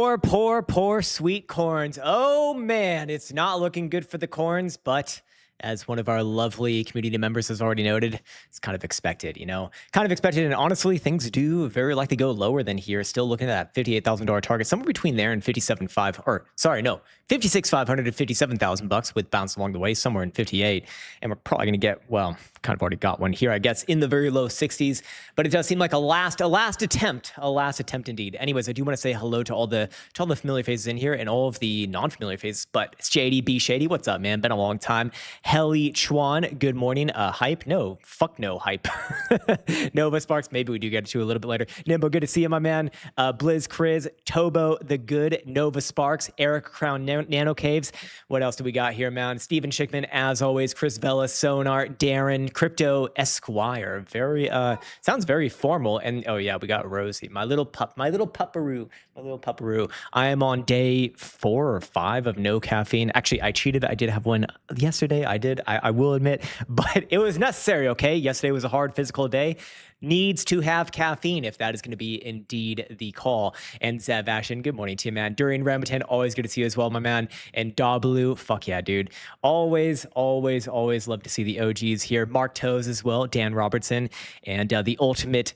Poor sweet corns. Oh man, it's not looking good for the corns, but as one of our lovely community members has already noted, it's kind of expected, kind of expected. And honestly, things do very likely go lower than here. Still looking at that $58,000 target, somewhere between there and 57.5, or sorry, no, 56,500 to 57,000 bucks with bounce along the way, somewhere in 58. And we're probably going to get, well, kind of already got one here, I guess, in the very low 60s. But it does seem like a last attempt indeed. Anyways, I do want to say hello to all the familiar faces in here and all of the non-familiar faces. But it's JD B Shady. What's up, man? Been a long time. Helly Chuan, good morning. Hype? No, fuck no hype. Nova Sparks, maybe we do get to a little bit later. Nimbo, good to see you, my man. Blizz Kriz, Tobo the Good, Nova Sparks, Eric Krown, Nano Caves. What else do we got here, man? Steven Schickman, as always. Chris Vela, Sonar, Darren, Crypto Esquire. Very sounds very formal. And oh yeah, we got Rosie, my little pupperoo. I am on day 4 or 5 of no caffeine. Actually, I cheated. I did have one yesterday. I will admit, but it was necessary. Okay, yesterday was a hard physical day. Needs to have caffeine if that is going to be indeed the call. And Zev Ashen, good morning to you, man. During Rambutan, always good to see you as well, my man. And Dabalu, fuck yeah, dude. Always love to see the OGs here. Mark Toes as well, Dan Robertson, and the ultimate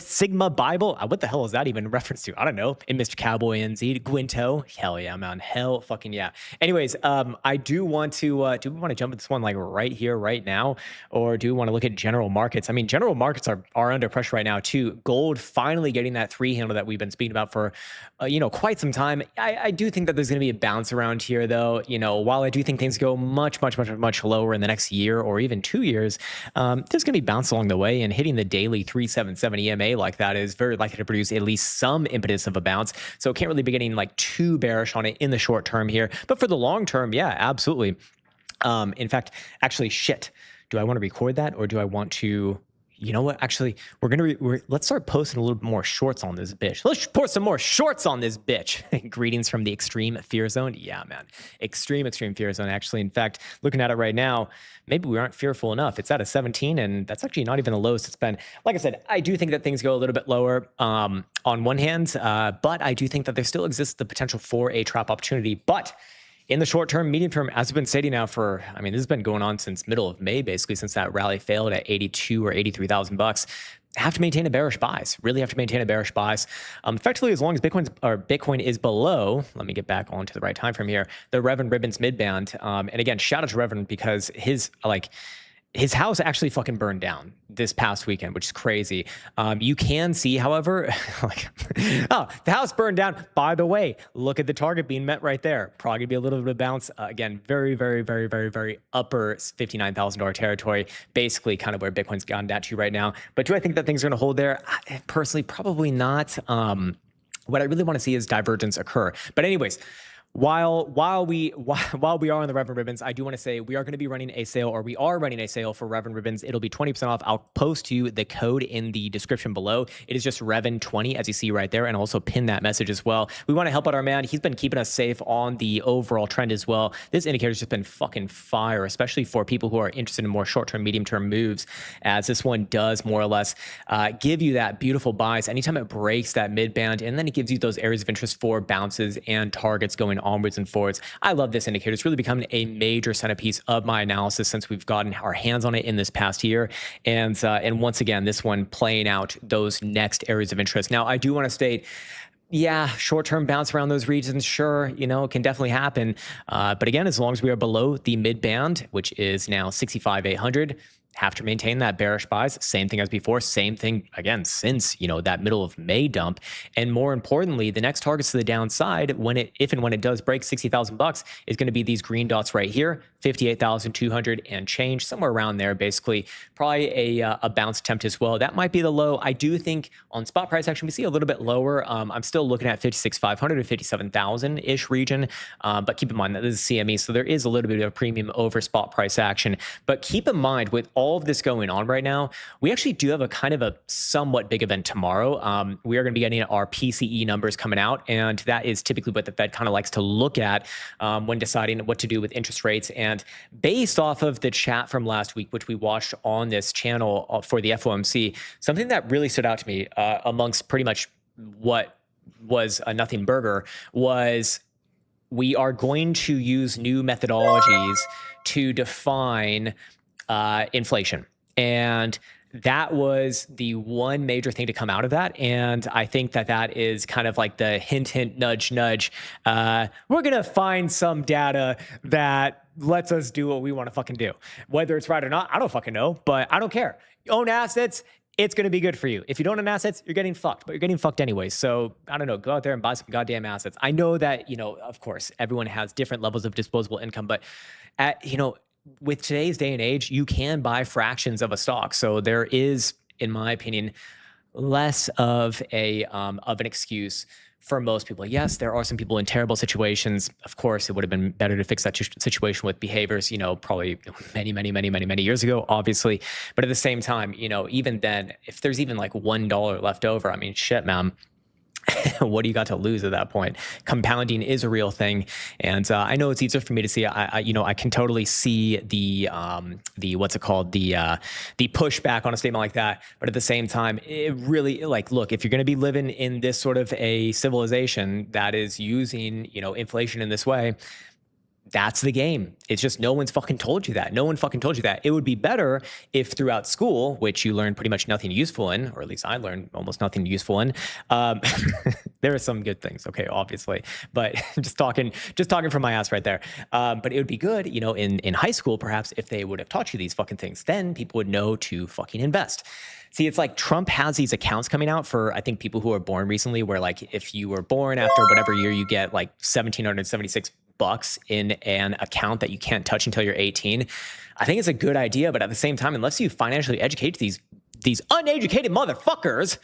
Sigma Bible. What the hell is that even a reference to? I don't know. And Mr. Cowboy NZ, Gwinto. Hell yeah, man. Hell fucking yeah. Anyways, I do want to jump at this one like right here, right now, or do we want to look at general markets? I mean, general markets are under pressure right now too. Gold finally getting that 3 handle that we've been speaking about for quite some time. I do think that there's going to be a bounce around here though. While I do think things go much lower in the next year or even 2 years, there's going to be bounce along the way, and hitting the daily 377 EMA like that is very likely to produce at least some impetus of a bounce. So can't really be getting like too bearish on it in the short term here, but for the long term, yeah, absolutely. In fact, actually, shit, do I want to record that, or do I want to? You know what? Actually, let's start posting a little bit more shorts on this bitch. Let's post some more shorts on this bitch. Greetings from the extreme fear zone. Yeah, man. Extreme fear zone, actually. In fact, looking at it right now, maybe we aren't fearful enough. It's at a 17, and that's actually not even the lowest it's been. Like I said, I do think that things go a little bit lower on one hand, but I do think that there still exists the potential for a trap opportunity. But in the short term, medium term, as I've been stating now for, this has been going on since middle of May, basically, since that rally failed at 82 or 83,000 bucks. Have to maintain a bearish bias. Really have to maintain a bearish bias. Effectively, as long as Bitcoin is below, let me get back onto the right time frame here, the Reverend Ribbons midband. And again, shout out to Reverend because his house actually fucking burned down this past weekend, which is crazy. You can see, however, the house burned down. By the way, look at the target being met right there. Probably gonna be a little bit of bounce. Again, very upper $59,000 territory, basically kind of where Bitcoin's gotten down to right now. But do I think that things are gonna hold there? Personally, probably not. What I really want to see is divergence occur. But anyways, While we are on the Reverend Ribbons, I do want to say we are going to be running a sale, or we are running a sale for Reverend Ribbons. It'll be 20% off. I'll post you the code in the description below. It is just Revan20, as you see right there, and also pin that message as well. We want to help out our man. He's been keeping us safe on the overall trend as well. This indicator's just been fucking fire, especially for people who are interested in more short-term, medium-term moves, as this one does more or less give you that beautiful bias anytime it breaks that mid-band, and then it gives you those areas of interest for bounces and targets going onwards and forwards. I love this indicator. It's really become a major centerpiece of my analysis since we've gotten our hands on it in this past year. And once again, this one playing out those next areas of interest. Now, I do want to state, yeah, short-term bounce around those regions, sure, it can definitely happen. But again, as long as we are below the mid-band, which is now 65,800, have to maintain that bearish bias. Same thing as before. Same thing again since that middle of May dump. And more importantly, the next targets to the downside, if and when it does break 60,000 bucks, is going to be these green dots right here, 58,200 and change, somewhere around there. Basically, probably a bounce attempt as well. That might be the low. I do think on spot price action we see a little bit lower. I'm still looking at 56,500 to 57,000 ish region. But keep in mind that this is CME, so there is a little bit of a premium over spot price action. But keep in mind with all of this going on right now, we actually do have a kind of a somewhat big event tomorrow. We are going to be getting our PCE numbers coming out, and that is typically what the Fed kind of likes to look at when deciding what to do with interest rates. And based off of the chat from last week, which we watched on this channel for the FOMC, something that really stood out to me amongst pretty much what was a nothing burger was we are going to use new methodologies to define inflation. And that was the one major thing to come out of that. And I think that that is kind of like the hint, hint, nudge, nudge. We're going to find some data that lets us do what we want to fucking do. Whether it's right or not, I don't fucking know, but I don't care. You own assets, it's going to be good for you. If you don't own assets, you're getting fucked, but you're getting fucked anyway. So I don't know, go out there and buy some goddamn assets. I know that, you know, of course, everyone has different levels of disposable income, but you know, with today's day and age, you can buy fractions of a stock. So there is, in my opinion, less of an excuse for most people. Yes, there are some people in terrible situations. Of course, it would have been better to fix that situation with behaviors, you know, probably many years ago, obviously. But at the same time, you know, even then, if there's even like $1 left over, I mean, shit, man. What do you got to lose at that point? Compounding is a real thing, and I know it's easier for me to see. I can totally see the what's it called, the pushback on a statement like that. But at the same time, it really, like, look, if you're going to be living in this sort of a civilization that is using, you know, inflation in this way, that's the game. It's just no one's fucking told you that. No one fucking told you that. It would be better if throughout school, which you learned pretty much nothing useful in, or at least I learned almost nothing useful in. There are some good things, okay, obviously, but just talking from my ass right there. But it would be good, you know, in high school, perhaps, if they would have taught you these fucking things. Then people would know to fucking invest. See, it's like Trump has these accounts coming out for, I think, people who are born recently, where like if you were born after whatever year, you get like $1,776 in an account that you can't touch until you're 18. I think it's a good idea, but at the same time, unless you financially educate these uneducated motherfuckers,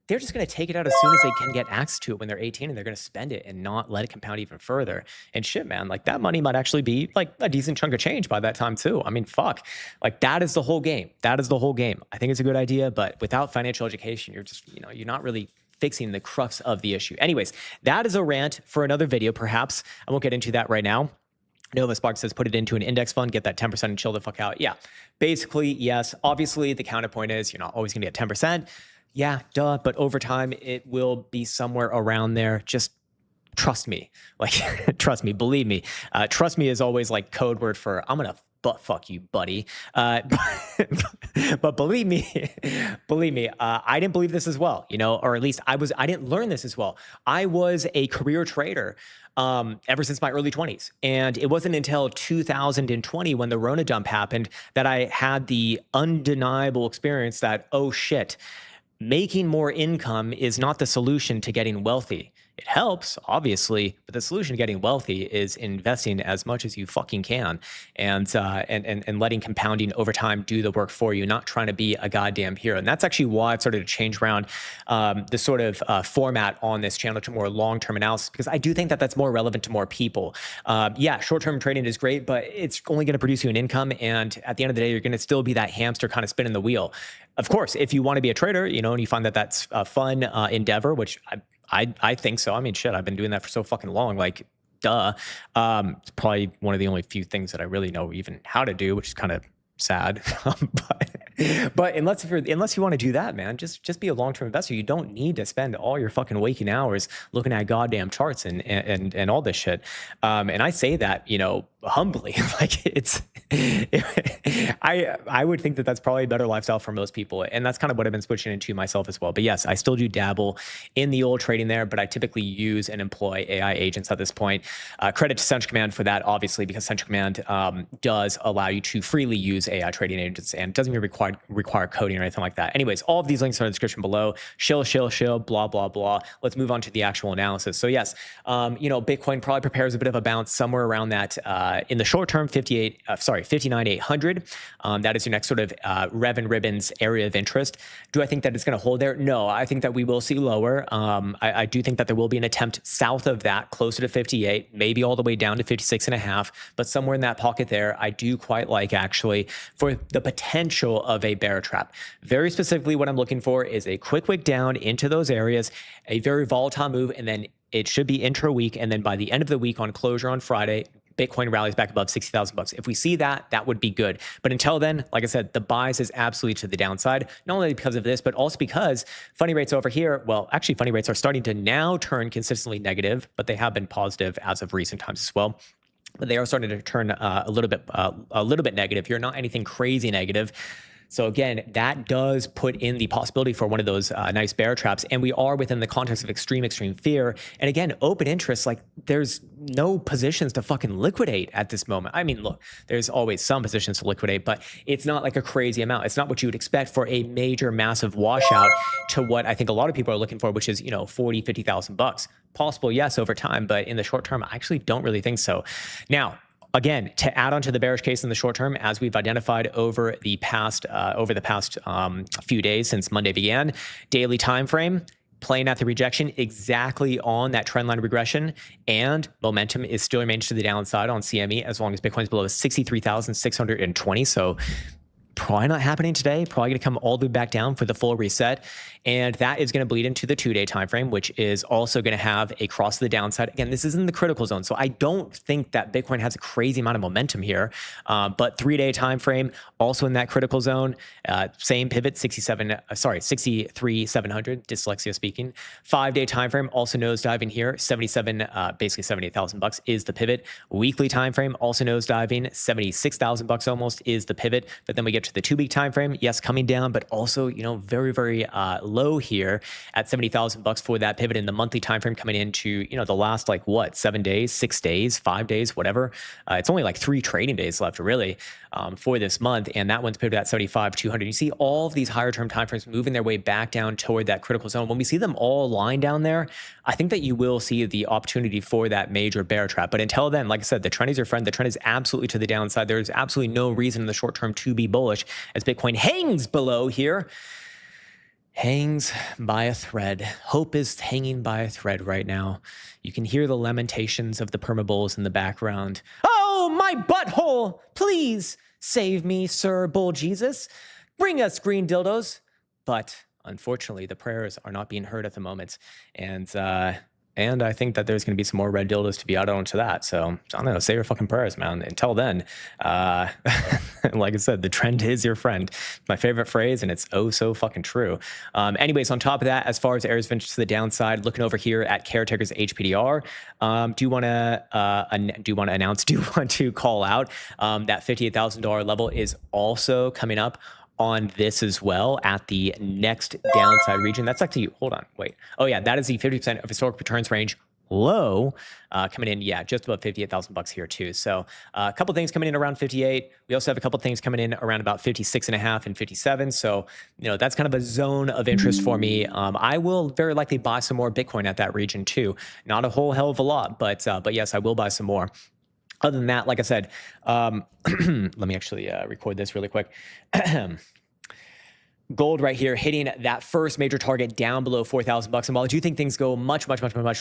they're just going to take it out as soon as they can get access to it when they're 18, and they're going to spend it and not let it compound even further. And shit, man, like that money might actually be like a decent chunk of change by that time too. I mean, fuck, like that is the whole game. That is the whole game. I think it's a good idea, but without financial education, you're just, you know, you're not really fixing the crux of the issue. Anyways, that is a rant for another video, perhaps. I won't get into that right now. Nova Spark says, put it into an index fund, get that 10% and chill the fuck out. Yeah, basically, yes. Obviously, the counterpoint is you're not always going to get 10%. Yeah, duh. But over time, it will be somewhere around there. Just trust me. Like, trust me, believe me. Trust me is always like code word for I'm going to butt fuck you, buddy. But believe me, I didn't believe this as well, you know, or at least I didn't learn this as well. I was a career trader ever since my early 20s. And it wasn't until 2020 when the Rona dump happened that I had the undeniable experience that, oh shit, making more income is not the solution to getting wealthy. It helps, obviously, but the solution to getting wealthy is investing as much as you fucking can, and letting compounding over time do the work for you, not trying to be a goddamn hero. And that's actually why I've started to change around the sort of format on this channel to more long-term analysis, because I do think that that's more relevant to more people. Yeah, short-term trading is great, but it's only going to produce you an income, and at the end of the day, you're going to still be that hamster kind of spinning the wheel. Of course, if you want to be a trader, you know, and you find that that's a fun endeavor, which I think so. I mean, shit, I've been doing that for so fucking long. Like, duh. It's probably one of the only few things that I really know even how to do, which is kind of sad. But unless you want to do that, man, just be a long-term investor. You don't need to spend all your fucking waking hours looking at goddamn charts and all this shit. And I say that, you know, humbly, like I would think that that's probably a better lifestyle for most people. And that's kind of what I've been switching into myself as well. But yes, I still do dabble in the old trading there, but I typically use and employ AI agents at this point. Credit to Central Command for that, obviously, because Central Command does allow you to freely use AI trading agents and doesn't even require coding or anything like that. Anyways, all of these links are in the description below. Shill, blah, blah, blah. Let's move on to the actual analysis. So yes, you know, Bitcoin probably prepares a bit of a bounce somewhere around that in the short term, 59,800. That is your next sort of Rev and Ribbons area of interest. Do I think that it's going to hold there? No, I think that we will see lower. I do think that there will be an attempt south of that, closer to 58, maybe all the way down to 56.5, but somewhere in that pocket there, I do quite like actually for the potential of a bear trap. Very specifically, what I'm looking for is a quick wick down into those areas, a very volatile move, and then it should be intra-week, and then by the end of the week on closure on Friday, Bitcoin rallies back above 60,000 bucks. If we see that, that would be good. But until then, like I said, the bias is absolutely to the downside, not only because of this, but also because funding rates over here, well, actually funding rates are starting to now turn consistently negative, but they have been positive as of recent times as well. But they are starting to turn a little bit negative here, not anything crazy negative. So again, that does put in the possibility for one of those nice bear traps. And we are within the context of extreme fear. And again, open interest, like there's no positions to fucking liquidate at this moment. I mean, look, there's always some positions to liquidate, but it's not like a crazy amount. It's not what you would expect for a major, massive washout to what I think a lot of people are looking for, which is, 40, 50,000 bucks. Possible, yes, over time, but in the short term, I actually don't really think so. Now, again, to add on to the bearish case in the short term, as we've identified over the past few days since Monday began, daily time frame, playing at the rejection exactly on that trendline regression, and momentum is still remains to the downside on CME as long as Bitcoin's below 63,620. So probably not happening today, probably going to come all the way back down for the full reset. And that is going to bleed into the 2-day time frame, which is also going to have a cross to the downside. Again, this is in the critical zone. So I don't think that Bitcoin has a crazy amount of momentum here. But 3-day time frame, also in that critical zone, same pivot, 63,700, dyslexia speaking. 5-day time frame, also nosediving here, basically 78,000 bucks is the pivot. Weekly time frame, also nosediving, 76,000 bucks almost is the pivot. But then we get to the 2-week time frame, yes, coming down, but also, very, very low here at 70,000 bucks for that pivot. In the monthly time frame coming into, the last 7 days, 6 days, 5 days, whatever. It's only 3 trading days left really for this month, and that one's pivoted at 75,200. You see all of these higher term timeframes moving their way back down toward that critical zone. When we see them all lying down there, I think that you will see the opportunity for that major bear trap. But until then, like I said, the trend is your friend. The trend is absolutely to the downside. There's absolutely no reason in the short term to be bullish as Bitcoin hangs below here. Hangs by a thread. Hope is hanging by a thread right now. You can hear the lamentations of the permabulls in the background. Oh, my butthole! Please save me, Sir Bull Jesus. Bring us green dildos. But unfortunately, the prayers are not being heard at the moment. And I think that there's going to be some more red dildos to be added onto that. So I don't know, say your fucking prayers, man. Until then, like I said, the trend is your friend. My favorite phrase, and it's oh so fucking true. Anyways, on top of that, as far as areas of interest to the downside, looking over here at Caretaker's HPDR, do you want to call out that $58,000 level is also coming up on this as well at the next downside region. That's actually, hold on, wait. Oh yeah, that is the 50% of historic returns range low coming in, yeah, just about 58,000 bucks here too. So a couple things coming in around 58. We also have a couple things coming in around about 56.5 and 57. So, that's kind of a zone of interest for me. I will very likely buy some more Bitcoin at that region too. Not a whole hell of a lot, but yes, I will buy some more. Other than that, like I said, let me actually record this really quick. Gold right here hitting that first major target down below 4,000 bucks. And while I do think things go much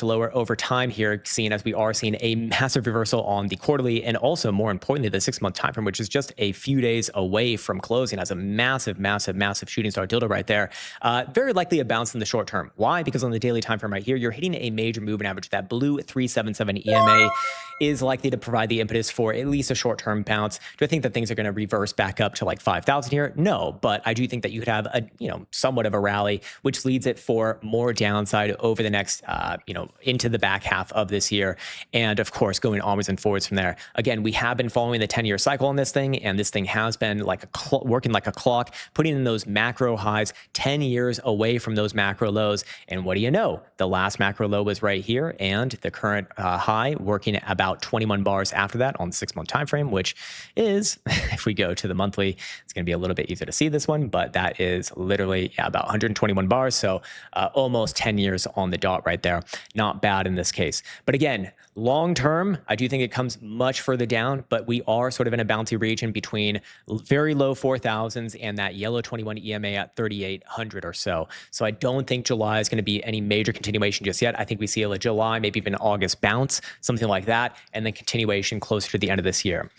lower over time here, seeing as we are seeing a massive reversal on the quarterly and also more importantly, the 6-month time frame, which is just a few days away from closing as a massive shooting star dildo right there. Very likely a bounce in the short term. Why? Because on the daily time frame right here, you're hitting a major moving average. That blue 377 EMA is likely to provide the impetus for at least a short-term bounce. Do I think that things are going to reverse back up to 5,000 here? No, but I do think that you could have a somewhat of a rally, which leads it for more downside over the next into the back half of this year, and of course going onwards and forwards from there. Again, we have been following the 10-year cycle on this thing, and this thing has been working like a clock, putting in those macro highs 10 years away from those macro lows. And what do you know? The last macro low was right here, and the current high working about 21 bars after that on the 6-month time frame, which is, if we go to the monthly, it's going to be a little bit easier to see this one, but that is literally about 121 bars. So almost 10 years on the dot right there. Not bad in this case. But again, long term, I do think it comes much further down, but we are sort of in a bouncy region between very low 4,000s and that yellow 21 EMA at 3,800 or so. So I don't think July is going to be any major continuation just yet. I think we see a July, maybe even August bounce, something like that, and then continuation closer to the end of this year.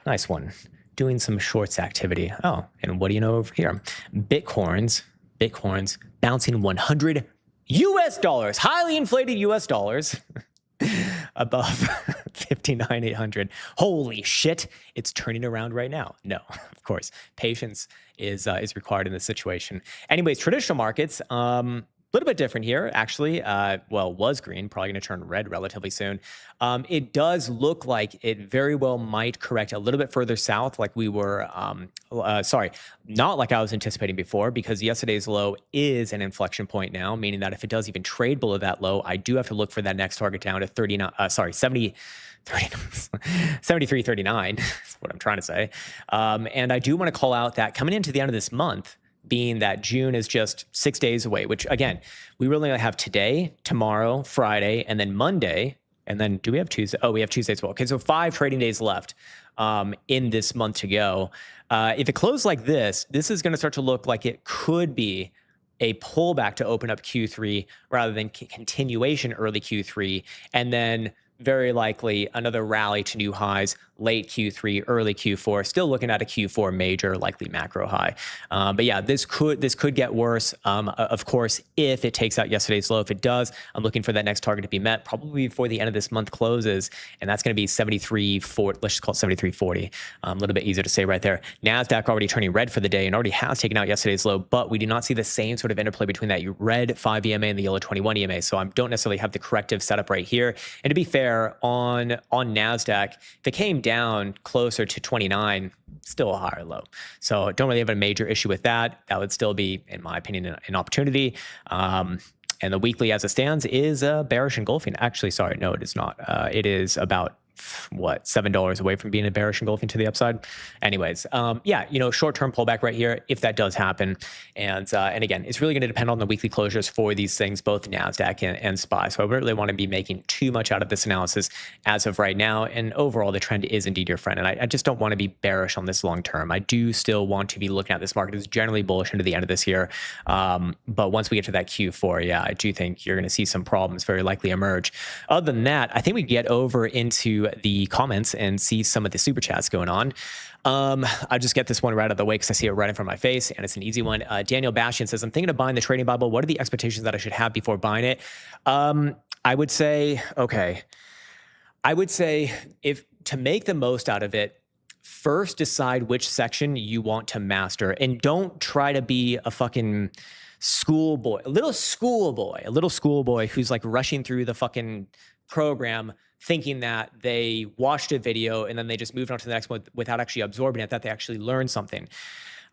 Nice one. Doing some shorts activity. Oh, and what do you know over here? Bitcoins bouncing 100 US dollars, highly inflated US dollars above 59,800. Holy shit, it's turning around right now. No, of course, patience is required in this situation. Anyways, traditional markets, little bit different here, actually. Well, was green, probably going to turn red relatively soon. It does look like it very well might correct a little bit further south, like we were, sorry, not like I was anticipating before, because yesterday's low is an inflection point now, meaning that if it does even trade below that low, I do have to look for that next target down to 73.39 is what I'm trying to say. And I do want to call out that coming into the end of this month, being that June is just 6 days away, which again, we really only have today, tomorrow, Friday, and then Monday. And then do we have Tuesday? Oh, we have Tuesday as well. Okay, so 5 trading days left in this month to go. If it closed like this is going to start to look like it could be a pullback to open up Q3 rather than continuation early Q3. And then very likely another rally to new highs late Q3, early Q4. Still looking at a Q4 major, likely macro high. But yeah, this could get worse. Of course, if it takes out yesterday's low. If it does, I'm looking for that next target to be met probably before the end of this month closes, and that's going to be 73.40. Let's just call it 73.40. A little bit easier to say right there. Nasdaq already turning red for the day and already has taken out yesterday's low, but we do not see the same sort of interplay between that red 5 EMA and the yellow 21 EMA. So I don't necessarily have the corrective setup right here. And to be fair, on Nasdaq, if it came down closer to 29, still a higher low. So don't really have a major issue with that. That would still be, in my opinion, an opportunity. And the weekly as it stands is bearish engulfing. Actually, sorry, no, it is not. It is about what, $7 away from being a bearish engulfing to the upside. Anyways, yeah, short-term pullback right here if that does happen. And again, it's really going to depend on the weekly closures for these things, both NASDAQ and SPY. So I wouldn't really want to be making too much out of this analysis as of right now. And overall, the trend is indeed your friend. And I just don't want to be bearish on this long-term. I do still want to be looking at this market as generally bullish into the end of this year. But once we get to that Q4, yeah, I do think you're going to see some problems very likely emerge. Other than that, I think we get over into the comments and see some of the super chats going on. I'll just get this one right out of the way because I see it right in front of my face, and it's an easy one. Daniel Bastian says, I'm thinking of buying the trading Bible. What are the expectations that I should have before buying it? I would say, if to make the most out of it, first decide which section you want to master, and don't try to be a fucking schoolboy, a little schoolboy who's like rushing through the fucking program thinking that they watched a video and then they just moved on to the next one without actually absorbing it, that they actually learned something.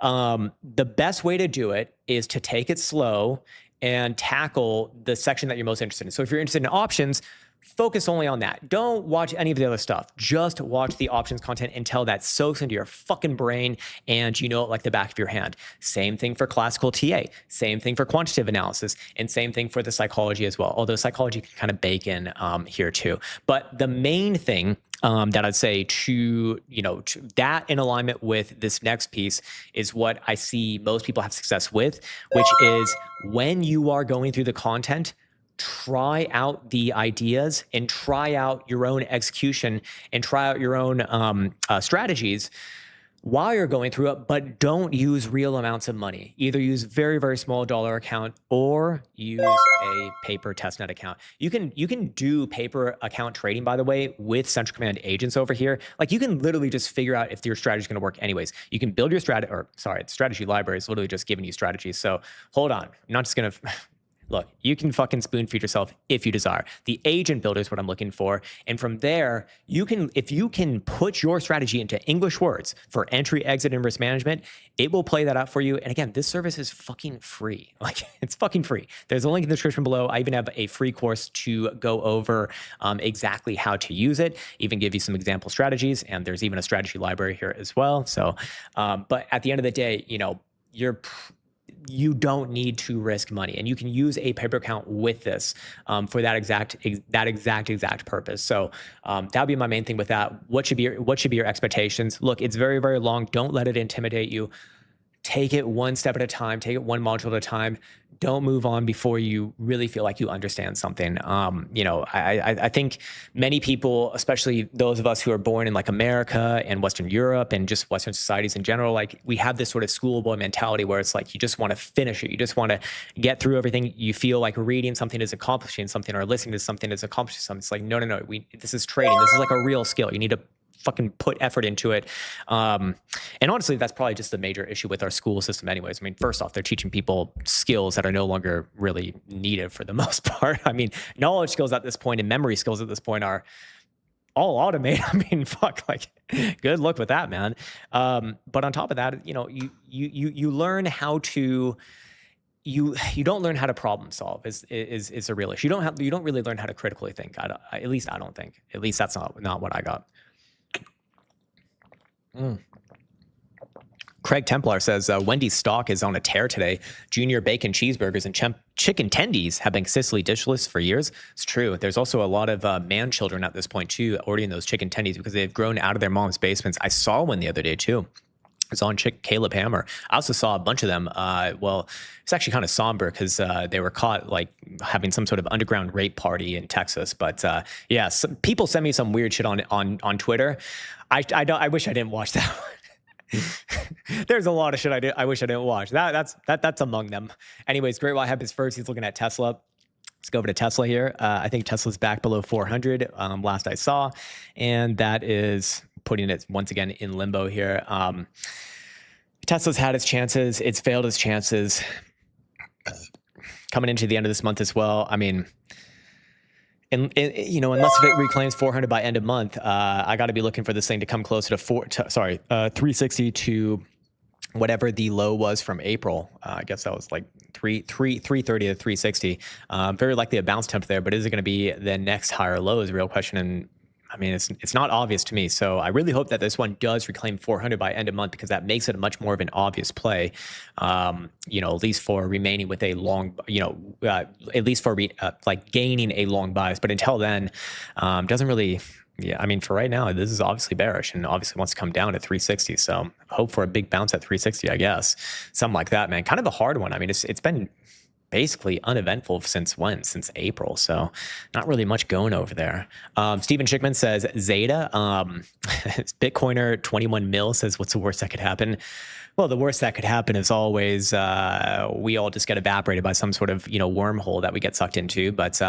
The best way to do it is to take it slow and tackle the section that you're most interested in. So if you're interested in options, focus only on that. Don't watch any of the other stuff. Just watch the options content until that soaks into your fucking brain and you know it like the back of your hand. Same thing for classical TA, same thing for quantitative analysis, and same thing for the psychology as well. Although psychology can kind of bake in here too. But the main thing that I'd say to that in alignment with this next piece is what I see most people have success with, which is when you are going through the content, try out the ideas and try out your own execution and try out your own strategies while you're going through it, but don't use real amounts of money. Either use very, very small dollar account or use a paper testnet account. You can do paper account trading, by the way, with central command agents over here. Like you can literally just figure out if your strategy is going to work anyways. You can build your strategy, or sorry, the strategy library is literally just giving you strategies. So hold on, I'm not just going to... Look, you can fucking spoon feed yourself if you desire. The agent builder is what I'm looking for. And from there, if you can put your strategy into English words for entry, exit, and risk management, it will play that out for you. And again, this service is fucking free. Like it's fucking free. There's a link in the description below. I even have a free course to go over exactly how to use it, even give you some example strategies. And there's even a strategy library here as well. So, but at the end of the day, you don't need to risk money, and you can use a paper account with this for that exact purpose. So that would be my main thing with that. What should be your expectations? Look, it's very, very long. Don't let it intimidate you. take it one step at a time, take it one module at a time. Don't move on before you really feel like you understand something. You know, I think many people, especially those of us who are born in like America and Western Europe and just Western societies in general, like we have this sort of schoolboy mentality where it's like you just want to finish it. You just want to get through everything. You feel like reading something is accomplishing something or listening to something is accomplishing something. It's like, no. This is trading. This is like a real skill. You need to fucking put effort into it. And honestly, that's probably just the major issue with our school system anyways. I mean, first off, they're teaching people skills that are no longer really needed for the most part. I mean, knowledge skills at this point and memory skills at this point are all automated. I mean, fuck, like good luck with that, man. But on top of that, you know, you learn how to, you don't learn how to problem solve is a real issue. You don't really learn how to critically think. At least I don't think. At least that's not what I got. Craig Templar says Wendy's stock is on a tear today. Junior bacon cheeseburgers and chicken tendies have been consistently dishless for years. It's true. There's also a lot of man children at this point too ordering those chicken tendies because they've grown out of their mom's basements. I saw one the other day too. It's on Caleb Hammer. I also saw a bunch of them. Well, it's actually kind of somber because they were caught like having some sort of underground rape party in Texas. But yeah, people send me some weird shit on Twitter. I wish I didn't watch that one. There's a lot of shit I wish I didn't watch. That's among them. Anyways, Great White Hype is first. He's looking at Tesla. Let's go over to Tesla here. I think Tesla's back below 400 last I saw, and that is putting it once again in limbo here. Tesla's had its chances. It's failed its chances coming into the end of this month as well. I mean, you know, unless if it reclaims 400 by end of month, I got to be looking for this thing to come closer to 360 to whatever the low was from April. I guess that was like 330 to 360. Very likely a bounce temp there, but is it going to be the next higher low is a real question. And I mean, it's not obvious to me. So I really hope that this one does reclaim 400 by end of month because that makes it much more of an obvious play, you know, at least for remaining with a long, you know, at least for like gaining a long bias. But until then, doesn't really, yeah, I mean, for right now, this is obviously bearish and obviously wants to come down to 360. So hope for a big bounce at 360, I guess. Something like that, man. Kind of a hard one. I mean, it's been basically uneventful since when? Since April. So not really much going over there. Steven Schickman says Zeta, Bitcoiner 21 mil says, what's the worst that could happen? Well, the worst that could happen is always we all just get evaporated by some sort of, you know, wormhole that we get sucked into. But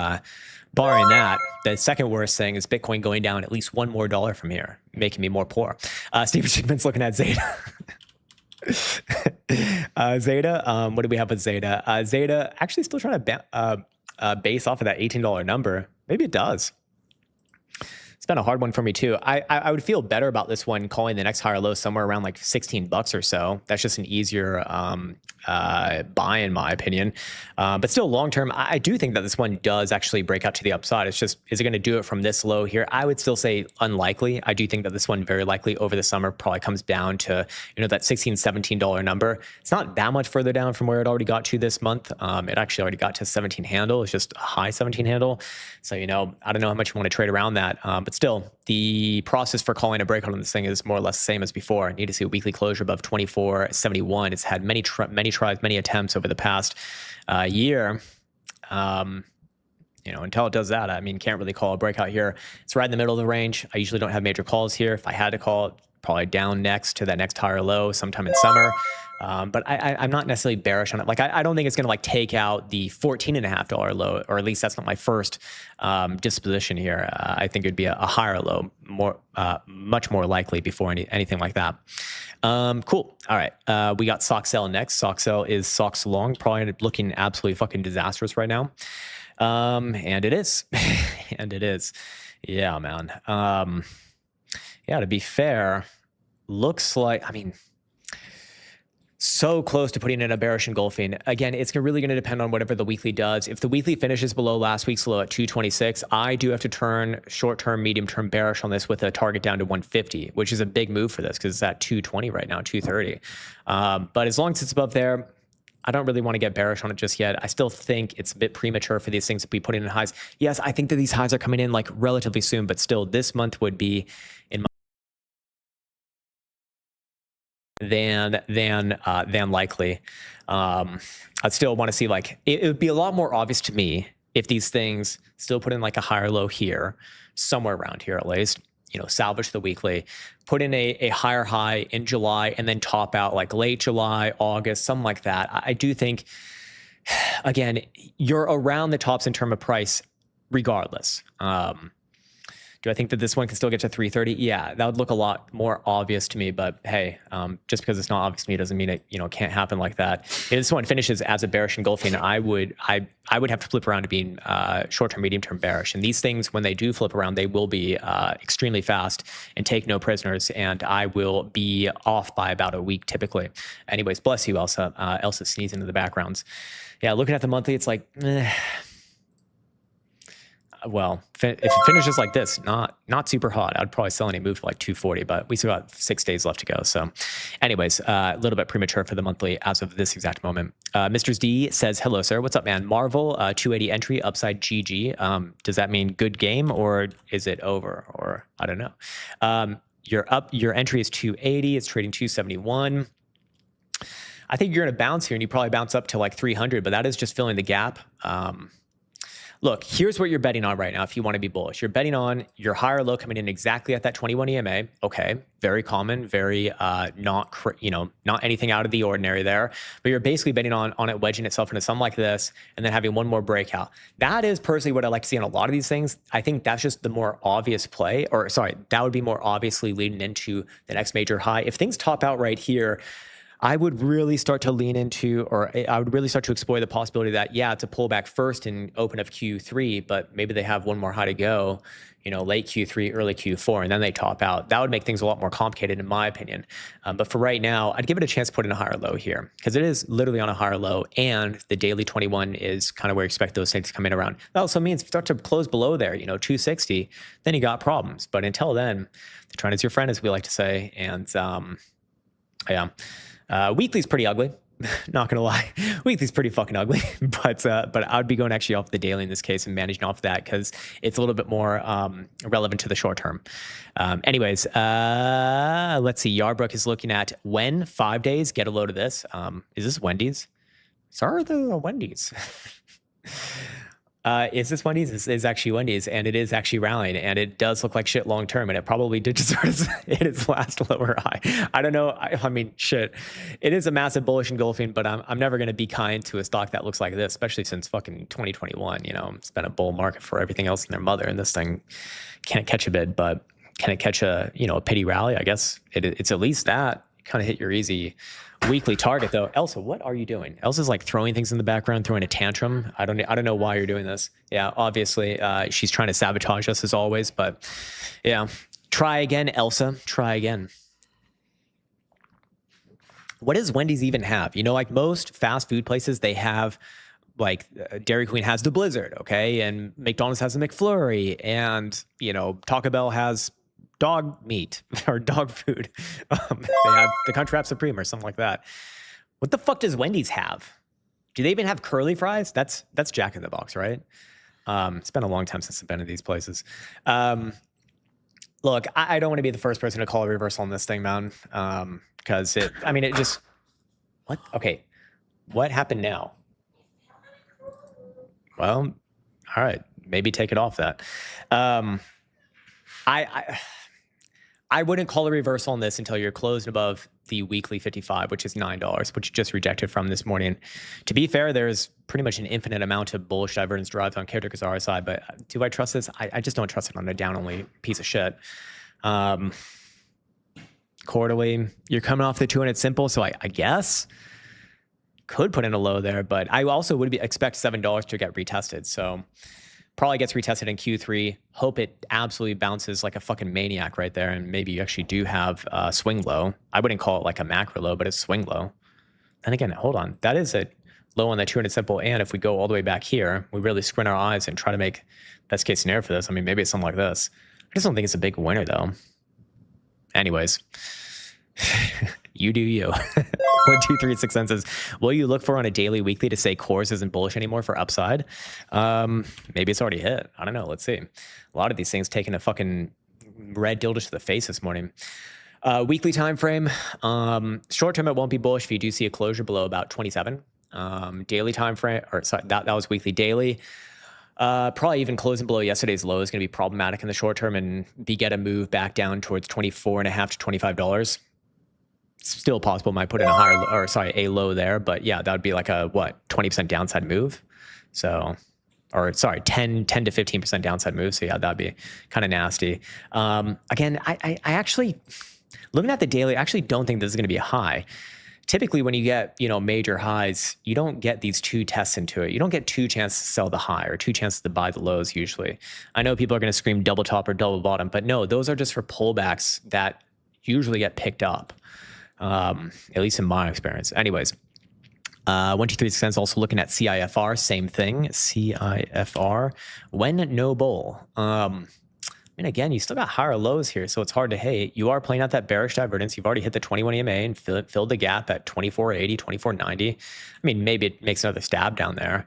barring that, the second worst thing is Bitcoin going down at least $1 more from here, making me more poor. Steven Schickman's looking at Zeta. Zeta, what do we have with Zeta? Zeta actually still trying to base off of that $18 number. Maybe it does. It's been a hard one for me too. I would feel better about this one calling the next higher low somewhere around like 16 bucks or so. That's just an easier buy in my opinion. But still long term, I do think that this one does actually break out to the upside. It's just, is it going to do it from this low here? I would still say unlikely. I do think that this one very likely over the summer probably comes down to, you know, that $16, $17 number. It's not that much further down from where it already got to this month. It actually already got to 17 handle. It's just a high 17 handle. So, you know, I don't know how much you want to trade around that. But still, the process for calling a breakout on this thing is more or less the same as before. I need to see a weekly closure above 24.71. It's had many tries, many attempts over the past year. You know, until it does that, I mean, can't really call a breakout here. It's right in the middle of the range. I usually don't have major calls here. If I had to call it, probably down next to that next higher low sometime in summer. But I'm not necessarily bearish on it. Like, I don't think it's going to like take out the $14.50 low, or at least that's not my first disposition here. I think it'd be a higher low, much more likely before anything like that. Cool. All right. We got Soxel next. Soxel is Sox long, probably looking absolutely fucking disastrous right now. And it is. And it is. Yeah, man. Yeah, to be fair, looks like, I mean, so close to putting in a bearish engulfing. Again, it's really going to depend on whatever the weekly does. If the weekly finishes below last week's low at 226, I do have to turn short-term, medium-term bearish on this with a target down to 150, which is a big move for this because it's at 220 right now, 230. But as long as it's above there, I don't really want to get bearish on it just yet. I still think it's a bit premature for these things to be putting in highs. Yes, I think that these highs are coming in like relatively soon, but still this month would be, in my than likely. I'd still want to see, like, it would be a lot more obvious to me if these things still put in like a higher low here, somewhere around here at least, salvage the weekly, put in a higher high in July, and then top out like late July, August, something like that. I do think, again, you're around the tops in terms of price regardless. Do I think that this one can still get to 330? Yeah, that would look a lot more obvious to me. But hey, just because it's not obvious to me doesn't mean it can't happen like that. If this one finishes as a bearish engulfing, I would have to flip around to being short-term, medium-term bearish. And these things, when they do flip around, they will be extremely fast and take no prisoners. And I will be off by about a week typically. Anyways, bless you, Elsa. Elsa's sneezing in the backgrounds. Yeah, looking at the monthly, it's like. Well, if it finishes like this, not super hot, I'd probably sell any move to like 240, but we still got 6 days left to go. So anyways, a little bit premature for the monthly as of this exact moment. Mr. D says, hello, sir. What's up, man? Marvel, 280 entry, upside GG. Does that mean good game or is it over? Or I don't know. Your entry is 280. It's trading 271. I think you're going to bounce here and you probably bounce up to like 300, but that is just filling the gap. Look, here's what you're betting on right now if you want to be bullish. You're betting on your higher low coming in exactly at that 21 EMA. Okay, very common, very not anything out of the ordinary there. But you're basically betting on it wedging itself into something like this and then having one more breakout. That is personally what I like to see on a lot of these things. I think that's just the more obvious play, or sorry, that would be more obviously leading into the next major high. If things top out right here, I would really start to lean into, or I would really start to explore the possibility that, yeah, it's a pullback first in open of Q3, but maybe they have one more high to go, late Q3, early Q4, and then they top out. That would make things a lot more complicated in my opinion. But for right now, I'd give it a chance to put in a higher low here because it is literally on a higher low and the daily 21 is kind of where you expect those things to come in around. That also means if you start to close below there, 260, then you got problems. But until then, the trend is your friend, as we like to say. And yeah. Weekly's pretty ugly, not gonna lie. Weekly's pretty fucking ugly, but I'd be going actually off the daily in this case and managing off that because it's a little bit more relevant to the short term. Anyways, let's see. Yarbrook is looking at when 5 days. Get a load of this. Is this Wendy's? Sorry, the Wendy's. Is this Wendy's? This is actually Wendy's, and it is actually rallying, and it does look like shit long term, and it probably did deserve its last lower high. I don't know. I mean, shit. It is a massive bullish engulfing, but I'm never going to be kind to a stock that looks like this, especially since fucking 2021. It's been a bull market for everything else in their mother, and this thing can't catch a bid, but can it catch a pity rally? I guess it's at least that. Kind of hit your easy weekly target though. Elsa, what are you doing? Elsa's like throwing things in the background, throwing a tantrum. I don't know why you're doing this. Yeah, obviously she's trying to sabotage us as always, but yeah, try again, Elsa, try again. What does Wendy's even have? Like most fast food places, they have like Dairy Queen has the Blizzard, okay? And McDonald's has the McFlurry, and Taco Bell has dog meat or dog food. They have the Crunchwrap Supreme or something like that. What the fuck does Wendy's have? Do they even have curly fries? That's Jack in the Box, right? It's been a long time since I've been to these places. Look, I don't want to be the first person to call a reversal on this thing, man. Because it just, what? Okay. What happened now? Well, all right. Maybe take it off that. I wouldn't call a reversal on this until you're closed above the weekly 55, which is $9, which you just rejected from this morning. To be fair, there's pretty much an infinite amount of bullish divergence derived on character RSI, but do I trust this? I just don't trust it on a down-only piece of shit. Quarterly, you're coming off the 200 simple, so I guess could put in a low there, but I also would expect $7 to get retested, so probably gets retested in Q3. Hope it absolutely bounces like a fucking maniac right there, and maybe you actually do have a swing low. I wouldn't call it like a macro low, but it's swing low. And again, hold on. That is a low on the 200 simple, and if we go all the way back here, we really squint our eyes and try to make best case scenario for this. I mean, maybe it's something like this. I just don't think it's a big winner, though. Anyways. You do you. 1, 2, 3, 6 senses. Will you look for on a daily, weekly to say cores isn't bullish anymore for upside? Maybe it's already hit. I don't know. Let's see. A lot of these things taking a fucking red dildo to the face this morning. Weekly time frame. Short term, it won't be bullish if you do see a closure below about 27. Daily time frame, or sorry, that was weekly. Daily, probably even closing below yesterday's low is going to be problematic in the short term, and get a move back down towards 24.5 to $25. Still possible. Might put in a higher, or sorry, a low there, but yeah, that would be like a what 20% downside move. So, or sorry, 10 to 15% downside move. So yeah, that'd be kind of nasty. Again, I actually, looking at the daily, I actually don't think this is going to be a high. Typically, when you get, major highs, you don't get these two tests into it. You don't get two chances to sell the high or two chances to buy the lows usually. I know people are going to scream double top or double bottom, but no, those are just for pullbacks that usually get picked up, at least in my experience. Anyways, 123 cents also looking at CIFR, same thing. CIFR, when no bull. And again, you still got higher lows here, so it's hard to hate. You are playing out that bearish divergence. You've already hit the 21 EMA and filled the gap at 24.80, 24.90. I mean, maybe it makes another stab down there.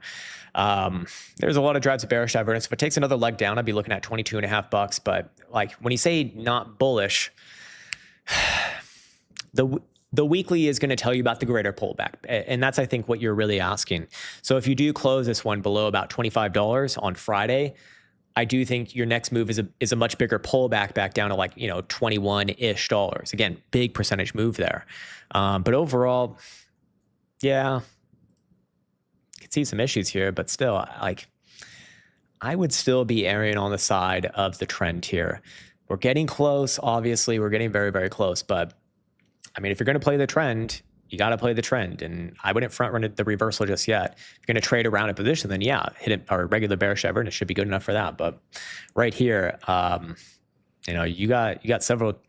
There's a lot of drives of bearish divergence. If it takes another leg down, I'd be looking at 22.5 bucks. But like when you say not bullish, the weekly is going to tell you about the greater pullback. And that's, I think, what you're really asking. So if you do close this one below about $25 on Friday, I do think your next move is a much bigger pullback back down to like, $21-ish. Again, big percentage move there. But overall, yeah, could see some issues here, but still, like, I would still be erring on the side of the trend here. We're getting close. Obviously, we're getting very, very close. But I mean, if you're going to play the trend, you got to play the trend. And I wouldn't front run the reversal just yet. If you're going to trade around a position, then yeah, hit it or regular bearish divergence, it should be good enough for that. But right here, you got several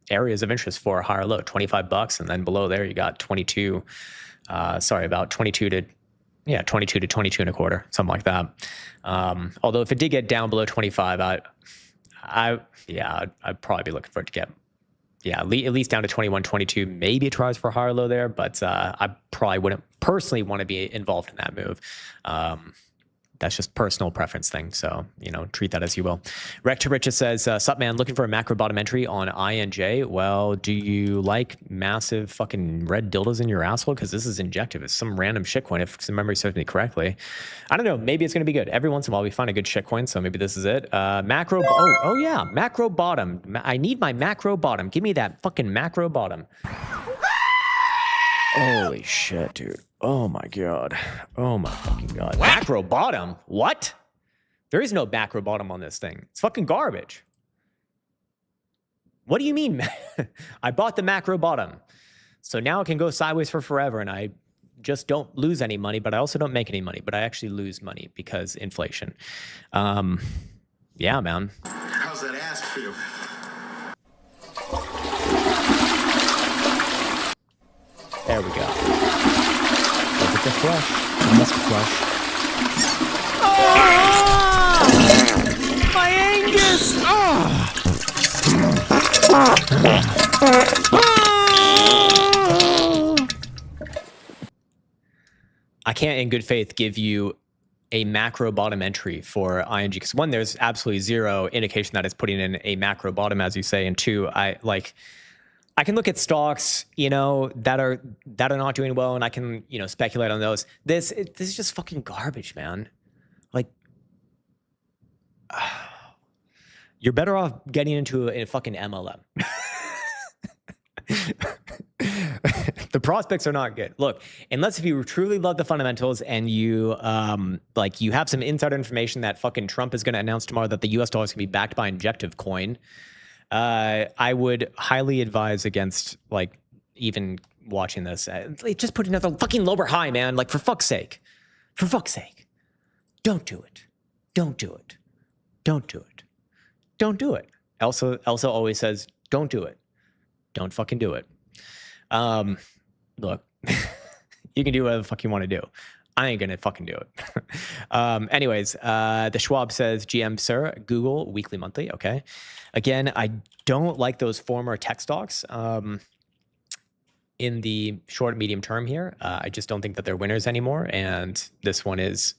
areas of interest for a higher low, 25 bucks. And then below there, you got 22, about 22 to 22 and a quarter, something like that. Although if it did get down below 25, I'd probably be looking for it to get, at least down to 21, 22. Maybe it tries for a higher low there, but I probably wouldn't personally want to be involved in that move. That's just personal preference thing. So, treat that as you will. Rec to Richard says, sup man, looking for a macro bottom entry on INJ. Well, do you like massive fucking red dildos in your asshole? Because this is injective. It's some random shitcoin, if some memory serves me correctly. I don't know. Maybe it's going to be good. Every once in a while we find a good shitcoin, so maybe this is it. Macro, yeah, macro bottom. I need my macro bottom. Give me that fucking macro bottom. Holy shit, dude. Oh my God. Oh my fucking God. What? Macro bottom? What? There is no macro bottom on this thing. It's fucking garbage. What do you mean? I bought the macro bottom. So now it can go sideways for forever and I just don't lose any money, but I also don't make any money, but I actually lose money because inflation. Yeah, man. How's that ass feel? There we go. Look at the flush. I must flush. Oh! My Angus! Oh! I can't in good faith give you a macro bottom entry for ING because one, there's absolutely zero indication that it's putting in a macro bottom, as you say, and two, I can look at stocks, that are not doing well, and I can, speculate on those. This is just fucking garbage, man. Like, you're better off getting into a fucking MLM. The prospects are not good. Look, unless if you truly love the fundamentals and you you have some insider information that fucking Trump is going to announce tomorrow that the US dollar is going to be backed by injective coin. I would highly advise against even watching this. Just put another fucking lower high, man. Like for fuck's sake, don't do it. Don't do it. Don't do it. Don't do it. Elsa always says, don't do it. Don't fucking do it. Look, you can do whatever the fuck you want to do. I ain't gonna fucking do it. Anyways, the Schwab says, GM, sir, Google weekly, monthly. Okay. Again, I don't like those former tech stocks in the short, medium term here. I just don't think that they're winners anymore. And this one is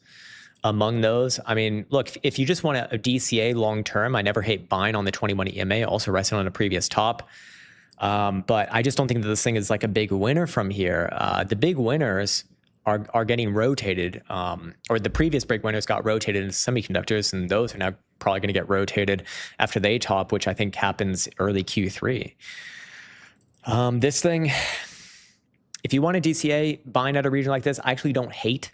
among those. I mean, look, if you just want a DCA long term, I never hate buying on the 21 EMA, also resting on a previous top. But I just don't think that this thing is like a big winner from here. The big winners are getting rotated, or the previous big winners got rotated into semiconductors, and those are now probably going to get rotated after they top, which I think happens early Q3. This thing, if you want a DCA, buying at a region like this, I actually don't hate.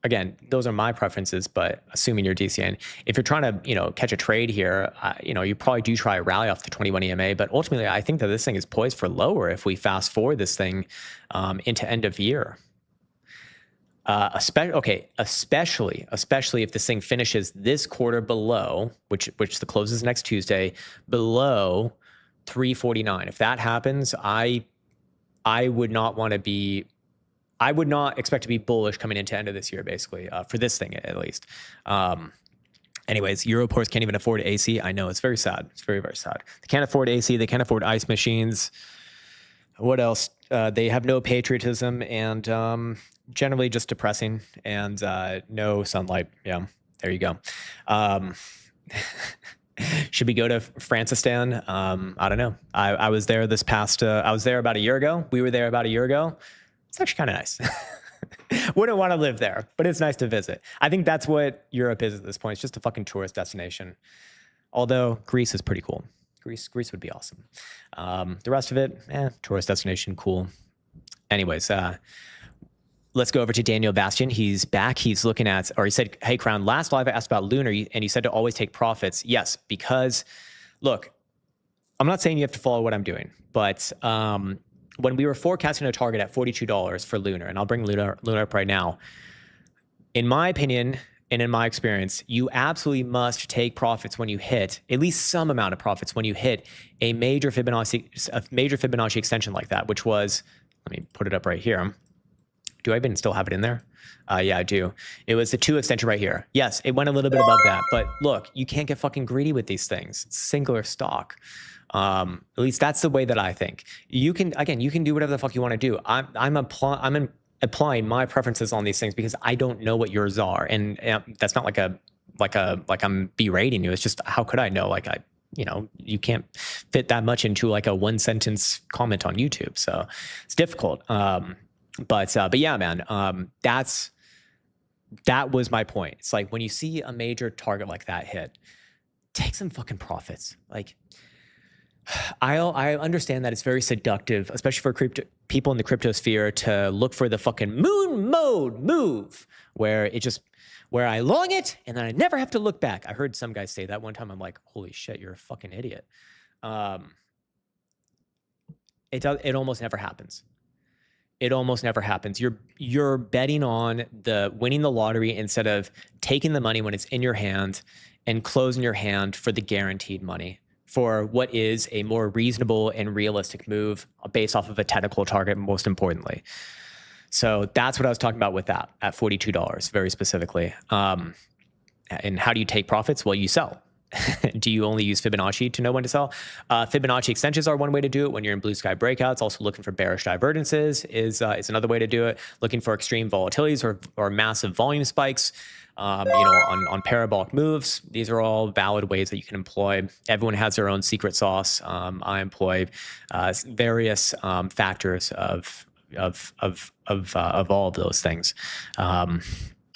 Again, those are my preferences, but assuming you're DCN, if you're trying to, catch a trade here, you probably do try a rally off the 21 EMA, but ultimately I think that this thing is poised for lower if we fast forward this thing into end of year. Especially if this thing finishes this quarter below, which the close is next Tuesday, below 349. If that happens, I would not want to be. I would not expect to be bullish coming into end of this year, basically, for this thing at least. Anyways, Euroports can't even afford AC. I know, it's very sad. It's very, very sad. They can't afford AC. They can't afford ice machines. What else? They have no patriotism and generally just depressing and no sunlight. Yeah, there you go. Should we go to Francistan? I don't know. I was there this past, I was there about a year ago. We were there about a year ago. It's actually kind of nice. Wouldn't want to live there, but it's nice to visit. I think that's what Europe is at this point. It's just a fucking tourist destination. Although Greece is pretty cool. Greece would be awesome. The rest of it, tourist destination, cool. Anyways, let's go over to Daniel Bastian. He's back. He's looking at, or he said, hey, Krown, last live I asked about Lunar, and you said to always take profits. Yes, because, look, I'm not saying you have to follow what I'm doing, but when we were forecasting a target at $42 for Lunar, and I'll bring Lunar up right now, in my opinion and in my experience, you absolutely must take profits when you hit, at least some amount of profits when you hit a major Fibonacci extension like that, which was, let me put it up right here. Do I even still have it in there? Yeah, I do. It was the 2 extension right here. Yes, it went a little bit above that, but look, you can't get fucking greedy with these things. It's singular stock. At least that's the way that I think. You can do whatever the fuck you want to do. I'm applying my preferences on these things because I don't know what yours are, and that's not like I'm berating you. It's just, how could I know? You can't fit that much into like a 1-sentence comment on YouTube, so it's difficult. But yeah, man, that was my point. It's like when you see a major target like that hit, take some fucking profits. Like, I understand that it's very seductive, especially for people in the crypto sphere, to look for the fucking moon mode move where I long it and then I never have to look back. I heard some guys say that one time. I'm like, holy shit, you're a fucking idiot. It almost never happens. It almost never happens. You're betting on winning the lottery instead of taking the money when it's in your hand and closing your hand for the guaranteed money, for what is a more reasonable and realistic move based off of a technical target, most importantly. So that's what I was talking about with that at $42, very specifically. And how do you take profits? Well, you sell. Do you only use Fibonacci to know when to sell? Fibonacci extensions are one way to do it when you're in blue sky breakouts. Also looking for bearish divergences is another way to do it. Looking for extreme volatilities or massive volume spikes. On parabolic moves. These are all valid ways that you can employ. Everyone has their own secret sauce. I employ various factors of all of those things.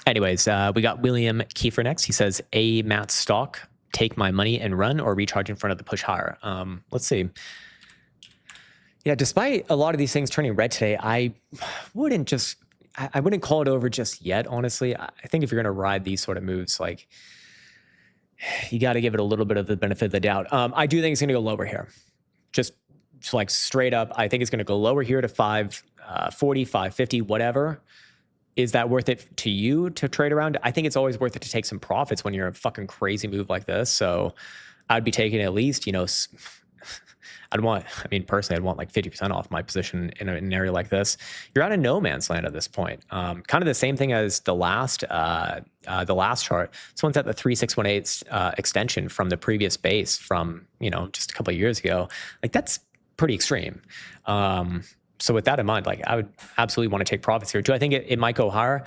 Anyways, we got William Kiefer next. He says, a Matt stock, take my money and run, or recharge in front of the push higher. Let's see. Yeah, despite a lot of these things turning red today, I wouldn't call it over just yet, honestly. I think if you're going to ride these sort of moves, like, you got to give it a little bit of the benefit of the doubt. I do think it's going to go lower here. Just like straight up, I think it's going to go lower here to 540, 550, whatever. Is that worth it to you to trade around? I think it's always worth it to take some profits when you're a fucking crazy move like this. So I'd be taking at least, personally, I'd want like 50% off my position in an area like this. You're out of no man's land at this point. Kind of the same thing as the last chart. This one's at the 3618 extension from the previous base from, just a couple of years ago. Like, that's pretty extreme. So with that in mind, like, I would absolutely want to take profits here. Do I think it might go higher?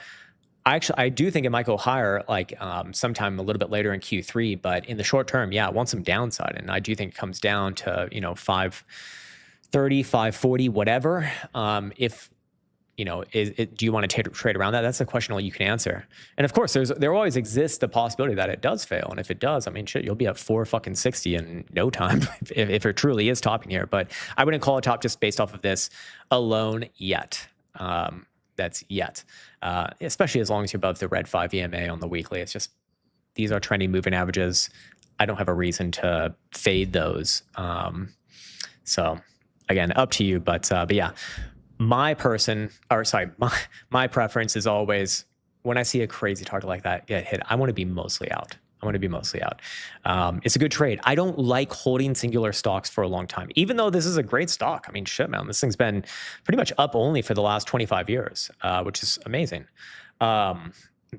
I do think it might go higher, like sometime a little bit later in Q3. But in the short term, yeah, it wants some downside, and I do think it comes down to 530, 540, whatever. If do you want to trade around that? That's a question only you can answer. And of course, there always exists the possibility that it does fail. And if it does, I mean, shit, you'll be at 460 in no time if it truly is topping here. But I wouldn't call it top just based off of this alone yet. That's yet, especially as long as you're above the red 5 EMA on the weekly. It's just, these are trending moving averages. I don't have a reason to fade those. So again, up to you, but yeah. My preference is always, when I see a crazy target like that get hit, I want to be mostly out. It's a good trade. I don't like holding singular stocks for a long time, even though this is a great stock. I mean, shit, man, this thing's been pretty much up only for the last 25 years, which is amazing.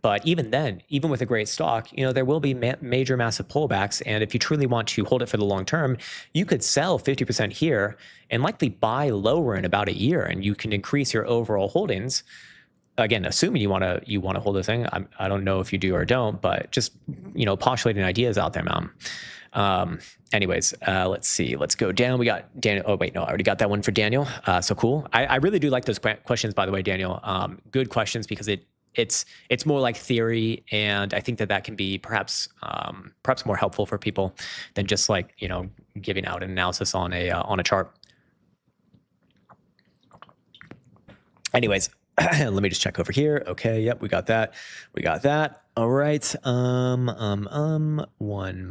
But even then, even with a great stock, there will be major, massive pullbacks. And if you truly want to hold it for the long term, you could sell 50% here and likely buy lower in about a year, and you can increase your overall holdings. Again, assuming you want to hold this thing. I don't know if you do or don't, but just postulating ideas out there, man. Anyways, let's see. Let's go down. We got Daniel. Oh wait, no, I already got that one for Daniel. So cool. I really do like those questions, by the way, Daniel. Good questions, because it's more like theory, and I think that can be perhaps more helpful for people than just like giving out an analysis on a chart. Anyways, let me just check over here. Okay, yep, we got that. All right. 1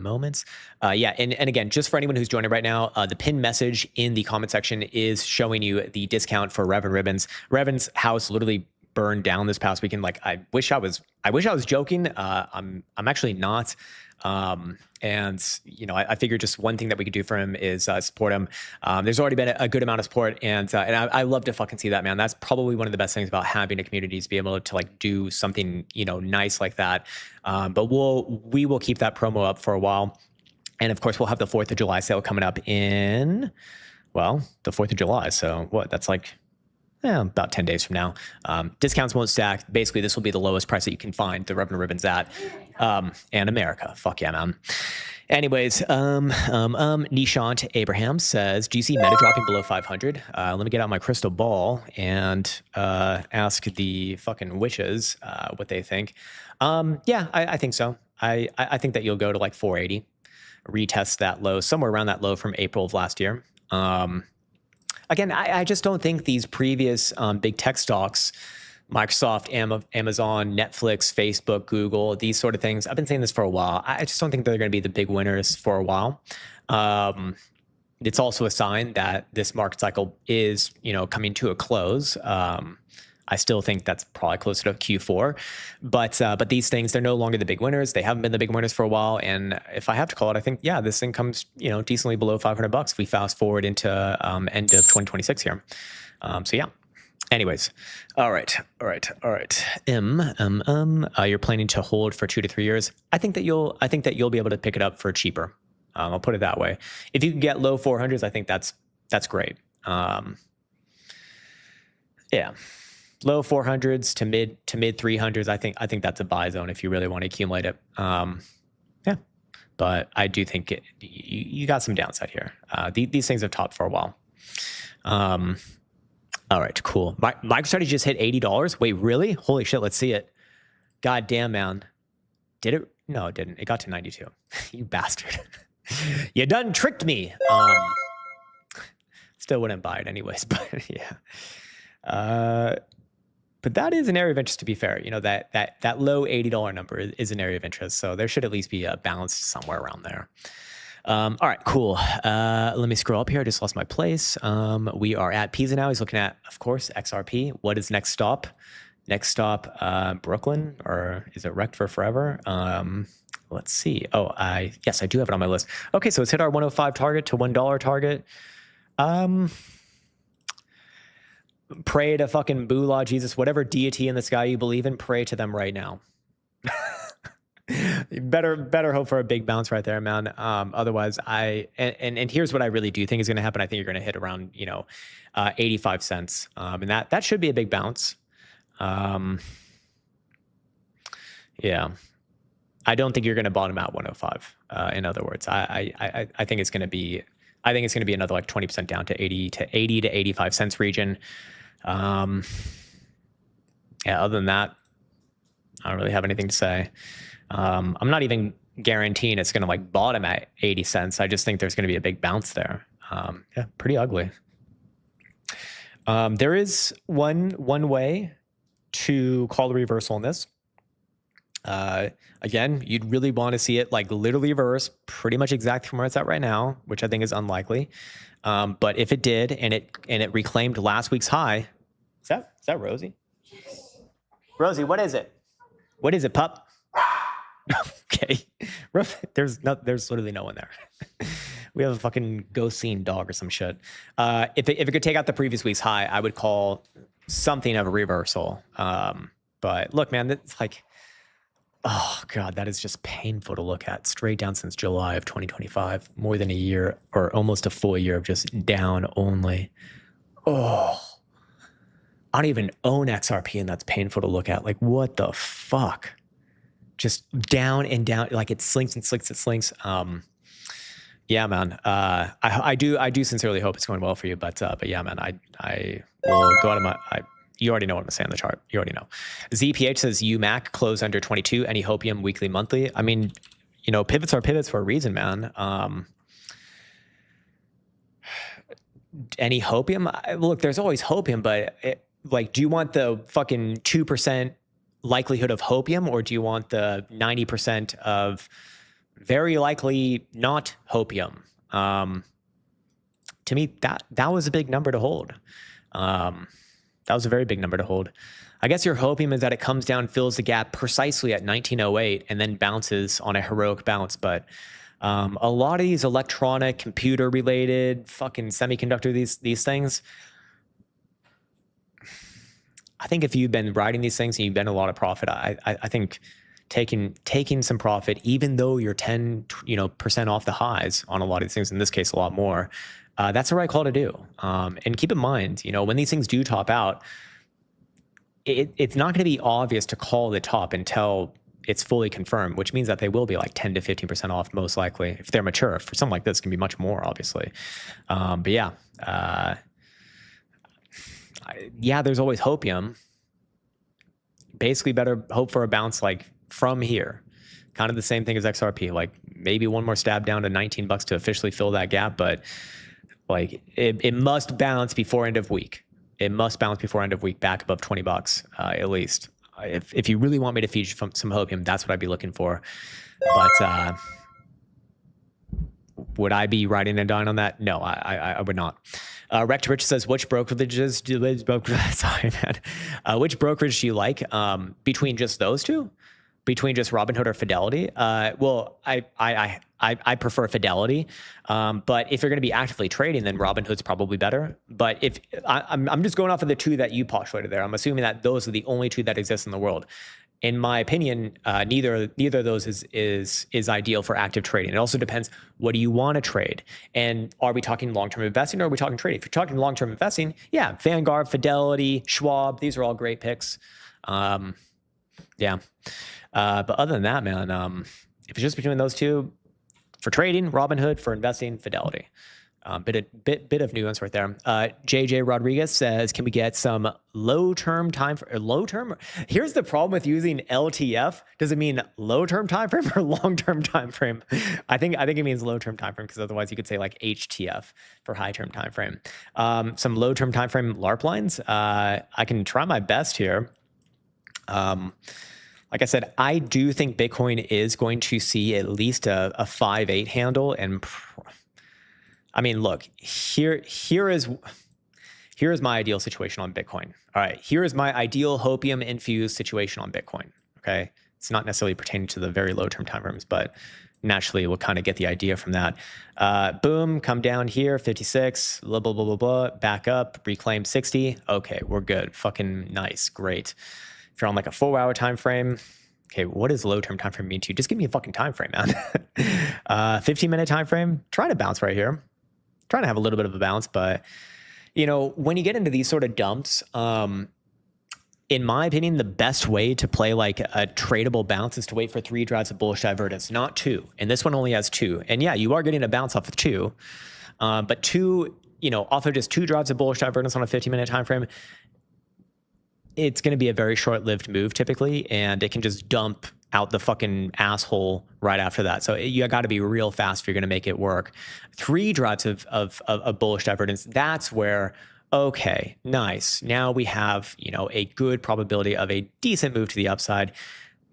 moment. Yeah, and again, just for anyone who's joining right now, the pinned message in the comment section is showing you the discount for Rev and Ribbons. Revan's house literally burned down this past weekend. Like, I wish I was joking. I'm actually not. And I figured just one thing that we could do for him is support him. There's already been a good amount of support, and I love to fucking see that, man. That's probably one of the best things about having a community, is be able to like do something nice like that. But we will keep that promo up for a while, and of course we'll have the 4th of July sale coming up in the 4th of July. So what? That's like about 10 days from now. Discounts won't stack. Basically, this will be the lowest price that you can find the Revenue Ribbons at. And America. Fuck yeah, man. Anyways, Nishant Abraham says, do you see Meta dropping below 500? Let me get out my crystal ball and ask the fucking witches what they think. Yeah, I think so. I think that you'll go to like 480, retest that low, somewhere around that low from April of last year. Again, I just don't think these previous big tech stocks, Microsoft, Amazon, Netflix, Facebook, Google, these sort of things, I've been saying this for a while. I just don't think they're going to be the big winners for a while. It's also a sign that this market cycle is, coming to a close. I still think that's probably closer to Q4, but these things, they're no longer the big winners. They haven't been the big winners for a while. And if I have to call it, I think, yeah, this thing comes, decently below $500 if we fast forward into end of 2026 here. So yeah. Anyways, all right. You're planning to hold for 2 to 3 years. I think that you'll be able to pick it up for cheaper. I'll put it that way. If you can get low 400s, I think that's great. Yeah. Low 400s to mid 300s. I think that's a buy zone if you really want to accumulate it. Yeah, but I do think you got some downside here. These things have topped for a while. All right, cool. MicroStrategy just hit $80. Wait, really? Holy shit! Let's see it. God damn, man. Did it? No, it didn't. It got to 92. You bastard. You done tricked me. Still wouldn't buy it anyways, but yeah. But that is an area of interest, to be fair. That low $80 number is an area of interest. So there should at least be a balance somewhere around there. All right, cool. Let me scroll up here. I just lost my place. We are at Pisa now. He's looking at, of course, XRP. What is next stop? Next stop, Brooklyn, or is it wrecked for forever? Let's see. Oh, yes, I do have it on my list. Okay, so it's hit our 105 target to $1 target. Pray to fucking Bula, Jesus, whatever deity in the sky you believe in, pray to them right now. You better hope for a big bounce right there, man. Otherwise, and here's what I really do think is going to happen. I think you're going to hit around 85 cents, and that should be a big bounce. Yeah. I don't think you're going to bottom out 105. In other words, I think it's going to be, another like 20% down to 80 to 85 cents region. Yeah. Other than that, I don't really have anything to say. I'm not even guaranteeing it's going to like bottom at 80 cents. I just think there's going to be a big bounce there. Yeah, pretty ugly. There is one way to call a reversal on this. Again, you'd really want to see it like literally reverse pretty much exactly from where it's at right now, which I think is unlikely. But if it did and it reclaimed last week's high, is that Rosie? Rosie, what is it? What is it, pup? Okay. There's literally no one there. We have a fucking ghost scene dog or some shit. If it could take out the previous week's high, I would call something of a reversal. But look, man, it's like, oh God, that is just painful to look at. Straight down since July of 2025, more than a year or almost a full year of just down only. Oh, I don't even own XRP and that's painful to look at. Like, what the fuck? Just down and down, like it slinks and slinks and slinks. Yeah, man. I do sincerely hope it's going well for you, but yeah, man, I will go out of my, you already know what I'm saying on the chart. You already know. ZPH says UMAC close under 22. Any hopium weekly, monthly? I mean, you know, pivots are pivots for a reason, man. Any hopium? Look, there's always hopium, but like, do you want the fucking 2% likelihood of hopium, or do you want the 90% of very likely not hopium? To me, that was a big number to hold. That was a very big number to hold. I guess your hopium is that it comes down, fills the gap precisely at 1908, and then bounces on a heroic bounce. But a lot of these electronic, computer-related, fucking semiconductor, these things, I think if you've been riding these things and you've been a lot of profit, I think taking some profit, even though you're 10% off the highs on a lot of these things, in this case a lot more, that's the right call to do. And keep in mind, you know, when these things do top out, it's not going to be obvious to call the top until it's fully confirmed, which means that they will be like 10 to 15% off most likely if they're mature. For something like this, it can be much more, obviously. But yeah. Yeah, there's always hopium. Basically, better hope for a bounce like from here. Kind of the same thing as XRP. Like maybe one more stab down to $19 to officially fill that gap, but like it must bounce before end of week. It must bounce before end of week back above $20 at least. If you really want me to feed you some hopium, that's what I'd be looking for. But would I be riding and dying on that? No, I would not. Rector Rich says, which brokerages do sorry, man. Which brokerage do you like between just those two? Between just Robinhood or Fidelity? Well, I prefer Fidelity, but if you're going to be actively trading, then Robinhood's probably better. But if I'm just going off of the two that you postulated there, I'm assuming that those are the only two that exist in the world. In my opinion, neither of those is ideal for active trading. It also depends, what do you want to trade? And are we talking long-term investing or are we talking trading? If you're talking long-term investing, yeah, Vanguard, Fidelity, Schwab, these are all great picks. Yeah. But other than that, man, if it's just between those two, for trading, Robinhood; for investing, Fidelity. Bit of nuance right there. JJ Rodriguez says, can we get some low-term time for low-term? Here's the problem with using LTF. Does it mean low-term time frame or long-term time frame? I think it means low-term time frame, because otherwise you could say like HTF for high-term time frame. Some low-term time frame LARP lines. I can try my best here. Like I said, I do think Bitcoin is going to see at least a 5.8 handle. And I mean, look, here is my ideal situation on Bitcoin. All right, here is my ideal hopium infused situation on Bitcoin. Okay, it's not necessarily pertaining to the very low term time frames, but naturally we'll kind of get the idea from that. Boom, come down here, 56, blah, blah, blah, blah, blah, back up, reclaim 60. Okay, we're good. Fucking nice, great. If you're on like a 4-hour time frame, okay, what does low term time frame mean to you? Just give me a fucking time frame, man. 15-minute time frame, try to bounce right here. Trying to have a little bit of a bounce, but you know, when you get into these sort of dumps, in my opinion, the best way to play like a tradable bounce is to wait for 3 drives of bullish divergence, not 2. And this one only has 2. And yeah, you are getting a bounce off of 2, but 2, off of just 2 drives of bullish divergence on a 15-minute time frame, it's going to be a very short-lived move typically, and it can just dump out the fucking asshole right after that. So you got to be real fast if you're going to make it work. 3 drives of bullish divergence, that's where, okay, nice. Now we have, a good probability of a decent move to the upside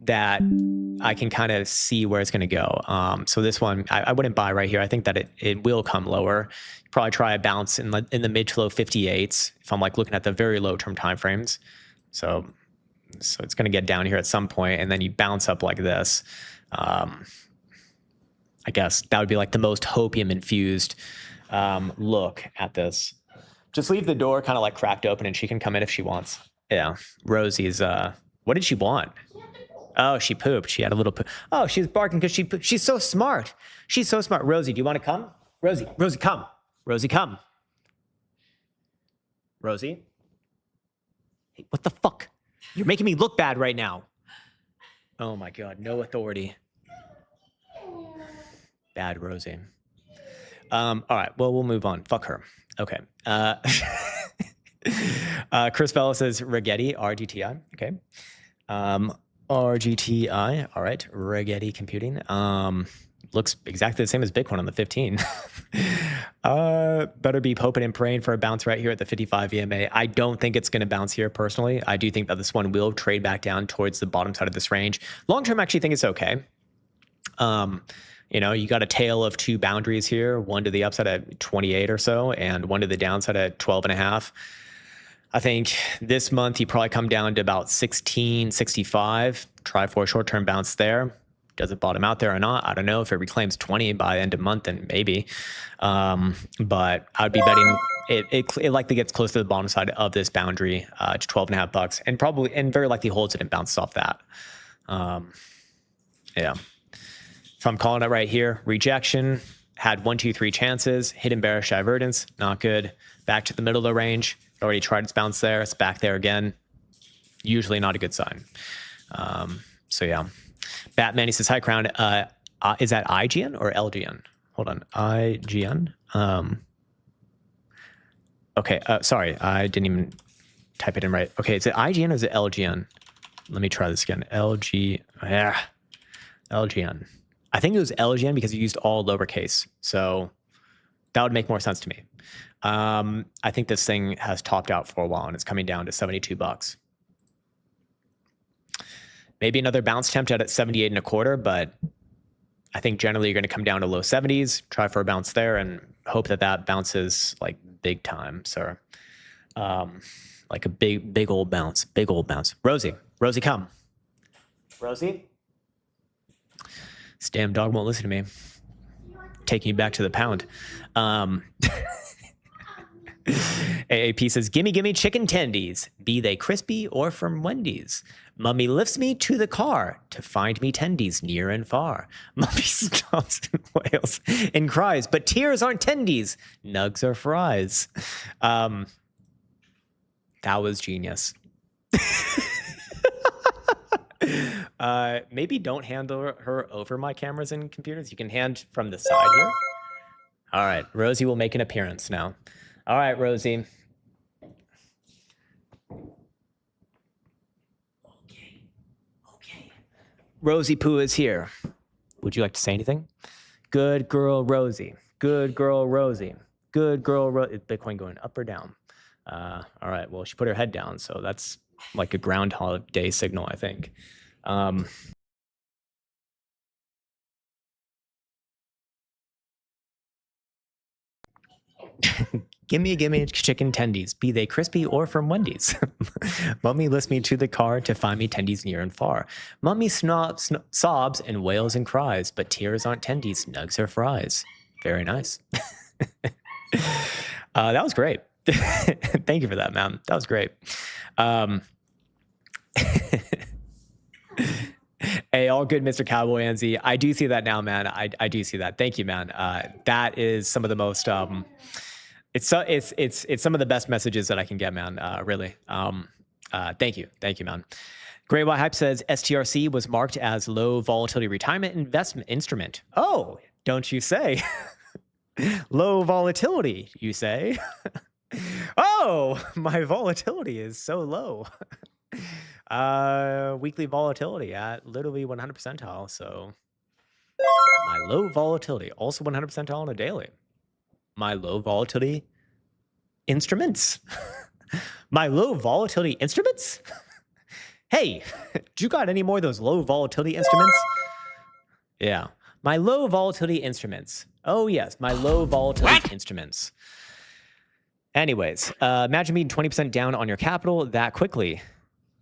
that I can kind of see where it's going to go. So this one, I wouldn't buy right here. I think that it will come lower. Probably try a bounce in the mid to low 58s if I'm like looking at the very low term timeframes. So it's going to get down here at some point, and then you bounce up like this. I guess that would be like the most hopium infused look at this. Just leave the door kind of like cracked open, and she can come in if she wants. Yeah, Rosie's. What did she want? Oh, she pooped. She had a little poop. Oh, she was barking because she pooped. She's so smart. She's so smart. Rosie, do you want to come? Rosie, come. Rosie, come. Rosie. Hey, what the fuck? You're making me look bad right now. Oh my God, no authority. Bad Rosie. All right, well, we'll move on. Fuck her. Okay. Chris Bella says Rigetti, RGTI. Okay. RGTI. All right. Rigetti Computing. Looks exactly the same as Bitcoin on the 15. Better be hoping and praying for a bounce right here at the 55 EMA. I don't think it's going to bounce here personally. I do think that this one will trade back down towards the bottom side of this range. Long term, I actually think it's okay. You got a tail of 2 boundaries here, one to the upside at 28 or so, and one to the downside at 12.5. I think this month you probably come down to about 1665. Try for a short-term bounce there. Does it bottom out there or not? I don't know. If it reclaims 20 by end of month, then maybe. But I'd be betting it likely gets close to the bottom side of this boundary to 12.5 bucks, and very likely holds it and bounces off that. Yeah. If I'm calling it right here, rejection, had 1, 2, 3 chances, hidden bearish divergence, not good. Back to the middle of the range, already tried its bounce there, it's back there again. Usually not a good sign. So yeah. Batman, he says, hi, Krown. Is that IGN or LGN? Hold on, IGN? Okay, sorry, I didn't even type it in right. Okay, is it IGN or is it LGN? Let me try this again. LGN. I think it was LGN because you used all lowercase. So that would make more sense to me. I think this thing has topped out for a while and it's coming down to 72 bucks. Maybe another bounce attempt at 78 and a quarter, but I think generally you're going to come down to low 70s, try for a bounce there and hope that bounces like big time, sir. Like a big old bounce. Rosie, come. Rosie? This damn dog won't listen to me. Taking you back to the pound. AAP says, gimme chicken tendies, be they crispy or from Wendy's. Mummy lifts me to the car to find me tendies near and far. Mummy stops and wails and cries, but tears aren't tendies, nugs are fries. That was genius. Maybe don't hand her over my cameras and computers. You can hand from the side here. All right, Rosie will make an appearance now. All right, Rosie. Okay. Rosie Poo is here. Would you like to say anything? Good girl, Rosie. Good girl, Rosie. Good girl, Rosie. Is Bitcoin going up or down? All right, well, she put her head down, so that's like a Groundhog Day signal, I think. Gimme chicken tendies, be they crispy or from Wendy's. Mummy lifts me to the car to find me tendies near and far. Mummy sobs and wails and cries, but tears aren't tendies, nugs are fries. Very nice. That was great. Thank you for that, man. That was great. Hey, all good, Mr. Cowboy Anzi. I do see that now, man. I do see that. Thank you, man. That is some of the most it's some of the best messages that I can get, man. Really. Thank you, man. Great White Hype says STRC was marked as low volatility retirement investment instrument. Oh, don't you say? Low volatility, you say? Oh, my volatility is so low. Weekly volatility at literally 100 percentile. So my low volatility, also 100 percentile on a daily. My low volatility instruments. My low volatility instruments? Hey, do you got any more of those low volatility instruments? Yeah, my low volatility instruments. Oh yes, my low volatility instruments. Anyways, imagine being 20% down on your capital that quickly.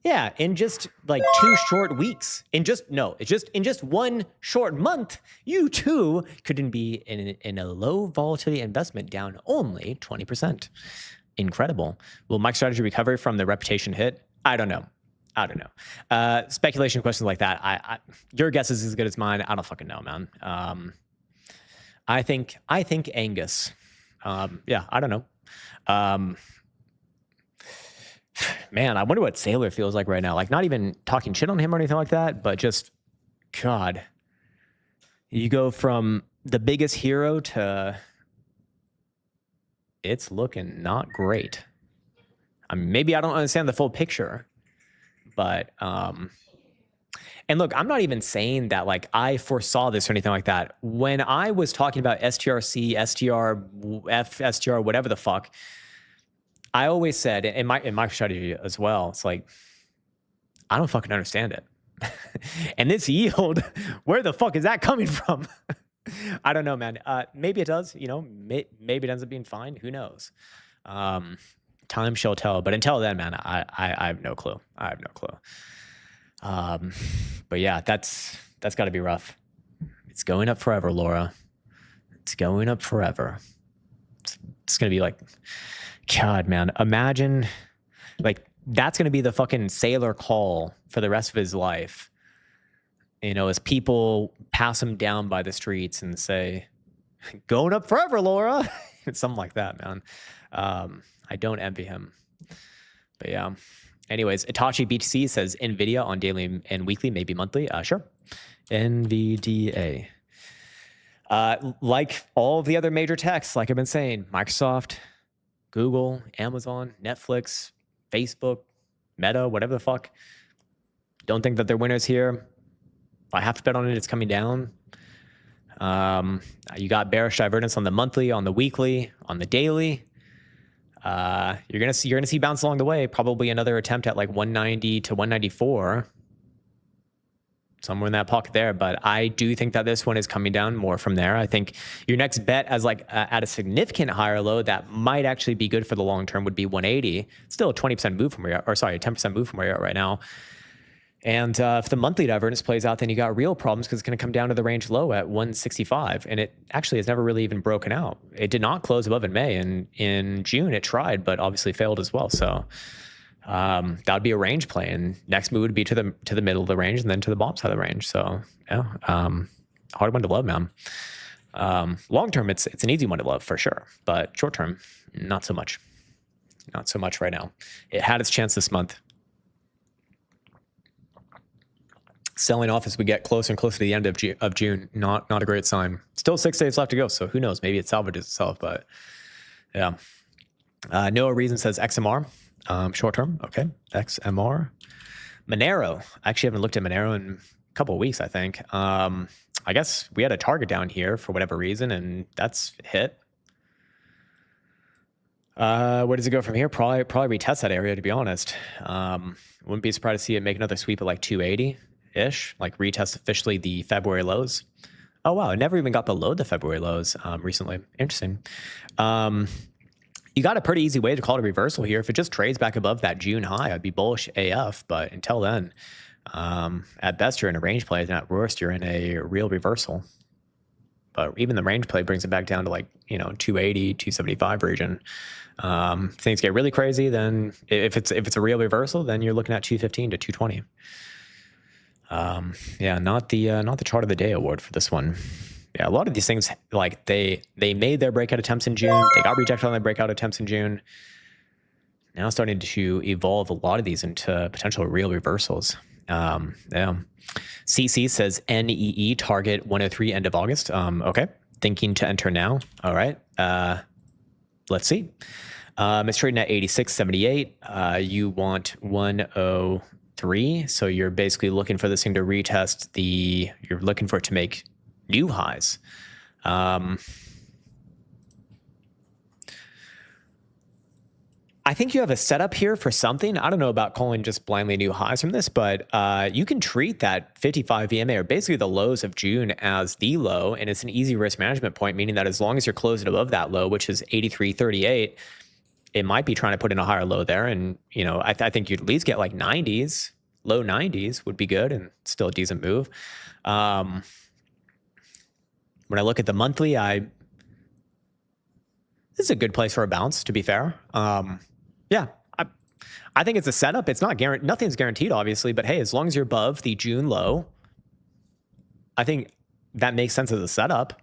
Yeah, in just like 2 short weeks. In just one short month, you too couldn't be in a low volatility investment down only 20%. Incredible. Will MicroStrategy recover from the reputation hit? I don't know. Speculation questions like that. Your guess is as good as mine. I don't fucking know, man. I think Angus. Yeah, I don't know. Man, I wonder what Sailor feels like right now. Like, not even talking shit on him or anything like that, but just, God, you go from the biggest hero to it's looking not great. I mean, maybe I don't understand the full picture, but, and look, I'm not even saying that like I foresaw this or anything like that. When I was talking about STRC, STRF, STR, whatever the fuck, I always said in my strategy as well, it's like, I don't fucking understand it. And this yield, where the fuck is that coming from? I don't know, man. Maybe it does, you know, maybe it ends up being fine. Who knows? Time shall tell. But until then, man, I have no clue. But yeah, that's got to be rough. It's going up forever, Laura. It's going up forever. It's going to be like, God, man, imagine like that's going to be the fucking sailor call for the rest of his life. You know, as people pass him down by the streets and say, going up forever, Laura. Something like that, man. I don't envy him. But yeah. Anyways, Itachi BTC says NVIDIA on daily and weekly, maybe monthly. Sure. NVDA. Like all of the other major techs, like I've been saying, Microsoft, Google, Amazon, Netflix, Facebook, Meta, whatever the fuck. Don't think that they're winners here. I have to bet on it. It's coming down. You got bearish divergence on the monthly, on the weekly, on the daily. You're gonna see bounce along the way. Probably another attempt at like 190 to 194, somewhere in that pocket there. But I do think that this one is coming down more from there. I think your next bet as like at a significant higher low that might actually be good for the long term would be 180. Still a 20% move from where you're, or sorry, a 10% move from where you're at right now. And if the monthly divergence plays out, then you got real problems because it's going to come down to the range low at 165. And it actually has never really even broken out. It did not close above in May. And in June, it tried, but obviously failed as well. So that would be a range play. And next move would be to the middle of the range and then to the bottom side of the range. So yeah, hard one to love, man. Long term, it's an easy one to love for sure. But short term, not so much. Not so much right now. It had its chance this month. Selling off as we get closer and closer to the end of June, not a great sign. Still 6 days left to go, so who knows? Maybe it salvages itself, but yeah. Noah Reason says XMR, short term. Okay, XMR. Monero. I actually haven't looked at Monero in a couple of weeks, I think. I guess we had a target down here for whatever reason, and that's hit. Where does it go from here? Probably retest that area, to be honest. Wouldn't be surprised to see it make another sweep at like 280-ish, like retest officially the February lows. Oh, wow. It never even got below the February lows recently. Interesting. You got a pretty easy way to call it a reversal here. If it just trades back above that June high, I'd be bullish AF. But until then, at best, you're in a range play. And at worst, you're in a real reversal. But even the range play brings it back down to like, 280, 275 region. Things get really crazy, then if it's a real reversal, then you're looking at 215 to 220. Yeah, not the chart of the day award for this one. Yeah, a lot of these things, like they made their breakout attempts in June. They got rejected on their breakout attempts in June. now starting to evolve a lot of these into potential real reversals. Yeah. CC says NEE target 103 end of August. Okay. Thinking to enter now. All right. Let's see. It's trading at 86.78. You want 103. So you're basically looking for this thing to retest you're looking for it to make new highs. I think you have a setup here for something. I don't know about calling just blindly new highs from this, but you can treat that 55 EMA or basically the lows of June as the low, and it's an easy risk management point, meaning that as long as you're closed above that low, which is 83.38, it might be trying to put in a higher low there. And, you know, I think you'd at least get like 90s, low 90s would be good and still a decent move. When I look at the monthly, this is a good place for a bounce, to be fair. Yeah, I think it's a setup. It's not guaranteed. Nothing's guaranteed, obviously, but hey, as long as you're above the June low, I think that makes sense as a setup.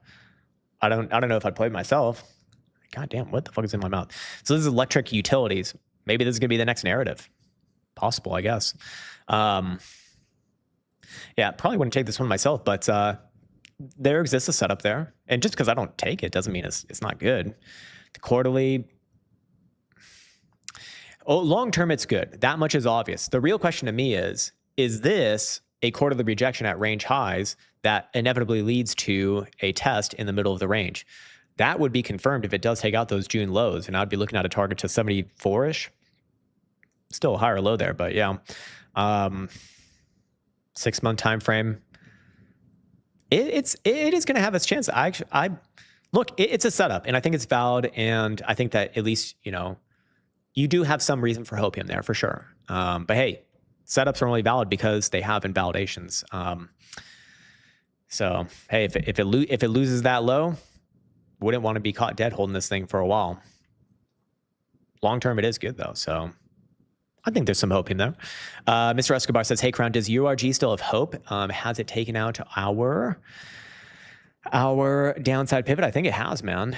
I don't know if I'd play it myself. God damn, what the fuck is in my mouth? So this is electric utilities. Maybe this is gonna be the next narrative. Possible, I guess. Yeah, probably wouldn't take this one myself, but there exists a setup there. And just because I don't take it doesn't mean it's not good. The quarterly, long term, it's good. That much is obvious. The real question to me is this a quarterly rejection at range highs that inevitably leads to a test in the middle of the range? That would be confirmed if it does take out those June lows, and I'd be looking at a target to 74-ish. Still a higher low there, but yeah. 6-month time frame. It is going to have its chance. Look, it's a setup, and I think it's valid, and I think that at least, you know, you do have some reason for hopium there for sure. But hey, setups are only valid because they have invalidations. So hey, if it loses that low, wouldn't want to be caught dead holding this thing for a while. Long term, it is good though. So I think there's some hopium there. Mr. Escobar says, "Hey Krown, does URG still have hope? Has it taken out our downside pivot? I think it has, man."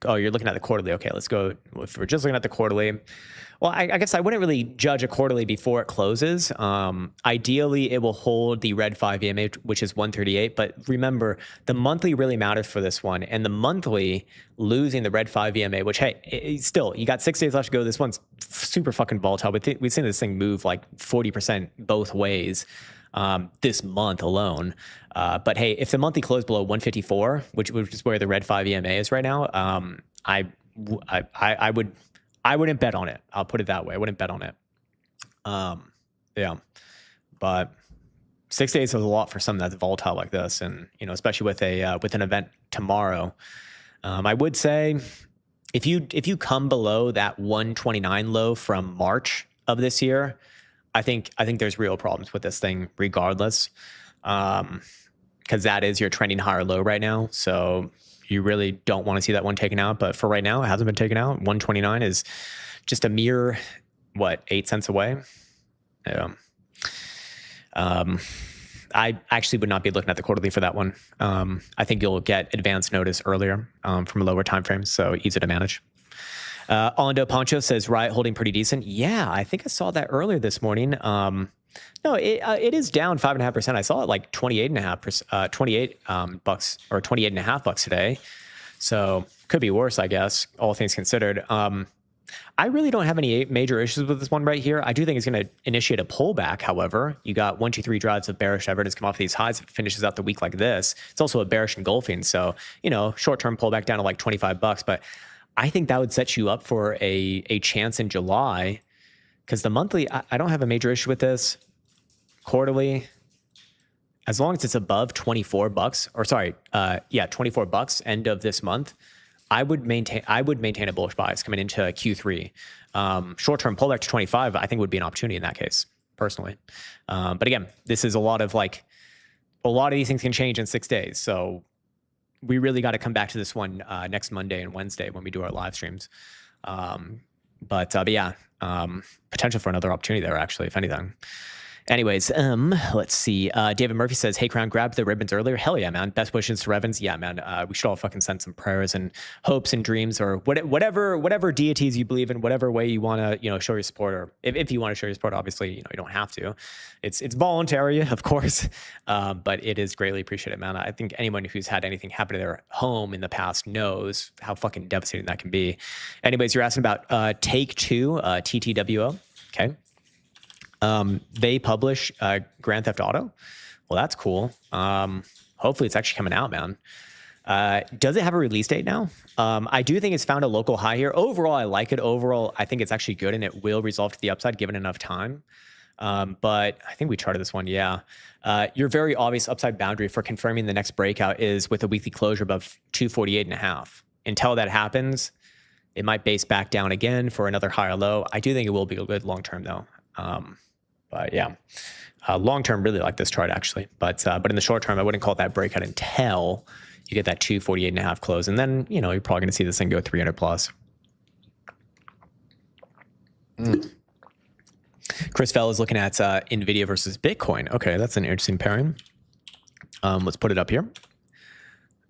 Oh, you're looking at the quarterly. Okay, let's go. If we're just looking at the quarterly, well, I guess I wouldn't really judge a quarterly before it closes. Ideally, it will hold the red 5 EMA, which is 138. But remember, the monthly really matters for this one. And the monthly losing the red 5 EMA, which, hey, still, you got 6 days left to go. This one's super fucking volatile. We've seen this thing move like 40% both ways this month alone. But hey, if the monthly closed below 154, which is where the red 5 EMA is right now, I wouldn't bet on it. I'll put it that way. I wouldn't bet on it. Yeah, but 6 days is a lot for something that's volatile like this, and you know, especially with an event tomorrow. I would say if you come below that 129 low from March of this year, I think there's real problems with this thing regardless, because that is your trending higher low right now. So you really don't want to see that one taken out. But for right now, it hasn't been taken out. 129 is just a mere, 8 cents away. Yeah. I actually would not be looking at the quarterly for that one. I think you'll get advance notice earlier from a lower time frame, so easy to manage. Orlando Poncho says, Riot holding pretty decent. Yeah, I think I saw that earlier this morning. No, it is down 5.5%. I saw it like 28.5%, 28 bucks or 28.5 bucks today. So could be worse, I guess, all things considered. I really don't have any major issues with this one right here. I do think it's going to initiate a pullback. However, you got 1, 2, 3 drives of bearish evidence come off these highs. If it finishes out the week like this, it's also a bearish engulfing. So, you know, short-term pullback down to like 25 bucks. But I think that would set you up for a chance in July, because the monthly, I don't have a major issue with this. Quarterly, as long as it's above 24 bucks, or sorry, 24 bucks end of this month, I would maintain a bullish bias coming into Q3. Short-term pullback to 25, I think would be an opportunity in that case, personally. But again, this is a lot of these things can change in 6 days. So we really got to come back to this one next Monday and Wednesday when we do our live streams. But yeah, potential for another opportunity there, actually, if anything. Anyways, let's see. David Murphy says, "Hey, Krown, grabbed the ribbons earlier. Hell yeah, man. Best wishes to Revens. Yeah, man. We should all fucking send some prayers and hopes and dreams, or whatever deities you believe in, whatever way you want to, show your support, or if you want to show your support. Obviously, you don't have to. It's voluntary, of course, but it is greatly appreciated, man. I think anyone who's had anything happen to their home in the past knows how fucking devastating that can be. Anyways, you're asking about Take-Two, TTWO. Okay. They publish Grand Theft Auto. Well, that's cool. Hopefully it's actually coming out, man. Does it have a release date now? I do think it's found a local high here. Overall, I like it. Overall, I think it's actually good, and it will resolve to the upside given enough time. But I think we charted this one. Yeah. Your very obvious upside boundary for confirming the next breakout is with a weekly closure above 248.5. Until that happens, it might base back down again for another higher low. I do think it will be good long term, though. But yeah, long term, really like this chart actually. But in the short term, I wouldn't call it that breakout until you get that 248.5 close, and then you're probably going to see this thing go 300 plus. Chris Fell is looking at Nvidia versus Bitcoin. Okay, that's an interesting pairing. Let's put it up here.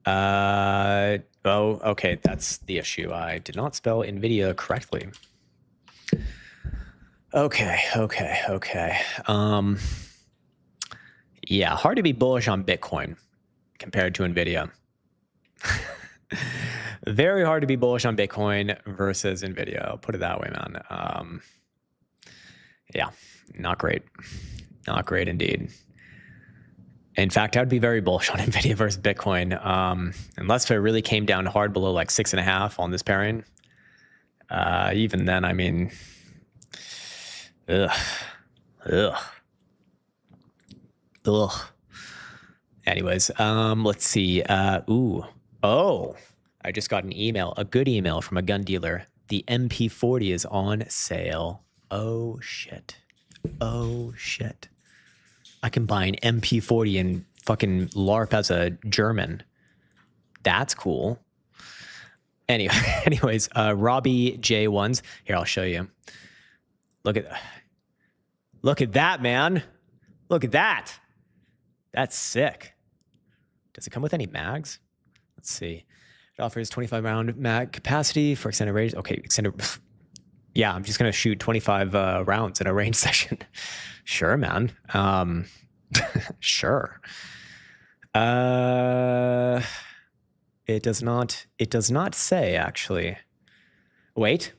Oh, okay, that's the issue. I did not spell Nvidia correctly. Okay. Yeah, hard to be bullish on Bitcoin compared to Nvidia. Very hard to be bullish on Bitcoin versus Nvidia. I'll put it that way, man. Yeah, not great. Not great indeed. In fact, I would be very bullish on Nvidia versus Bitcoin, unless it really came down hard below like 6.5 on this pairing. Even then, I mean, ugh. Anyways, let's see. I just got an email, a good email from a gun dealer. The MP40 is on sale. Oh shit. I can buy an MP40 and fucking LARP as a German. That's cool. Anyways, Robbie J1s. Here, I'll show you. Look at that, man. Look at that. That's sick. Does it come with any mags? Let's see. It offers 25 round mag capacity for extended range. Okay, extended. Yeah, I'm just going to shoot 25 rounds in a range session. Sure, man. Sure. It does not say, actually. Wait.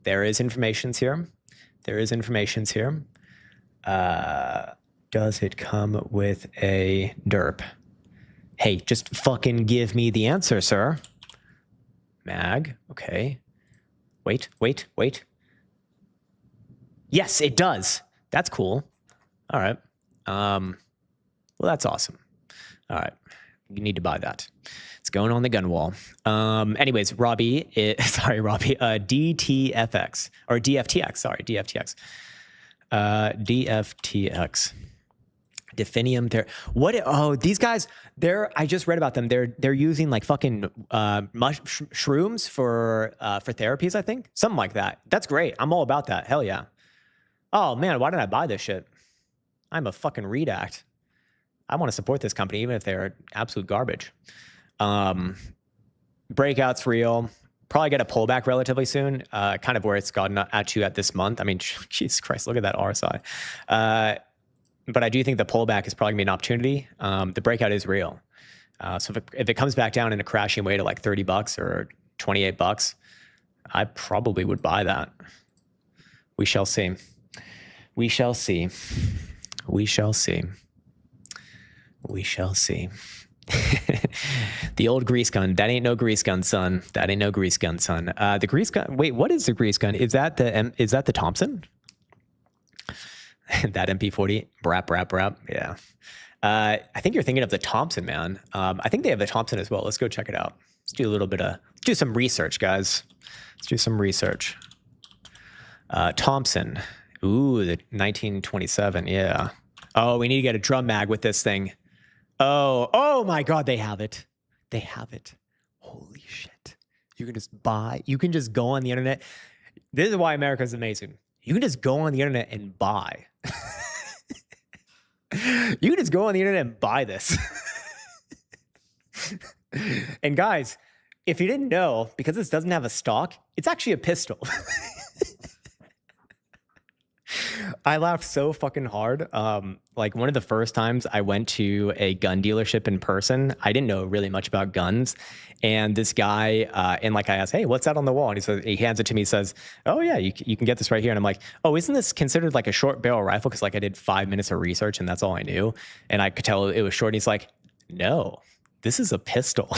There is information here. Does it come with a derp? Hey, just fucking give me the answer, sir. Mag, okay. Wait. Yes, it does. That's cool. All right. Well, that's awesome. All right. You need to buy that. It's going on the gun wall. Anyways, Robbie, DTFX, or DFTX, sorry, DFTX. DFTX. Definium there. These guys, I just read about them. They're using like fucking shrooms for therapies, I think. Something like that. That's great. I'm all about that. Hell yeah. Oh man, why didn't I buy this shit? I'm a fucking redact. I want to support this company even if they're absolute garbage. Breakout's real. Probably get a pullback relatively soon. Kind of where it's gotten at you at this month. I mean, Jesus Christ, look at that RSI. But I do think the pullback is probably going to be an opportunity. The breakout is real. So if it comes back down in a crashing way to like $30 or $28, I probably would buy that. We shall see. We shall see. The old grease gun. That ain't no grease gun, son. The grease gun. Wait, what is the grease gun? Is that the Thompson? That MP40, brap. Yeah. I think you're thinking of the Thompson, man. I think they have the Thompson as well. Let's go check it out. Let's do some research, guys. Let's do some research. Thompson. Ooh, the 1927. Yeah. Oh, we need to get a drum mag with this thing. Oh my God, they have it. Holy shit. You can just go on the internet. This is why America is amazing. You can just go on the internet and buy. You can just go on the internet and buy this. And guys, if you didn't know, because this doesn't have a stock, it's actually a pistol. I laughed so fucking hard. Like one of the first times I went to a gun dealership in person, I didn't know really much about guns. And this guy, and like I asked, hey, what's that on the wall? And he says, he hands it to me, says, oh yeah, you can get this right here. And I'm like, oh, isn't this considered like a short barrel rifle? Cause like I did 5 minutes of research and that's all I knew. And I could tell it was short. And he's like, no, this is a pistol.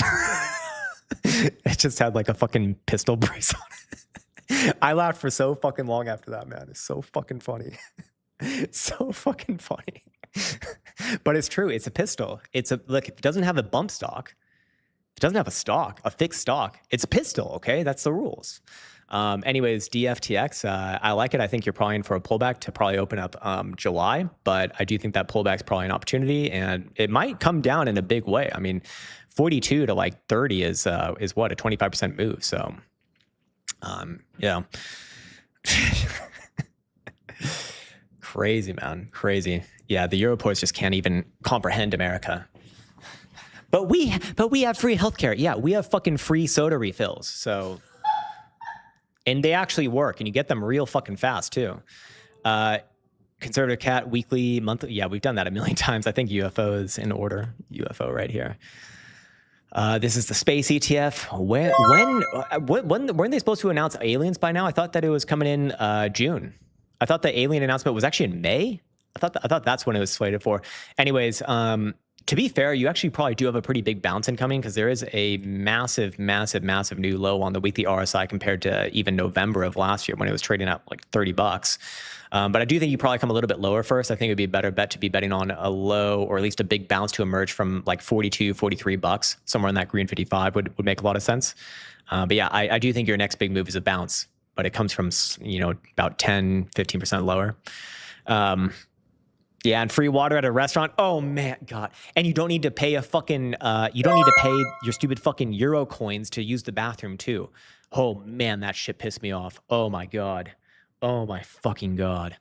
It just had like a fucking pistol brace on it. I laughed for so fucking long after that, man. It's so fucking funny. So fucking funny. But it's true. It's a pistol. Look, if it doesn't have a bump stock, it doesn't have a stock, a fixed stock, it's a pistol, okay? That's the rules. Anyways, DFTX, I like it. I think you're probably in for a pullback to probably open up July, but I do think that pullback's probably an opportunity and it might come down in a big way. I mean, 42 to like 30 is what, a 25% move. So, yeah. Crazy, man. Crazy. Yeah, the Euroports just can't even comprehend America. But we have free healthcare. Yeah, we have fucking free soda refills. So, and they actually work, and you get them real fucking fast too. Conservative Cat weekly, monthly. Yeah, we've done that a million times. I think UFO is in order. UFO right here. This is the space ETF. When weren't they supposed to announce aliens by now? I thought that it was coming in June. I thought the alien announcement was actually in May. I thought that's when it was slated for. Anyways, to be fair, you actually probably do have a pretty big bounce incoming because there is a massive new low on the weekly RSI compared to even November of last year when it was trading at like $30. But I do think you probably come a little bit lower first. I think it would be a better bet to be betting on a low or at least a big bounce to emerge from like 42, 43 bucks, somewhere in that green 55 would make a lot of sense. But yeah, I do think your next big move is a bounce, but it comes from, about 10, 15% lower. Yeah, and free water at a restaurant. Oh man, God. And you don't need to pay you don't need to pay your stupid fucking Euro coins to use the bathroom too. Oh man, that shit pissed me off. Oh my God. Oh my fucking God.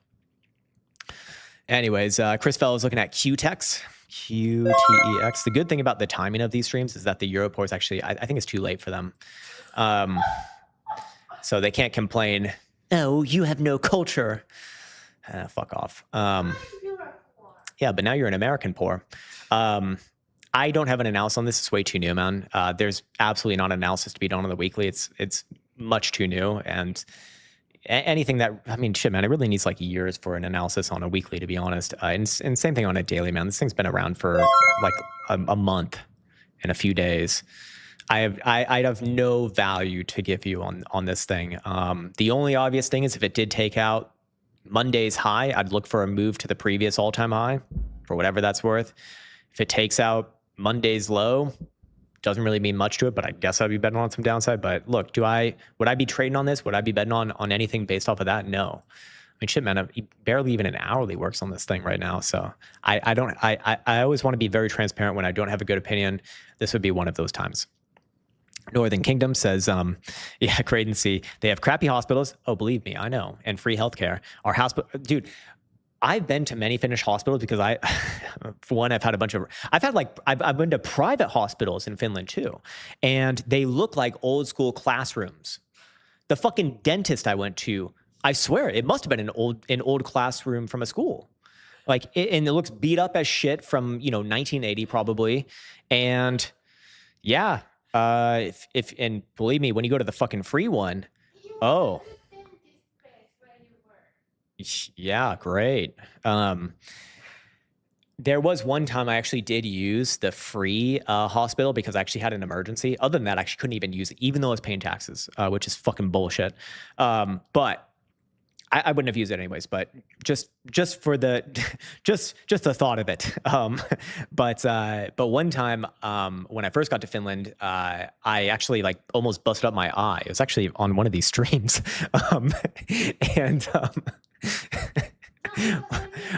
Anyways, Chris Fell is looking at QTEX. QTEX. The good thing about the timing of these streams is that the Euroports actually, I think it's too late for them. So they can't complain. Oh, you have no culture. Fuck off. Yeah, but now you're an American poor. I don't have an analysis on this. It's way too new, man. There's absolutely not an analysis to be done on the weekly. It's much too new. And anything that, I mean, shit, man, it really needs like years for an analysis on a weekly, to be honest. And same thing on a daily, man. This thing's been around for like a month and a few days. I'd have no value to give you on this thing. The only obvious thing is if it did take out Monday's high, I'd look for a move to the previous all-time high for whatever that's worth. If it takes out Monday's low, doesn't really mean much to it, but I guess I'd be betting on some downside. But look, would I be trading on this? Would I be betting on anything based off of that? No. I mean, shit, man, barely even an hourly works on this thing right now. So I always want to be very transparent when I don't have a good opinion. This would be one of those times. Northern Kingdom says, yeah, Creighton C. They have crappy hospitals. Oh, believe me, I know. And free healthcare. Our hospital, dude, I've been to many Finnish hospitals because for one, I've been to private hospitals in Finland too. And they look like old school classrooms. The fucking dentist I went to, I swear it must have been an old classroom from a school. And it looks beat up as shit from, 1980 probably. And yeah, and believe me, when you go to the fucking free one, oh, yeah, great. There was one time I actually did use the free hospital because I actually had an emergency. Other than that, I actually couldn't even use it, even though I was paying taxes, which is fucking bullshit. But I wouldn't have used it anyways, but just for the just the thought of it. But one time when I first got to Finland, I actually almost busted up my eye. It was actually on one of these streams,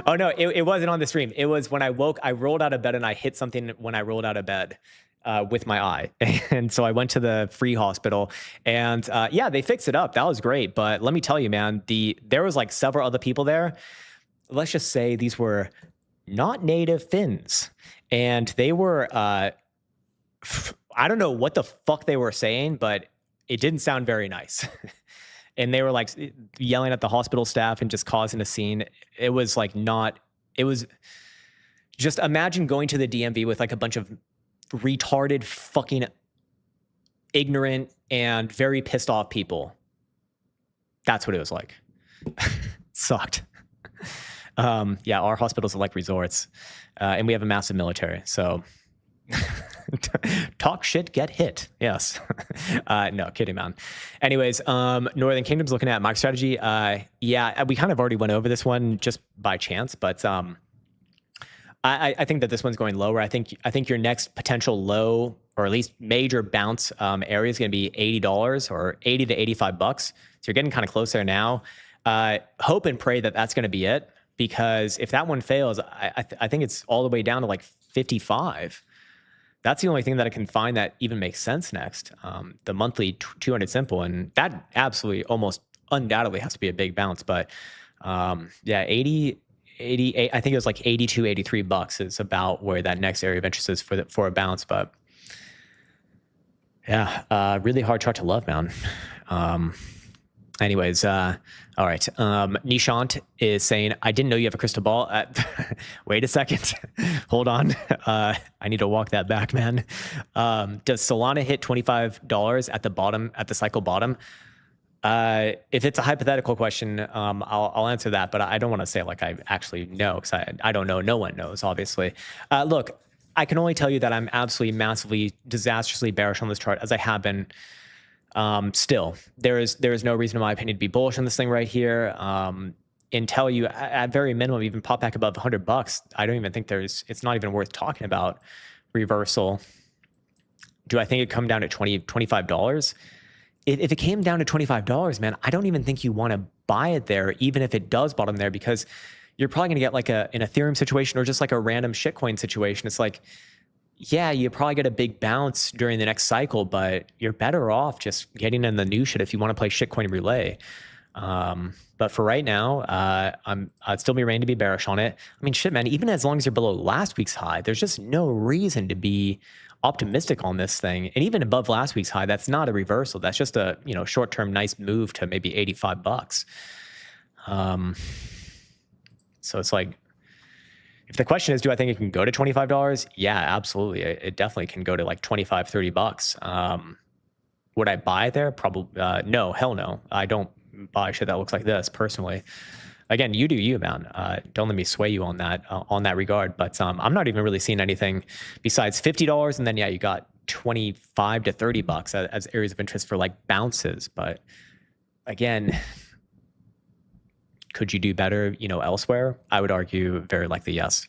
oh no, it wasn't on the stream. It was when I woke. I rolled out of bed and I hit something when I rolled out of bed. With my eye. And so I went to the free hospital and yeah, they fixed it up. That was great. But let me tell you, man, there was several other people there. Let's just say these were not native Finns. And they were, I don't know what the fuck they were saying, but it didn't sound very nice. And they were like yelling at the hospital staff and just causing a scene. It was like not, it was just imagine going to the DMV with like a bunch of retarded, fucking ignorant, and very pissed off people. That's what it was like. Sucked. Yeah, our hospitals are like resorts, and we have a massive military. So talk shit, get hit. Yes. No, kidding, man. Anyways, Northern Kingdom's looking at MicroStrategy. Yeah, we kind of already went over this one just by chance, but I think that this one's going lower. I think your next potential low, or at least major bounce area is going to be $80 or $80 to $85. So you're getting kind of close there now. Hope and pray that that's going to be it, because if that one fails, I think it's all the way down to like 55. That's the only thing that I can find that even makes sense next. The monthly 200 simple, and that absolutely almost undoubtedly has to be a big bounce. But yeah, 88, I think it was like 82, 83 bucks is about where that next area of interest is for a bounce. But yeah, really hard chart to love, man. Anyways, all right. Nishant is saying, I didn't know you have a crystal ball. Wait a second. Hold on. I need to walk that back, man. Does Solana hit $25 at the bottom, at the cycle bottom? If it's a hypothetical question, I'll answer that, but I don't want to say like I actually know, because I don't know. No one knows, obviously. Look, I can only tell you that I'm absolutely massively, disastrously bearish on this chart, as I have been. Still, there is no reason, in my opinion, to be bullish on this thing right here. Until you, at very minimum, even pop back above $100, I don't even think it's not even worth talking about reversal. Do I think it come down to $25? If it came down to $25, man, I don't even think you want to buy it there, even if it does bottom there, because you're probably going to get like an Ethereum situation or just like a random shitcoin situation. It's like, yeah, you probably get a big bounce during the next cycle, but you're better off just getting in the new shit if you want to play shitcoin relay. But for right now, I'd still be ready to be bearish on it. I mean, shit, man, even as long as you're below last week's high, there's just no reason to be optimistic on this thing. And even above last week's high, that's not a reversal. That's just a, short-term nice move to maybe $85. So it's like, if the question is, do I think it can go to $25? Yeah, absolutely. It definitely can go to like $25, $30. Would I buy it there? Probably. No, hell no. I don't buy shit that looks like this personally. Again, you do you, man. Don't let me sway you on that regard. But I'm not even really seeing anything besides $50, and then yeah, you got $25 to $30 as areas of interest for like bounces. But again, could you do better, elsewhere? I would argue very likely yes.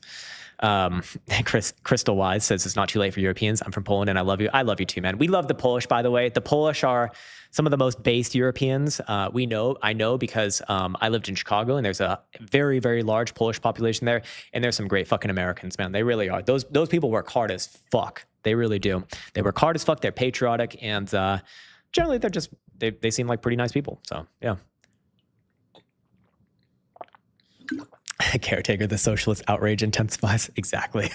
Crystal Wise says it's not too late for Europeans. I'm from Poland and I love you. I love you too, man. We love the Polish, by the way. The Polish are some of the most based Europeans. I know because I lived in Chicago and there's a very, very large Polish population there. And there's some great fucking Americans, man. They really are. Those people work hard as fuck. They really do. They work hard as fuck. They're patriotic. And generally they seem like pretty nice people. So yeah. Caretaker, the socialist outrage intensifies. Exactly.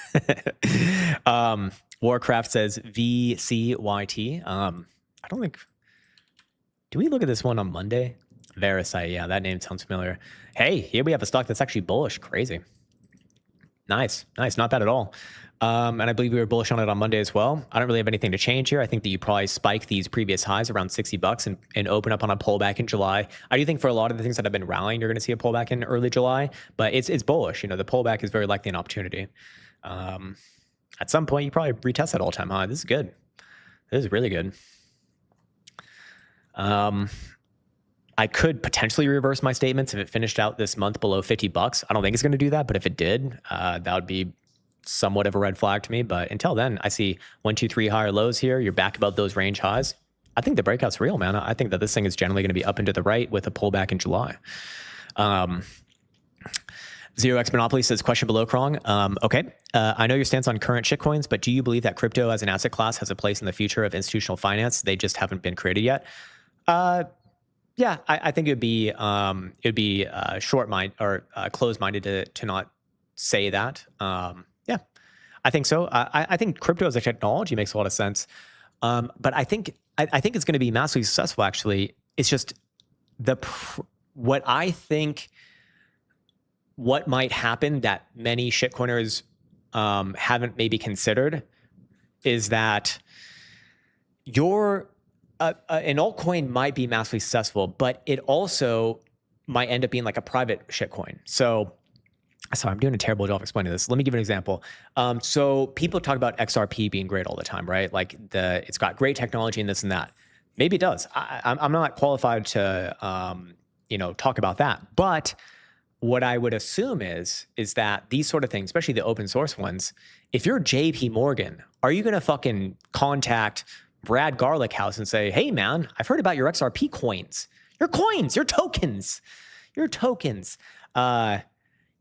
Warcraft says VCYT. I don't think. Do we look at this one on Monday? Verify. Yeah, that name sounds familiar. Hey, here we have a stock that's actually bullish. Crazy. Nice. Not bad at all. And I believe we were bullish on it on Monday as well. I don't really have anything to change here. I think that you probably spike these previous highs around $60 and open up on a pullback in July. I do think for a lot of the things that have been rallying, you're going to see a pullback in early July, but it's bullish. The pullback is very likely an opportunity. At some point, you probably retest that all-time high. This is good. This is really good. I could potentially reverse my statements if it finished out this month below $50. I don't think it's going to do that, but if it did, that would be somewhat of a red flag to me. But until then, I see 1, 2, 3 higher lows here. You're back above those range highs. I think the breakout's real, man. I think that this thing is generally going to be up and to the right with a pullback in July. Zero X Monopoly says, question below, Krown. Okay. I know your stance on current shitcoins, but do you believe that crypto as an asset class has a place in the future of institutional finance? They just haven't been created yet. Yeah, I think it would be short-minded or closed-minded to not say that. Yeah, I think so. I think crypto as a technology makes a lot of sense. But I think it's going to be massively successful. Actually, it's just what I think. What might happen that many shitcoiners haven't maybe considered is that an altcoin might be massively successful, but it also might end up being like a private shitcoin. So, sorry, I'm doing a terrible job explaining this. Let me give you an example. So people talk about XRP being great all the time, right? Like it's got great technology and this and that. Maybe it does. I'm not qualified to talk about that, but what I would assume is that these sort of things, especially the open source ones, if you're JP Morgan, are you going to fucking contact Brad Garlick House and say, hey man, I've heard about your XRP coins, your tokens.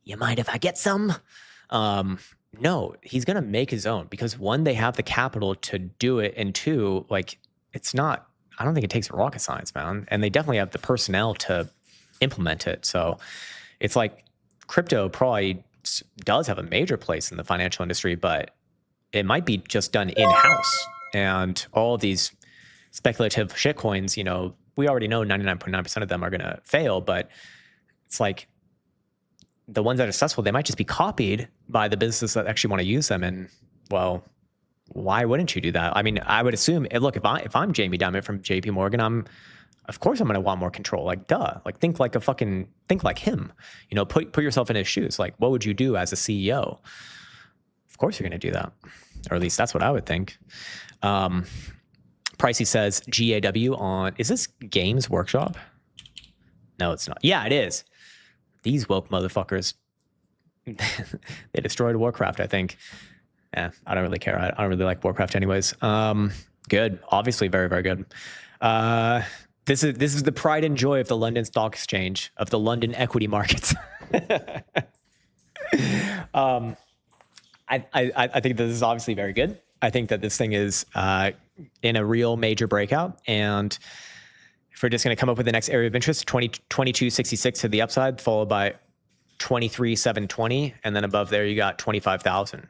You mind if I get some? No, he's going to make his own because one, they have the capital to do it. And two, like I don't think it takes rocket science, man. And they definitely have the personnel to implement it. So it's like crypto probably does have a major place in the financial industry, but it might be just done in-house. And all of these speculative shitcoins, we already know 99.9% of them are going to fail, but it's like the ones that are successful, they might just be copied by the businesses that actually want to use them. And well, why wouldn't you do that? I mean, I would assume, look, if I'm Jamie Dimon from JP Morgan, of course I'm going to want more control. Like, duh. Like, think like him. Put yourself in his shoes. Like, what would you do as a CEO? Of course you're going to do that, or at least that's what I would think. Pricey says GAW on. Is this Games Workshop? No, it's not. Yeah, it is. These woke motherfuckers. They destroyed Warcraft, I think. I don't really care. I don't really like Warcraft anyways. Good. Obviously very, very good. This is the pride and joy of the London Stock Exchange, of the London equity markets. I think this is obviously very good. I think that this thing is in a real major breakout. And if we're just going to come up with the next area of interest, 2266 to the upside, followed by 23,720. And then above there, you got 25,000.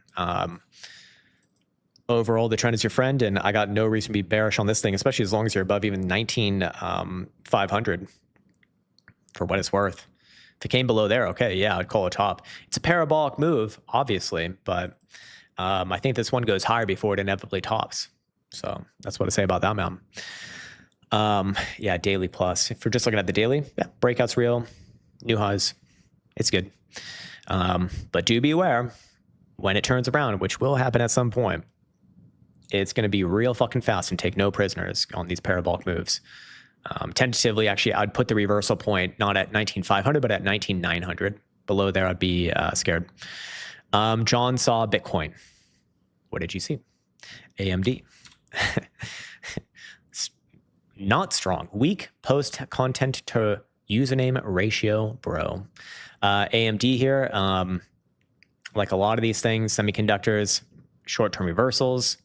Overall, the trend is your friend, and I got no reason to be bearish on this thing, especially as long as you're above even 19,500 for what it's worth. If it came below there, okay, yeah, I'd call it top. It's a parabolic move, obviously, but I think this one goes higher before it inevitably tops. So that's what I say about that, man. Yeah, daily plus. If we're just looking at the daily, yeah, breakout's real, new highs, it's good. But do be aware, when it turns around, which will happen at some point, it's going to be real fucking fast and take no prisoners on these parabolic moves. Tentatively, actually, I'd put the reversal point not at 19,500, but at 19,900. Below there, I'd be scared. John saw Bitcoin. What did you see? AMD. Not strong. Weak post content to username ratio, bro. AMD here, like a lot of these things, semiconductors, short-term reversals.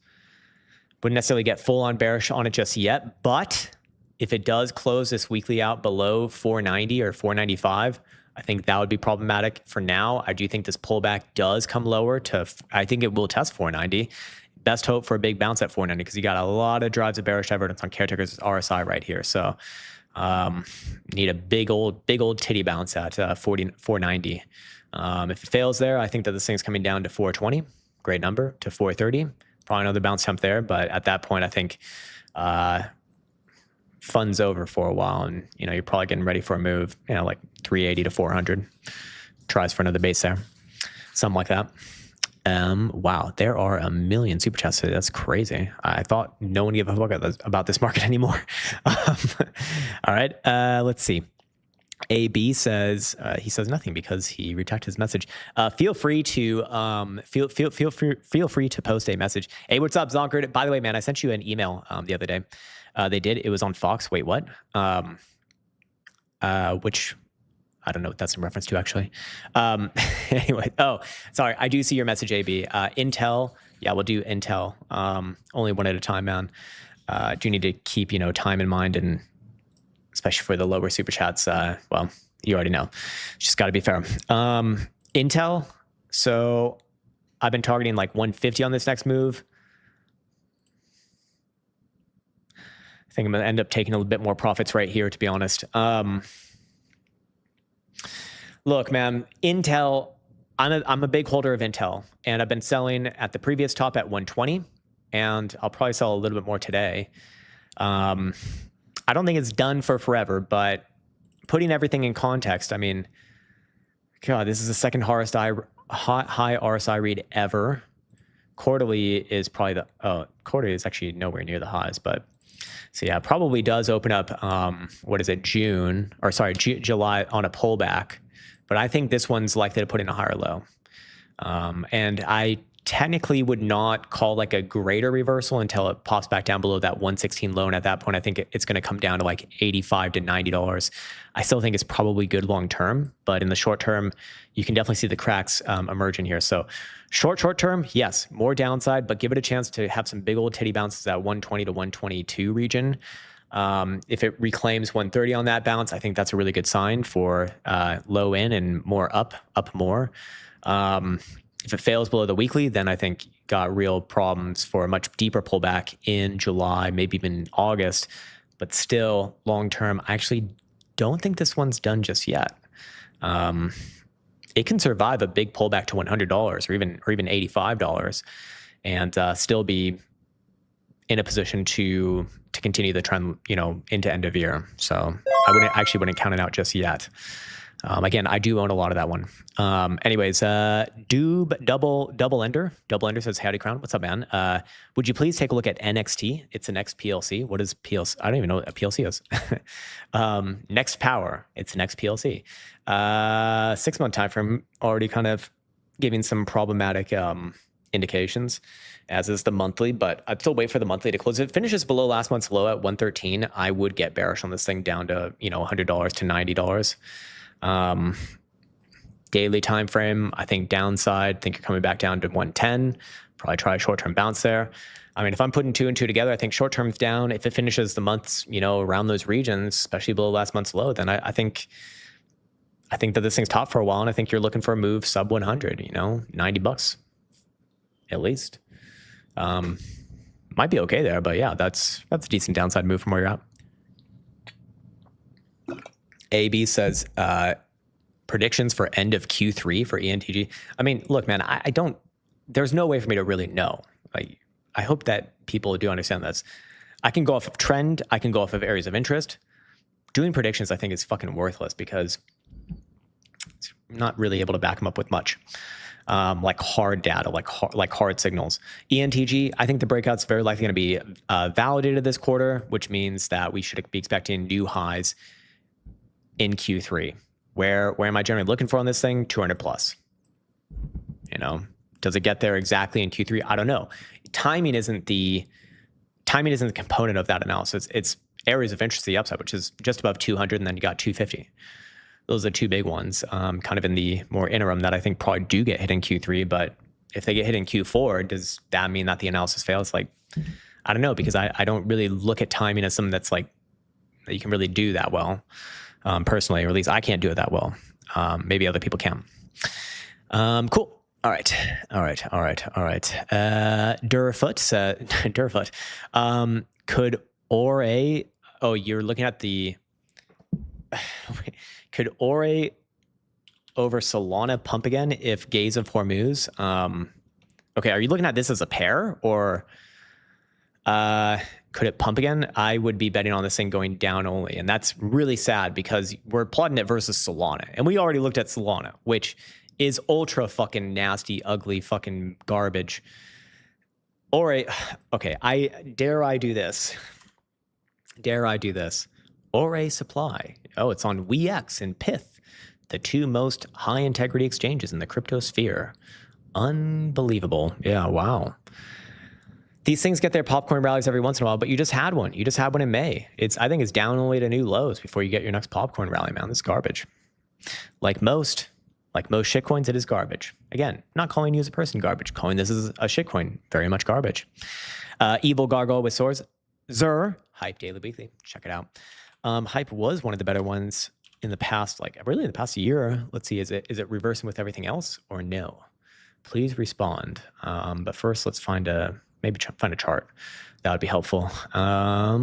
Wouldn't necessarily get full-on bearish on it just yet, but if it does close this weekly out below 490 or 495, I think that would be problematic. For now, I do think this pullback does come lower to, I think it will test 490. Best hope for a big bounce at 490 because you got a lot of drives of bearish divergence on caretakers RSI right here. So need a big old titty bounce at 490. If it fails there, I think that this thing's coming down to 420. Great number, to 430. Probably another bounce jump there, but at that point, I think fun's over for a while, and you're probably getting ready for a move, like 380 to 400. Tries for another base there, something like that. Wow, there are a million super chats today. That's crazy. I thought no one gave a fuck about this market anymore. All right, let's see. AB says he says nothing because he retracted his message. Feel free to feel free to post a message. Hey, what's up, Zonkard? By the way, man, I sent you an email the other day. They did. It was on Fox. Wait, what? Which I don't know what that's in reference to, actually. Anyway, oh, sorry. I do see your message, AB. Intel. Yeah, we'll do Intel. Only one at a time, man. Do need to keep time in mind, and especially for the lower super chats. Well, you already know. Just got to be fair. Intel, So I've been targeting like 150 on this next move. I think I'm going to end up taking a little bit more profits right here, to be honest. Look, man, Intel, I'm a big holder of Intel, and I've been selling at the previous top at 120, and I'll probably sell a little bit more today. I don't think it's done for forever, but putting everything in context, I mean, God, this is the second high RSI read ever. Quarterly is probably quarterly is actually nowhere near the highs, but so yeah, probably does open up, what is it, July on a pullback. But I think this one's likely to put in a higher low. And I technically would not call like a greater reversal until it pops back down below that 116 low. And at that point, I think it's going to come down to like $85 to $90. I still think it's probably good long term, but in the short term, you can definitely see the cracks emerging here. So short term, yes, more downside, but give it a chance to have some big old titty bounces at 120 to 122 region. If it reclaims 130 on that bounce, I think that's a really good sign for low in and more up more. If it fails below the weekly, then I think got real problems for a much deeper pullback in July, maybe even August. But still, long term, I actually don't think this one's done just yet. It can survive a big pullback to $100 or even $85 and still be in a position to continue the trend, into end of year. So I wouldn't count it out just yet. Again, I do own a lot of that one. Anyways, Doob Double Ender says, howdy Krown. What's up, man? Would you please take a look at NXT? It's an XPLC. What is PLC? I don't even know what a PLC is. Next Power. It's an XPLC. 6-month time frame, already kind of giving some problematic indications, as is the monthly, but I'd still wait for the monthly to close. If it finishes below last month's low at 113, I would get bearish on this thing down to, $100 to $90. Daily time frame, I think downside, think you're coming back down to 110. Probably try a short-term bounce there. I mean, if I'm putting 2 and 2 together, I think short-term's down. If it finishes the months, around those regions, especially below last month's low, then I think that this thing's top for a while, and I think you're looking for a move sub 100, $90 at least. Might be okay there, but yeah, that's a decent downside move from where you're at. AB says, predictions for end of Q3 for ENTG. I mean, look, man, I don't, there's no way for me to really know. I hope that people do understand this. I can go off of trend. I can go off of areas of interest. Doing predictions, I think, is fucking worthless because it's not really able to back them up with much. Like hard data, like hard signals. ENTG, I think the breakout's very likely going to be validated this quarter, which means that we should be expecting new highs in Q3. Where am I generally looking for on this thing? 200 plus. Does it get there exactly in Q3? I don't know. Timing isn't the component of that analysis. It's areas of interest to the upside, which is just above 200, and then you got 250. Those are two big ones, kind of in the more interim that I think probably do get hit in Q3. But if they get hit in Q4, does that mean that the analysis fails? Like, I don't know, because I don't really look at timing as something that's like that you can really do that well, personally, or at least I can't do it that well. Maybe other people can. Cool. All right. Durfoot. Could Ore? Oh, you're looking at the. Could Ore over Solana pump again if Gaze of Hormuz? Okay, are you looking at this as a pair, or could it pump again? I would be betting on this thing going down only, and that's really sad because we're plotting it versus Solana, and we already looked at Solana, which is ultra fucking nasty, ugly fucking garbage. Ore, okay, dare I do this? Ore Supply. Oh, it's on WeX and Pith, the two most high integrity exchanges in the crypto sphere. Unbelievable. Yeah, wow. These things get their popcorn rallies every once in a while, but you just had one. You just had one in May. I think it's down only to new lows before you get your next popcorn rally, man. This is garbage. Like most shitcoins, it is garbage. Again, not calling you as a person garbage. Calling this as a shitcoin, very much garbage. Evil Gargoyle with Swords. Zer, Hype Daily Weekly. Check it out. Hype was one of the better ones in the past, like really in the past year. Let's see, is it reversing with everything else or no? please respond. But first, let's find maybe find a chart. That would be helpful. I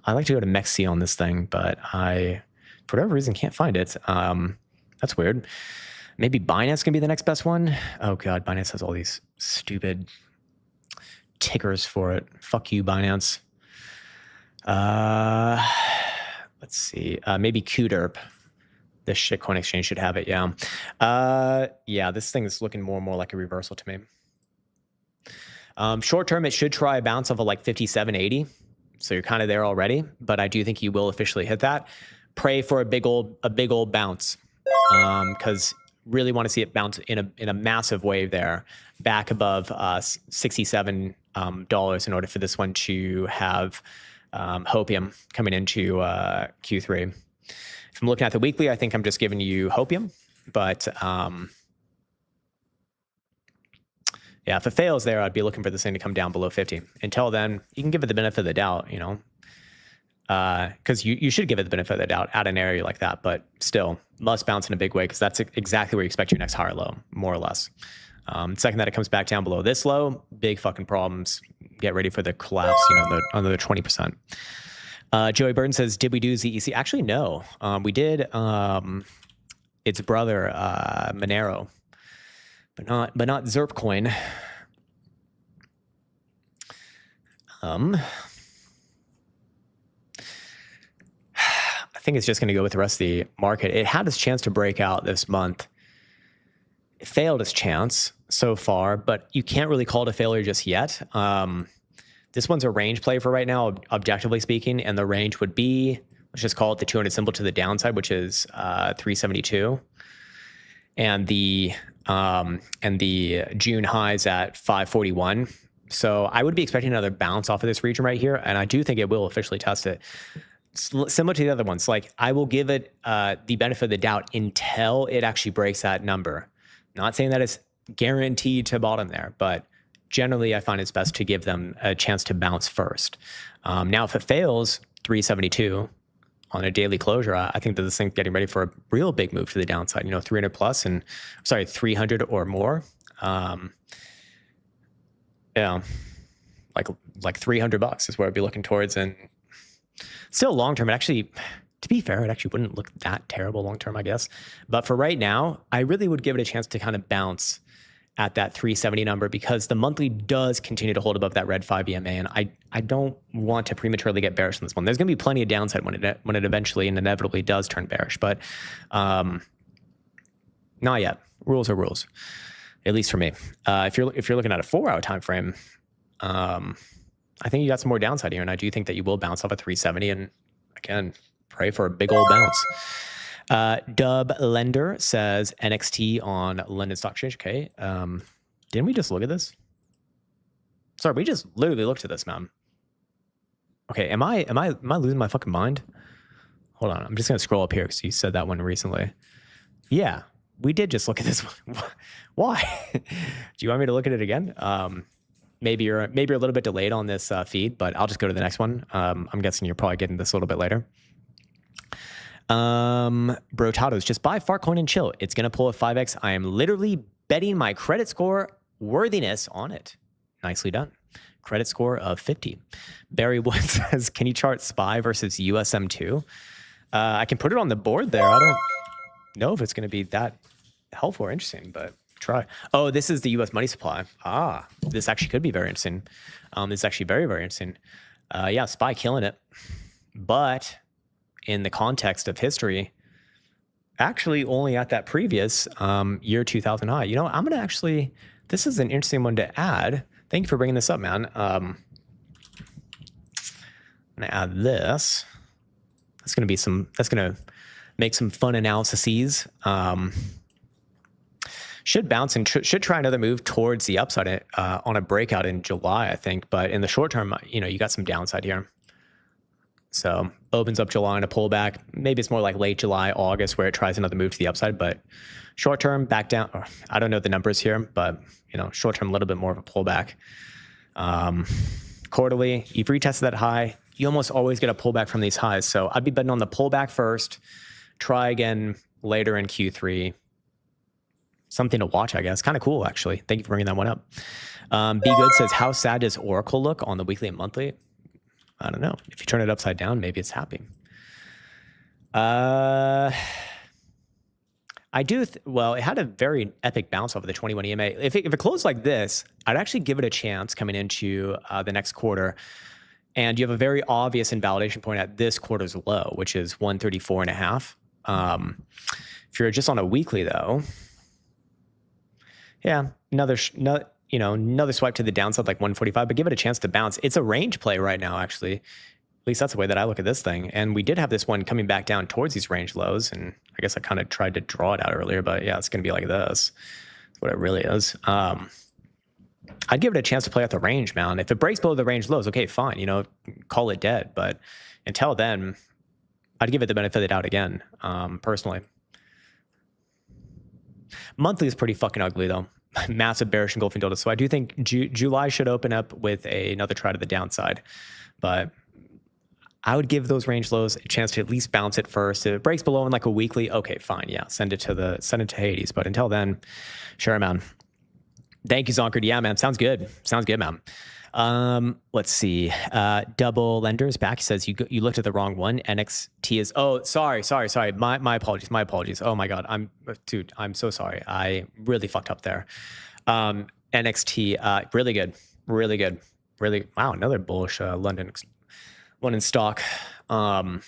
like to go to MEXC on this thing, but I, for whatever reason, can't find it. That's weird. Maybe Binance can be the next best one. Oh God, Binance has all these stupid tickers for it. Fuck you, Binance. Let's see. Maybe QDERP. This shitcoin exchange should have it. Yeah. Yeah, this thing is looking more and more like a reversal to me. Short term, it should try a bounce of a like 57.80. So you're kind of there already, but I do think you will officially hit that. Pray for a big old bounce. Because really want to see it bounce in a massive wave there, back above $67 in order for this one to have hopium coming into Q3. If I'm looking at the weekly, I think I'm just giving you hopium, but yeah, if it fails there, I'd be looking for this thing to come down below 50. Until then, you can give it the benefit of the doubt, you know, because you should give it the benefit of the doubt at an area like that, but still must bounce in a big way because that's exactly where you expect your next higher low, more or less. Second that it comes back down below this low, big fucking problems. Get ready for the collapse, you know, under the 20%. Joey Burton says, did we do ZEC? Actually, no. We did its brother, Monero, but not Zerpcoin. I think it's just going to go with the rest of the market. It had its chance to break out this month. It failed its chance so far, but you can't really call it a failure just yet. This one's a range play for right now, objectively speaking, and the range would be, let's just call it the 200 symbol to the downside, which is 372, and the June highs at 541. So I would be expecting another bounce off of this region right here, and I do think it will officially test it. Similar to the other ones, like I will give it the benefit of the doubt until it actually breaks that number. Not saying that it's guaranteed to bottom there, but generally I find it's best to give them a chance to bounce first. Now, if it fails 372 on a daily closure, I think that this thing's getting ready for a real big move to the downside, you know, 300 plus and, sorry, 300 or more. Yeah, like $300 is where I'd be looking towards. And still long term, it actually, to be fair, it actually wouldn't look that terrible long term, I guess. But for right now, I really would give it a chance to kind of bounce at that 370 number because the monthly does continue to hold above that red 5 EMA, and I don't want to prematurely get bearish on this one. There's going to be plenty of downside when it eventually and inevitably does turn bearish, but not yet. Rules are rules, at least for me. If you're looking at a 4-hour time frame, I think you got some more downside here, and I do think that you will bounce off at 370. And again, pray for a big old bounce. Dub Lender says NXT on London Stock Exchange. Okay, didn't we just look at this? Sorry, we just literally looked at this, man. Okay, am I losing my fucking mind? Hold on, I'm just gonna scroll up here because you said that one recently. Yeah, we did just look at this one. Why? Do you want me to look at it again? Maybe you're a little bit delayed on this feed, but I'll just go to the next one. I'm guessing you're probably getting this a little bit later. Brotados, just buy Fartcoin and chill. It's gonna pull a 5x. I am literally betting my credit score worthiness on it. Nicely done. Credit score of 50. Barry Wood says, can you chart SPY versus USM2? I can put it on the board there. I don't know if it's gonna be that helpful or interesting, but try. Oh, this is the US money supply. This actually could be very interesting. This is actually very, very interesting. Yeah, SPY killing it. But in the context of history, actually only at that previous year 2000 high. You know, I'm going to actually, this is an interesting one to add. Thank you for bringing this up, man. I'm going to add this. That's going to make some fun analyses. Should bounce and should try another move towards the upside on a breakout in July, I think. But in the short term, you know, you got some downside here. So opens up July and a pullback. Maybe it's more like late July, August, where it tries another move to the upside. But short term, back down. I don't know the numbers here, but you know, short term, a little bit more of a pullback. Quarterly, you've retested that high. You almost always get a pullback from these highs. So I'd be betting on the pullback first. Try again later in Q3. something to watch, I guess. Kind of cool, actually. Thank you for bringing that one up. Be Good says, how sad does Oracle look on the weekly and monthly? I don't know. If you turn it upside down, maybe it's happy. I do. Well, it had a very epic bounce off of the 21 EMA. If it closed like this, I'd actually give it a chance coming into the next quarter. And you have a very obvious invalidation point at this quarter's low, which is 134.5. If you're just on a weekly, though, yeah, another swipe to the downside, like 145, but give it a chance to bounce. It's a range play right now, actually. At least that's the way that I look at this thing. And we did have this one coming back down towards these range lows. And I guess I kind of tried to draw it out earlier, but yeah, it's going to be like this. That's what it really is. I'd give it a chance to play out the range, man. If it breaks below the range lows, okay, fine, call it dead. But until then, I'd give it the benefit of the doubt again, personally. Monthly is pretty fucking ugly, though. Massive bearish engulfing delta. So I do think July should open up with another try to the downside. But I would give those range lows a chance to at least bounce it first. If it breaks below in like a weekly, okay, fine, yeah, send it to Hades. But until then, sure, man. Thank you, Zonkard. Yeah, man, sounds good. Sounds good, man. Let's see. Double Lenders back. He says you looked at the wrong one. NXT is. Oh, sorry. My apologies. My apologies. Oh my God. I'm so sorry. I really fucked up there. NXT. Really good. Really good. Really. Wow. Another bullish London stock. I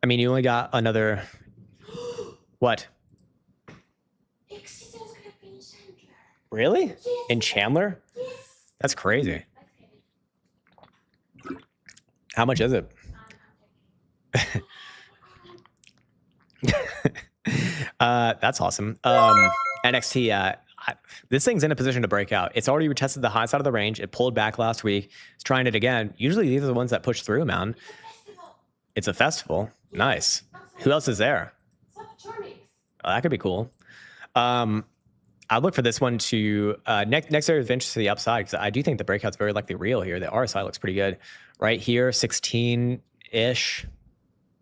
mean, you only got another. What? Really? Yes. In Chandler? Yes. That's crazy. How much is it? That's awesome. NXT, this thing's in a position to break out. It's already retested the high side of the range. It pulled back last week. It's trying it again. Usually these are the ones that push through, man. It's a festival. Nice. Who else is there? Oh, that could be cool. I'd look for this one to next area of interest to the upside, because I do think the breakout's very likely real here. The RSI looks pretty good. Right here, 16-ish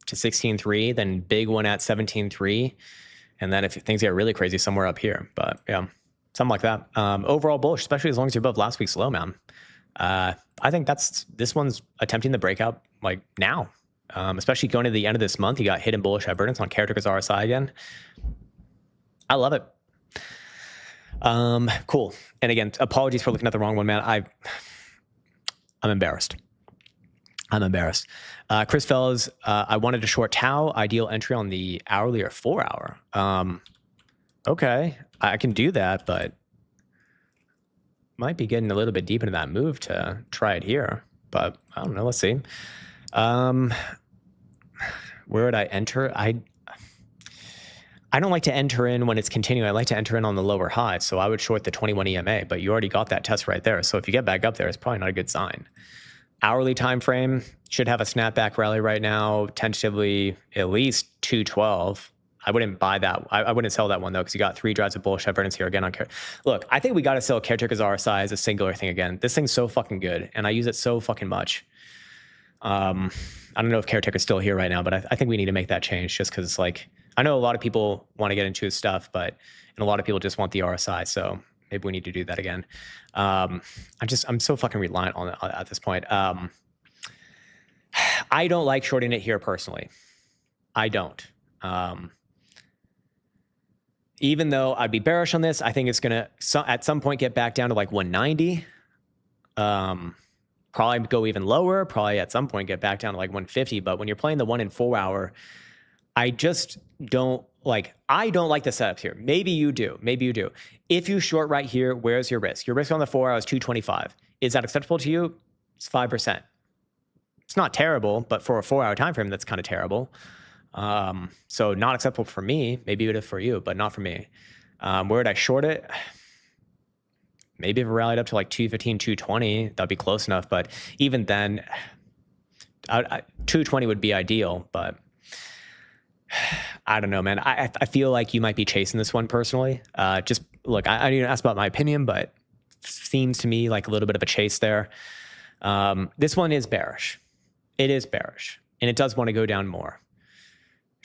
to 16.3, then big one at 17.3. And then if things get really crazy, somewhere up here. But yeah, something like that. Overall bullish, especially as long as you're above last week's low, man. I think this one's attempting the breakout like now. Especially going to the end of this month, you got hidden bullish evidence on character RSI again. I love it. Cool. And again, apologies for looking at the wrong one, man. I'm embarrassed. Chris Fellows, I wanted to short Tau, ideal entry on the hourly or 4 hour. Okay, I can do that, but might be getting a little bit deep into that move to try it here, but I don't know. Let's see. Where would I enter? I don't like to enter in when it's continuing. I like to enter in on the lower high. So I would short the 21 EMA, but you already got that test right there. So if you get back up there, it's probably not a good sign. Hourly time frame should have a snapback rally right now, tentatively at least 212. I wouldn't buy that. I wouldn't sell that one though, because you got 3 drives of bullish evidence here again on care. Look, I think we got to sell caretaker's RSI as a singular thing again. This thing's so fucking good, and I use it so fucking much. I don't know if caretaker's still here right now, but I think we need to make that change, just because like, I know a lot of people want to get into his stuff, and a lot of people just want the RSI. So maybe we need to do that again. I'm so fucking reliant on it at this point. I don't like shorting it here personally. I don't. Even though I'd be bearish on this, I think it's going to at some point get back down to like 190. Probably go even lower, probably at some point get back down to like 150. But when you're playing the 1 and 4 hour, I don't like the setups here. Maybe you do. If you short right here, where's your risk? Your risk on the 4 hours, 225. Is that acceptable to you? It's 5%. It's not terrible, but for a 4 hour time frame, that's kind of terrible. So not acceptable for me. Maybe it is for you, but not for me. Where would I short it? Maybe if it rallied up to like 215, 220, that'd be close enough. But even then, 220 would be ideal, but I don't know, man. I feel like you might be chasing this one personally. Just look, I didn't ask about my opinion, but seems to me like a little bit of a chase there. This one is bearish. It is bearish, and it does want to go down more.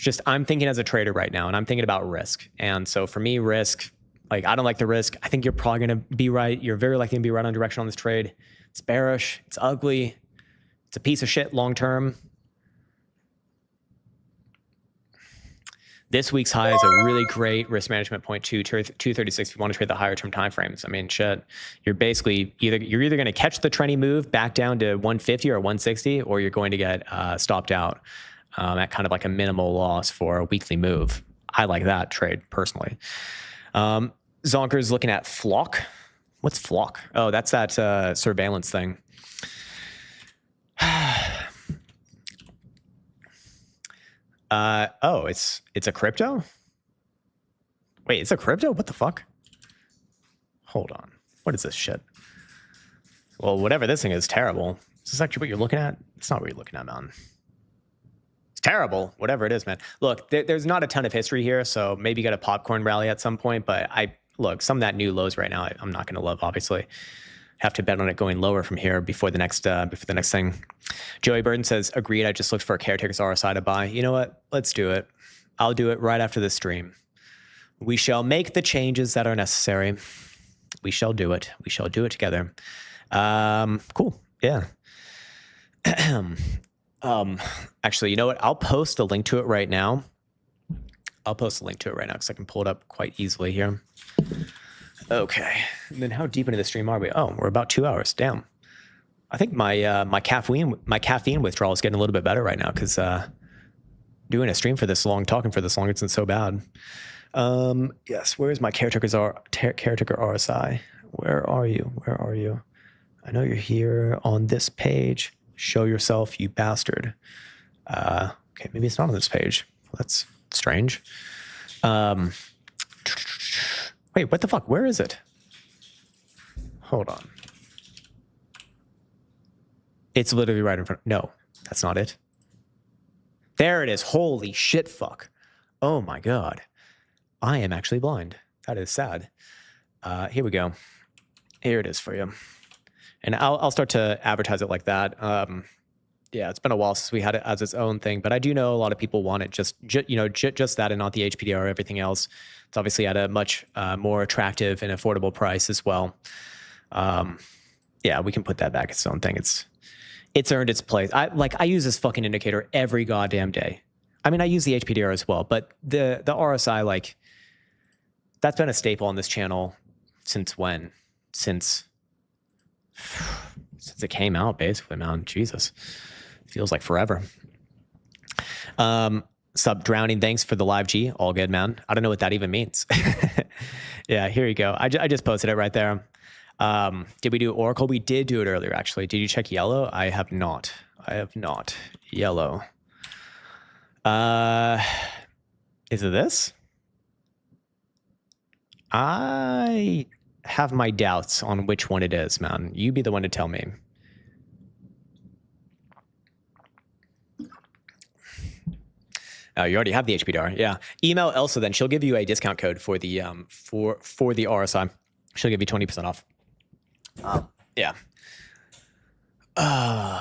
just, I'm thinking as a trader right now, and I'm thinking about risk. And so for me, risk, like, I don't like the risk. I think you're probably going to be right. You're very likely to be right on direction on this trade. It's bearish. It's ugly. It's a piece of shit long term. This week's high is a really great risk management point, 236 if you want to trade the higher term time frames. I mean, shit, you're basically you're either going to catch the trendy move back down to 150 or 160, or you're going to get stopped out at kind of like a minimal loss for a weekly move. I like that trade personally. Zonker's looking at Flock. What's Flock? Oh, that's that surveillance thing. Oh, it's a crypto? Wait, it's a crypto? What the fuck? Hold on. What is this shit? Well, whatever this thing is terrible. Is this actually what you're looking at? It's not what you're looking at, man. It's terrible. Whatever it is, man. Look, there's not a ton of history here, so maybe you got a popcorn rally at some point, but look, some of that new lows right now, I'm not going to love, obviously. Have to bet on it going lower from here before the next thing. Joey Burton says, agreed. I just looked for a caretaker's RSI to buy. You know what? Let's do it. I'll do it right after this stream. We shall make the changes that are necessary. We shall do it. We shall do it together. Cool. Yeah. Actually, you know what? I'll post a link to it right now. Because I can pull it up quite easily here. Okay. And then how deep into the stream are we? Oh, we're about 2 hours. Damn. I think my caffeine withdrawal is getting a little bit better right now because doing a stream for this long, talking for this long, isn't so bad. Yes. Where's my caretaker RSI? Where are you? I know you're here on this page. Show yourself, you bastard. Okay, maybe it's not on this page. Well, that's strange. Wait, what the fuck? Where is it? Hold on. It's literally right in front. No, that's not it. There it is. Holy shit, fuck. Oh my God. I am actually blind. That is sad. Here we go. Here it is for you. And I'll start to advertise it like that. Yeah, it's been a while since we had it as its own thing, but I do know a lot of people want it just that and not the HPDR or everything else. It's obviously at a much more attractive and affordable price as well. Yeah, we can put that back its own thing. It's earned its place. I use this fucking indicator every goddamn day. I mean, I use the HPDR as well, but the RSI, like, that's been a staple on this channel since when? Since it came out, basically, man. Jesus. Feels like forever. Sub Drowning, thanks for the live G. All good, man. I don't know what that even means. Yeah, here you go. I just posted it right there. Did we do Oracle? We did do it earlier, actually. Did you check yellow? I have not. Yellow. Is it this? I have my doubts on which one it is, man. You be the one to tell me. Oh, you already have the HPDR. Yeah. Email Elsa then. She'll give you a discount code for the for the RSI. She'll give you 20% off. Yeah.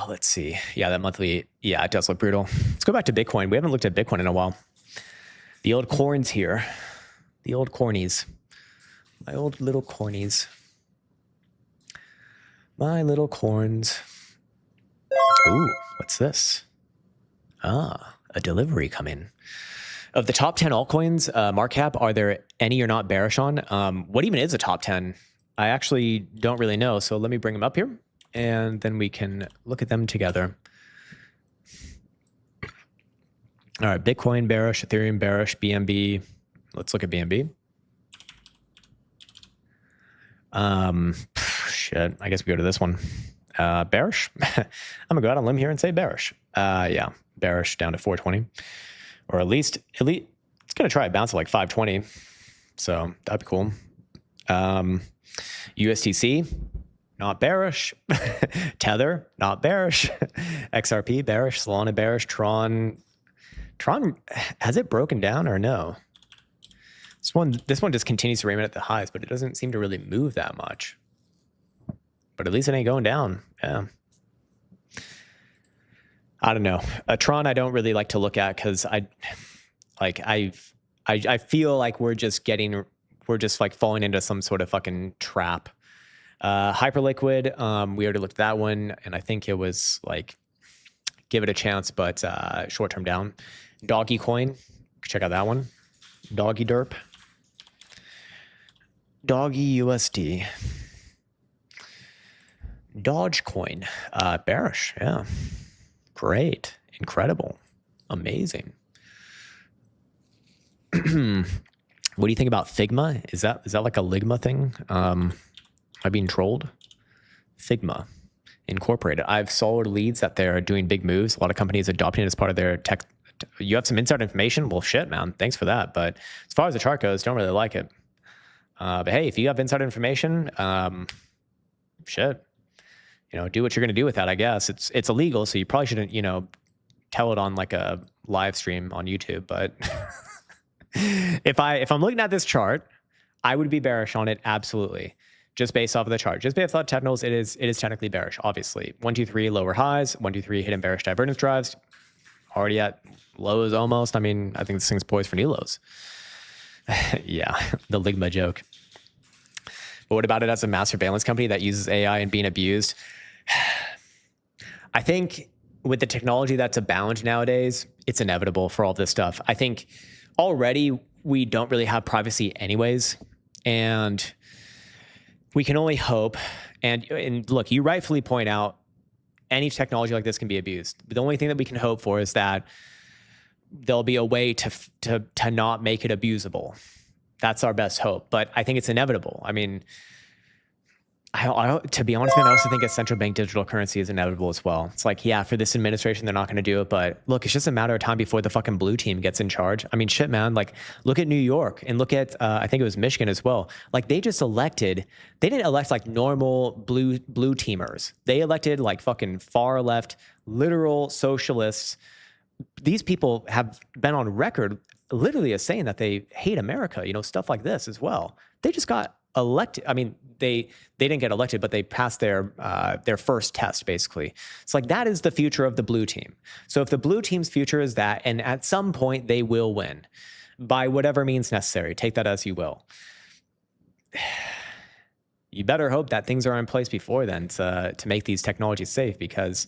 Let's see. Yeah, that monthly. Yeah, it does look brutal. Let's go back to Bitcoin. We haven't looked at Bitcoin in a while. The old corns here. The old cornies. My old little cornies. My little corns. Ooh, what's this? A delivery coming. Of the top 10 altcoins, market cap, are there any you're not bearish on? What even is a top 10? I actually don't really know. So let me bring them up here and then we can look at them together. All right, Bitcoin bearish, Ethereum bearish, BNB. Let's look at BNB. Shit, I guess we go to this one. Bearish. I'm gonna go out on a limb here and say bearish. Yeah, bearish down to 420, or at least it's gonna try a bounce at like 520. So that'd be cool. USTC, not bearish. Tether, not bearish. XRP bearish. Solana bearish. Tron, has it broken down or no? This one just continues to remain at the highs, but it doesn't seem to really move that much. But at least it ain't going down. Yeah. I don't know. Tron I don't really like to look at because Like I feel like we're just like falling into some sort of fucking trap. Hyperliquid, we already looked at that one, and I think it was like give it a chance, but short term down. Doggy coin, check out that one. Doggy derp. Doggy USD. Dogecoin, bearish, yeah. Great, incredible, amazing. What do you think about Figma? Is that like a Ligma thing? Am I being trolled? Figma Incorporated. I've sold leads that they're doing big moves. A lot of companies adopting it as part of their tech. You have some inside information? Well, shit, man. Thanks for that. But as far as the chart goes, don't really like it. But hey, if you have inside information, shit, do what you're going to do with that, I guess. It's illegal, so you probably shouldn't, tell it on like a live stream on YouTube. But if I'm looking at this chart, I would be bearish on it, absolutely. Just based off of the chart. Just based off technicals, it is technically bearish, obviously. 1, 2, 3 lower highs, 1, 2, 3 hidden bearish divergence drives. Already at lows almost. I mean, I think this thing's poised for new lows. Yeah, the Ligma joke. But what about it as a master surveillance company that uses AI and being abused? I think with the technology that's abound nowadays, it's inevitable for all this stuff. I think already we don't really have privacy anyways. And we can only hope. And look, you rightfully point out any technology like this can be abused. But the only thing that we can hope for is that there'll be a way to not make it abusable. That's our best hope. But I think it's inevitable. I mean, to be honest, man, I also think a central bank digital currency is inevitable as well. It's like, yeah, for this administration, they're not going to do it. But look, it's just a matter of time before the fucking blue team gets in charge. I mean, shit, man, like look at New York and look at, I think it was Michigan as well. Like they didn't elect like normal blue teamers. They elected like fucking far left, literal socialists. These people have been on record literally as saying that they hate America, stuff like this as well. They just got elected. I mean, they didn't get elected, but they passed their first test, basically. It's like that is the future of the blue team. So if the blue team's future is that, and at some point they will win by whatever means necessary, take that as you will. You better hope that things are in place before then to make these technologies safe, because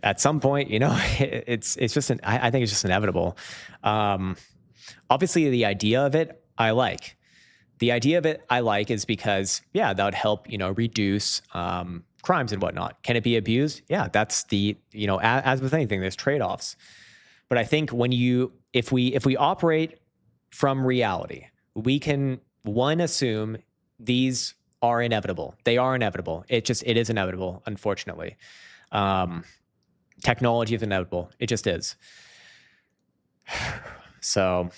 at some point, it's just I think it's just inevitable. Obviously, the idea of it, I like. The idea of it I like is because, yeah, that would help, reduce crimes and whatnot. Can it be abused? Yeah, that's the, as with anything, there's trade-offs. But I think if we operate from reality, we can, one, assume these are inevitable. They are inevitable. It is inevitable, unfortunately. Technology is inevitable. It just is. So,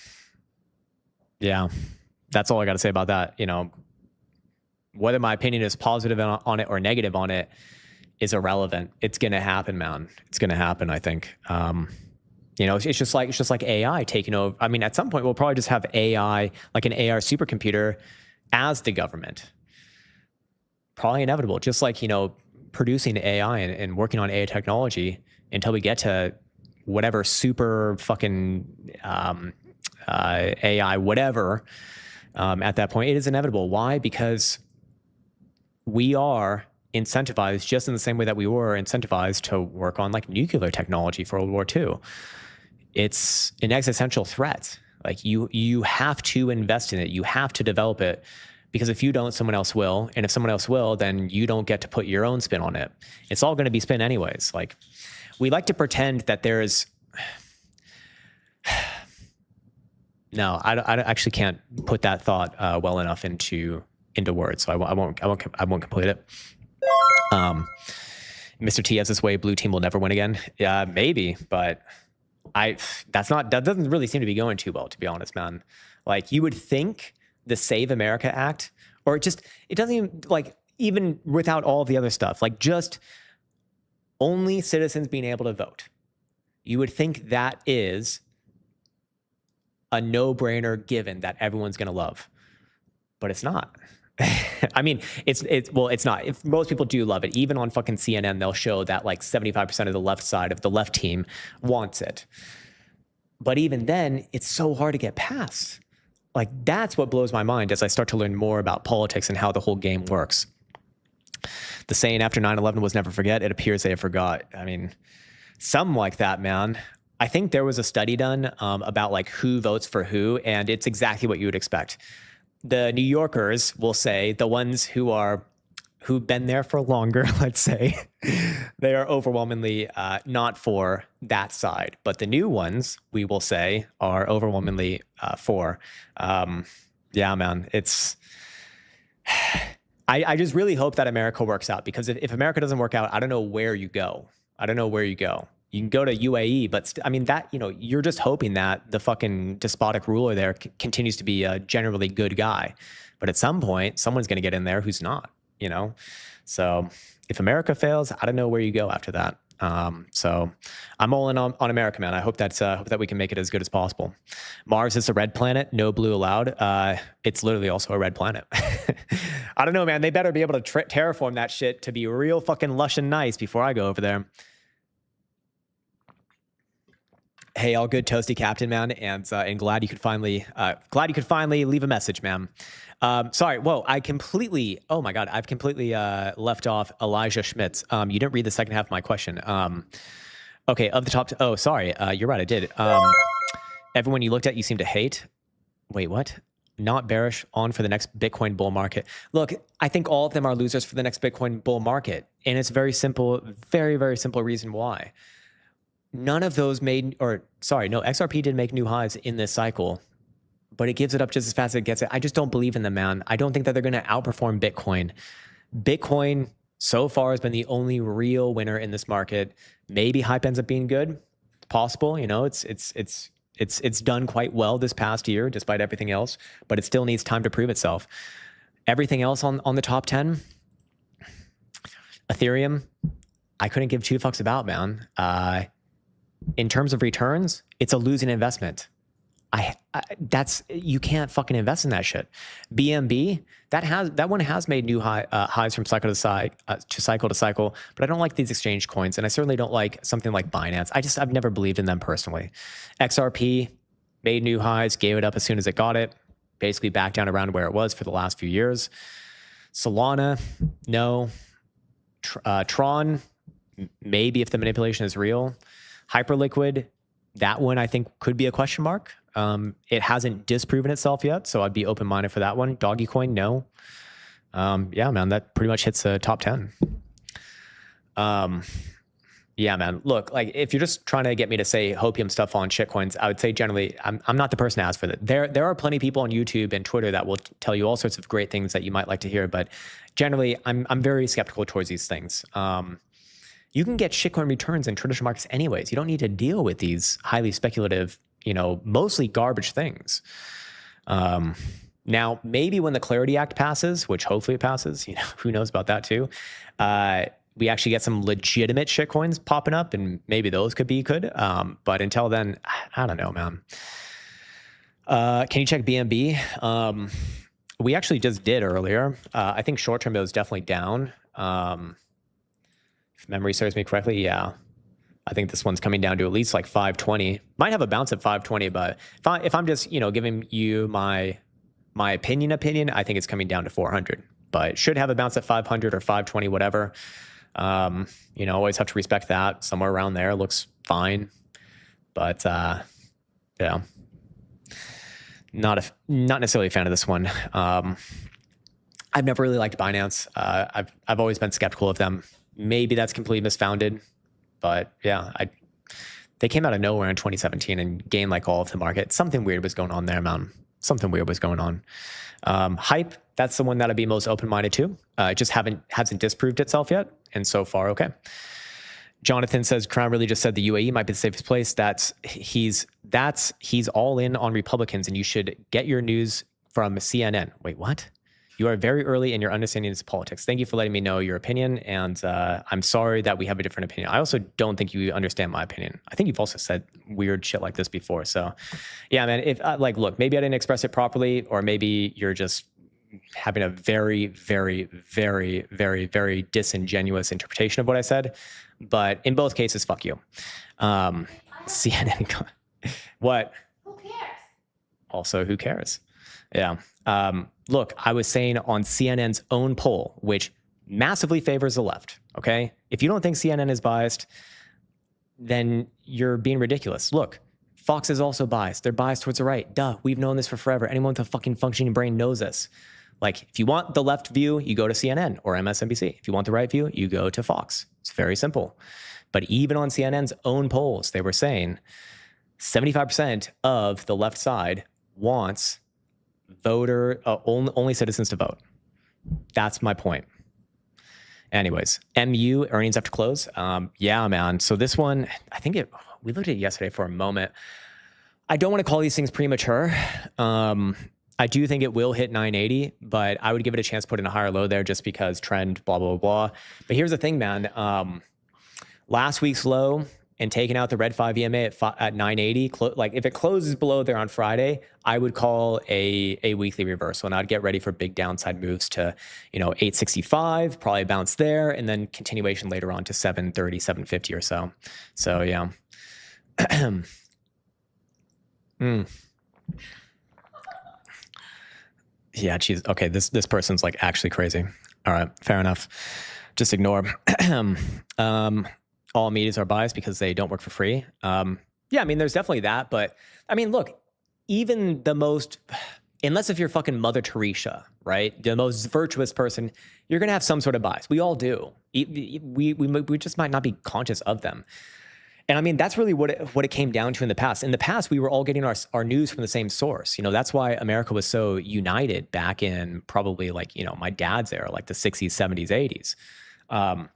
yeah. That's all I got to say about that. Whether my opinion is positive on it or negative on it is irrelevant. It's going to happen, man. It's going to happen, I think. It's just like AI taking over. I mean, at some point we'll probably just have AI, like an AR supercomputer, as the government. Probably inevitable. Just like, producing AI and working on AI technology until we get to whatever super fucking AI, whatever. At that point, it is inevitable. Why? Because we are incentivized just in the same way that we were incentivized to work on like nuclear technology for World War II. It's an existential threat. Like you have to invest in it. You have to develop it, because if you don't, someone else will. And if someone else will, then you don't get to put your own spin on it. It's all going to be spin anyways. Like we like to pretend that there is. No, I actually can't put that thought well enough into words, so I won't complete it. Mr. T has this way, blue team will never win again. Yeah, maybe, but that doesn't really seem to be going too well, to be honest, man. Like you would think the Save America Act, or it doesn't even, like, even without all the other stuff, like just only citizens being able to vote. You would think that is a no-brainer given that everyone's going to love, but it's not. I mean, it's not. If most people do love it, even on fucking CNN, they'll show that like 75% of the left side of the left team wants it. But even then, it's so hard to get past. Like, that's what blows my mind as I start to learn more about politics and how the whole game works. The saying after 9/11 was never forget. It appears they have forgot. I mean, something like that, man. I think there was a study done about like who votes for who, and it's exactly what you would expect. The New Yorkers will say, the ones who've been there for longer, let's say, they are overwhelmingly not for that side. But the new ones, we will say, are overwhelmingly for. Yeah, man, it's... I just really hope that America works out, because if America doesn't work out, I don't know where you go. I don't know where you go. You can go to UAE, but I mean, that, you're just hoping that the fucking despotic ruler there continues to be a generally good guy. But at some point, someone's going to get in there who's not, So if America fails, I don't know where you go after that. So I'm all in on America, man. I hope that we can make it as good as possible. Mars is a red planet, no blue allowed. It's literally also a red planet. I don't know, man. They better be able to terraform that shit to be real fucking lush and nice before I go over there. Hey, all good, toasty captain, man, and glad you could finally leave a message, man. Sorry, whoa, oh my God, I've completely left off Elijah Schmitz. You didn't read the second half of my question. Okay, of the top, oh, sorry, you're right, I did. Everyone you looked at, you seem to hate. Wait, what? Not bearish on for the next Bitcoin bull market. Look, I think all of them are losers for the next Bitcoin bull market, and it's very simple, very, very simple reason why. None of those XRP did make new highs in this cycle, but it gives it up just as fast as it gets it. I just don't believe in them, man. I don't think that they're going to outperform Bitcoin. Bitcoin so far has been the only real winner in this market. Maybe hype ends up being good. It's possible, it's done quite well this past year, despite everything else, but it still needs time to prove itself. Everything else on the top 10, Ethereum, I couldn't give two fucks about, man. In terms of returns, it's a losing investment. You can't fucking invest in that shit. BNB, that one has made new highs from cycle to cycle, but I don't like these exchange coins, and I certainly don't like something like Binance. I've never believed in them personally. XRP made new highs, gave it up as soon as it got it, basically back down around where it was for the last few years. Solana, no. Tron, maybe if the manipulation is real. Hyperliquid, that one I think could be a question mark. It hasn't disproven itself yet, so I'd be open-minded for that one. Dogecoin, no. Yeah, man, that pretty much hits the top 10. Yeah, man, look, like if you're just trying to get me to say hopium stuff on shitcoins, I would say generally I'm not the person to ask for that. There are plenty of people on YouTube and Twitter that will tell you all sorts of great things that you might like to hear, but generally I'm very skeptical towards these things. You can get shitcoin returns in traditional markets anyways. You don't need to deal with these highly speculative, mostly garbage things. Now, maybe when the Clarity Act passes, which hopefully it passes, who knows about that too, we actually get some legitimate shitcoins popping up, and maybe those could be good. But until then, I don't know, man. Can you check BNB? We actually just did earlier. I think short-term it was definitely down. If memory serves me correctly, yeah. I think this one's coming down to at least like 520. Might have a bounce at 520, but if I'm just, giving you my opinion, I think it's coming down to 400. But it should have a bounce at 500 or 520, whatever. Always have to respect that. Somewhere around there looks fine. But yeah. Not necessarily a fan of this one. I've never really liked Binance. I've always been skeptical of them. Maybe that's completely misfounded, but yeah, they came out of nowhere in 2017 and gained like all of the market. Something weird was going on there, man. Something weird was going on. Hype, that's the one that I'd be most open-minded to. It just hasn't disproved itself yet, and so far, okay. Jonathan says Krown really just said the UAE might be the safest place. He's all in on Republicans, and you should get your news from CNN. Wait, what? You are very early in your understanding of politics. Thank you for letting me know your opinion, and I'm sorry that we have a different opinion. I also don't think you understand my opinion. I think you've also said weird shit like this before. So, yeah, man. If look, maybe I didn't express it properly, or maybe you're just having a very, very, very, very, very disingenuous interpretation of what I said. But in both cases, fuck you. CNN. What? Who cares? Also, who cares? Yeah. Look, I was saying on CNN's own poll, which massively favors the left. Okay. If you don't think CNN is biased, then you're being ridiculous. Look, Fox is also biased. They're biased towards the right. Duh. We've known this for forever. Anyone with a fucking functioning brain knows this. Like, if you want the left view, you go to CNN or MSNBC. If you want the right view, you go to Fox. It's very simple. But even on CNN's own polls, they were saying 75% of the left side wants only citizens to vote. That's my point. Anyways, MU earnings after close. Yeah, man. So this one, we looked at it yesterday for a moment. I don't want to call these things premature. I do think it will hit 980, but I would give it a chance to put in a higher low there just because trend, blah, blah, blah. But here's the thing, man. Last week's low and taking out the red 5 EMA at 980, like if it closes below there on Friday, I would call a weekly reversal, and I'd get ready for big downside moves to, 865, probably bounce there, and then continuation later on to 730, 750 or so. So yeah. Yeah, geez. Okay, this person's like actually crazy. All right, fair enough. Just ignore. All medias are biased because they don't work for free. Yeah, I mean, there's definitely that. But I mean, look, even the most, unless if you're fucking Mother Teresa, right? The most virtuous person, you're going to have some sort of bias. We all do. We just might not be conscious of them. And I mean, that's really what it came down to in the past. In the past, we were all getting our news from the same source. That's why America was so united back in probably like, my dad's era, like the 60s, 70s, 80s.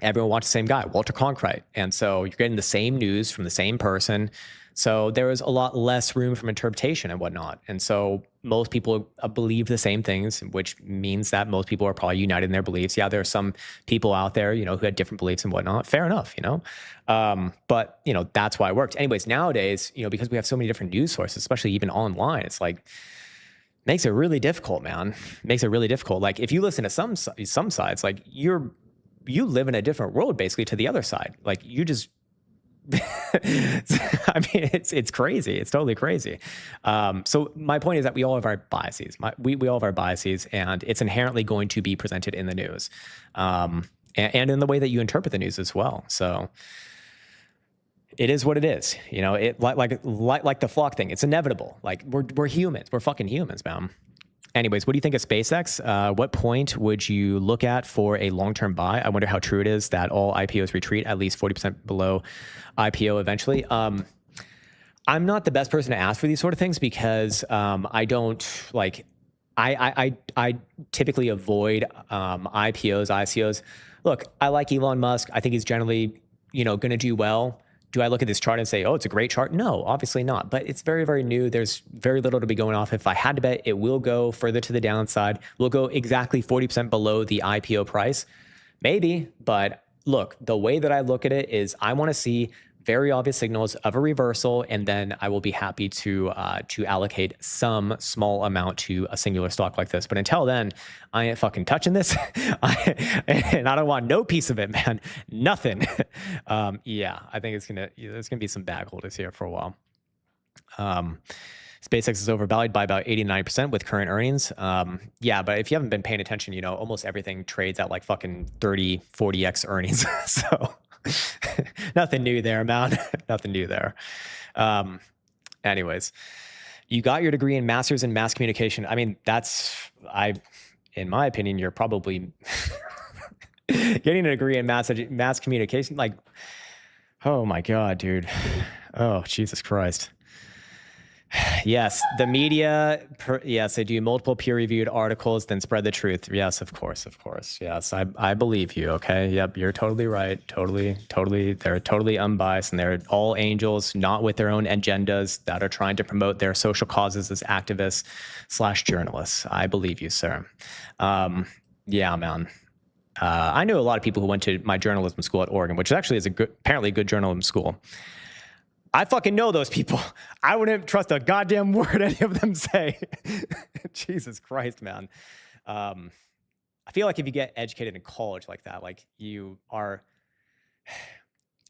Everyone watched the same guy, Walter Cronkite. And so you're getting the same news from the same person. So there was a lot less room for interpretation and whatnot. And so most people believe the same things, which means that most people are probably united in their beliefs. Yeah, there are some people out there, who had different beliefs and whatnot. Fair enough, but, that's why it worked. Anyways, nowadays, because we have so many different news sources, especially even online, it's like, makes it really difficult, man. Makes it really difficult. Like if you listen to some sides, like you live in a different world basically to the other side. Like you just, I mean, it's crazy. It's totally crazy. So my point is that we all have our biases. We all have our biases, and it's inherently going to be presented in the news, and in the way that you interpret the news as well. So it is what it is. It like the flock thing. It's inevitable. Like we're humans. We're fucking humans, man. Anyways, what do you think of SpaceX? What point would you look at for a long-term buy? I wonder how true it is that all IPOs retreat at least 40% below IPO eventually. I'm not the best person to ask for these sort of things because I don't like. I typically avoid IPOs, ICOs. Look, I like Elon Musk. I think he's generally going to do well. Do I look at this chart and say, oh, it's a great chart? No, obviously not. But it's very, very new. There's very little to be going off. If I had to bet, it will go further to the downside. We'll go exactly 40% below the IPO price. Maybe. But look, the way that I look at it is I want to see very obvious signals of a reversal, and then I will be happy to allocate some small amount to a singular stock like this. But until then, I ain't fucking touching this, and I don't want no piece of it, man. Nothing. Yeah, I think there's gonna be some bag holders here for a while. SpaceX is overvalued by about 89% with current earnings. Yeah, but if you haven't been paying attention, almost everything trades at like fucking 30, 40x earnings. So. Nothing new there, man. Nothing new there. Anyways, you got your degree in master's in mass communication. I mean, in my opinion, you're probably getting a degree in mass communication. Like, oh my God, dude. Oh, Jesus Christ. Yes, the media, yes, they do multiple peer-reviewed articles, then spread the truth. Yes, of course. Yes, I believe you, okay? Yep, you're totally right. Totally. They're totally unbiased, and they're all angels, not with their own agendas that are trying to promote their social causes as activists / journalists. I believe you, sir. Yeah, man. I knew a lot of people who went to my journalism school at Oregon, which actually is apparently a good journalism school. I fucking know those people. I wouldn't trust a goddamn word any of them say. Jesus Christ, man. I feel like if you get educated in college like that, like you are,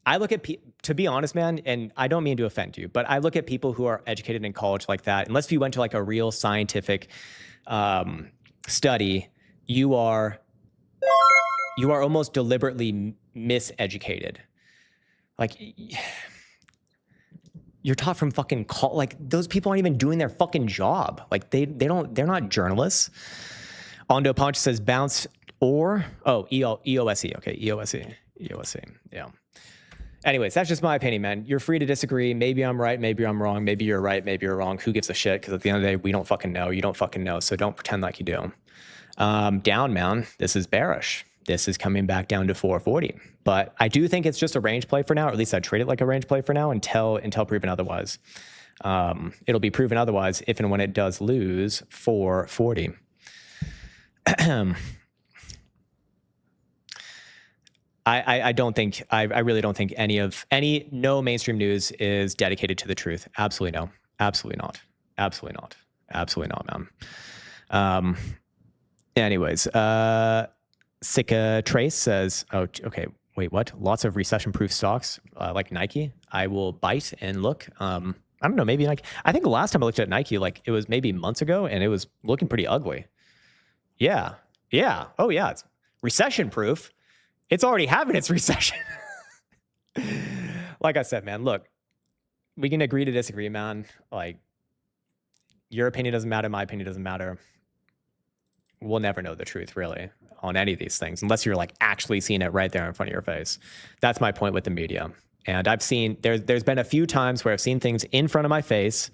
I look at to be honest, man, and I don't mean to offend you, but I look at people who are educated in college like that. Unless you went to like a real scientific study, you are almost deliberately miseducated. Like you're taught from fucking like those people aren't even doing their fucking job. Like they're not journalists. Ondo Punch says bounce or EOSE. Okay, EOSE. Yeah. Anyways, that's just my opinion, man. You're free to disagree. Maybe I'm right. Maybe I'm wrong. Maybe you're right. Maybe you're wrong. Who gives a shit? Because at the end of the day, we don't fucking know. You don't fucking know. So don't pretend like you do. Down, man. This is bearish. This is coming back down to 440. But I do think it's just a range play for now, or at least I'd trade it like a range play for now until proven otherwise. It'll be proven otherwise if and when it does lose 440. I really don't think no mainstream news is dedicated to the truth. Absolutely no. Absolutely not. Absolutely not. Absolutely not, man. Anyways, Sika Trace says, oh, okay, wait, what? Lots of recession-proof stocks like Nike. I will bite and look. I don't know, maybe Nike. I think the last time I looked at Nike, like it was maybe months ago, and it was looking pretty ugly. Yeah. Oh yeah, it's recession-proof. It's already having its recession. Like I said, man, look, we can agree to disagree, man. Like, your opinion doesn't matter. My opinion doesn't matter. We'll never know the truth, really, on any of these things, unless you're like actually seeing it right there in front of your face. That's my point with the media. And I've seen, there's been a few times where I've seen things in front of my face,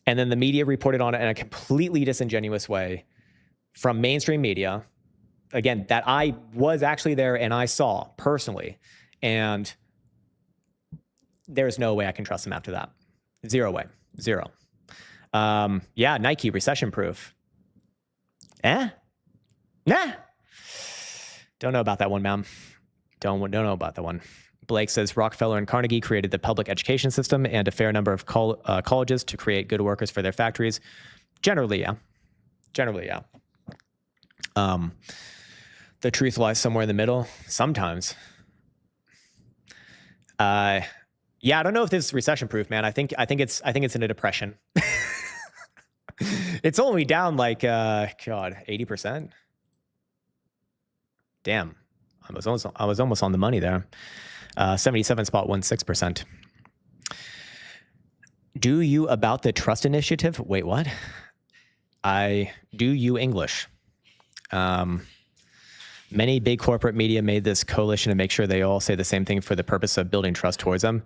and then the media reported on it in a completely disingenuous way from mainstream media. Again, that I was actually there and I saw personally, and there's no way I can trust them after that. Zero way. Zero. Yeah, Nike, recession-proof. Nah. Don't know about that one, ma'am. Don't know about that one. Blake says Rockefeller and Carnegie created the public education system and a fair number of colleges to create good workers for their factories. Generally, yeah. The truth lies somewhere in the middle. Sometimes. Yeah, I don't know if this is recession-proof, man. I think it's in a depression. It's only down like 80%. Damn, I was almost on the money there. 77.16%. Do you about the trust initiative? Wait, what? I do you English. Many big corporate media made this coalition to make sure they all say the same thing for the purpose of building trust towards them.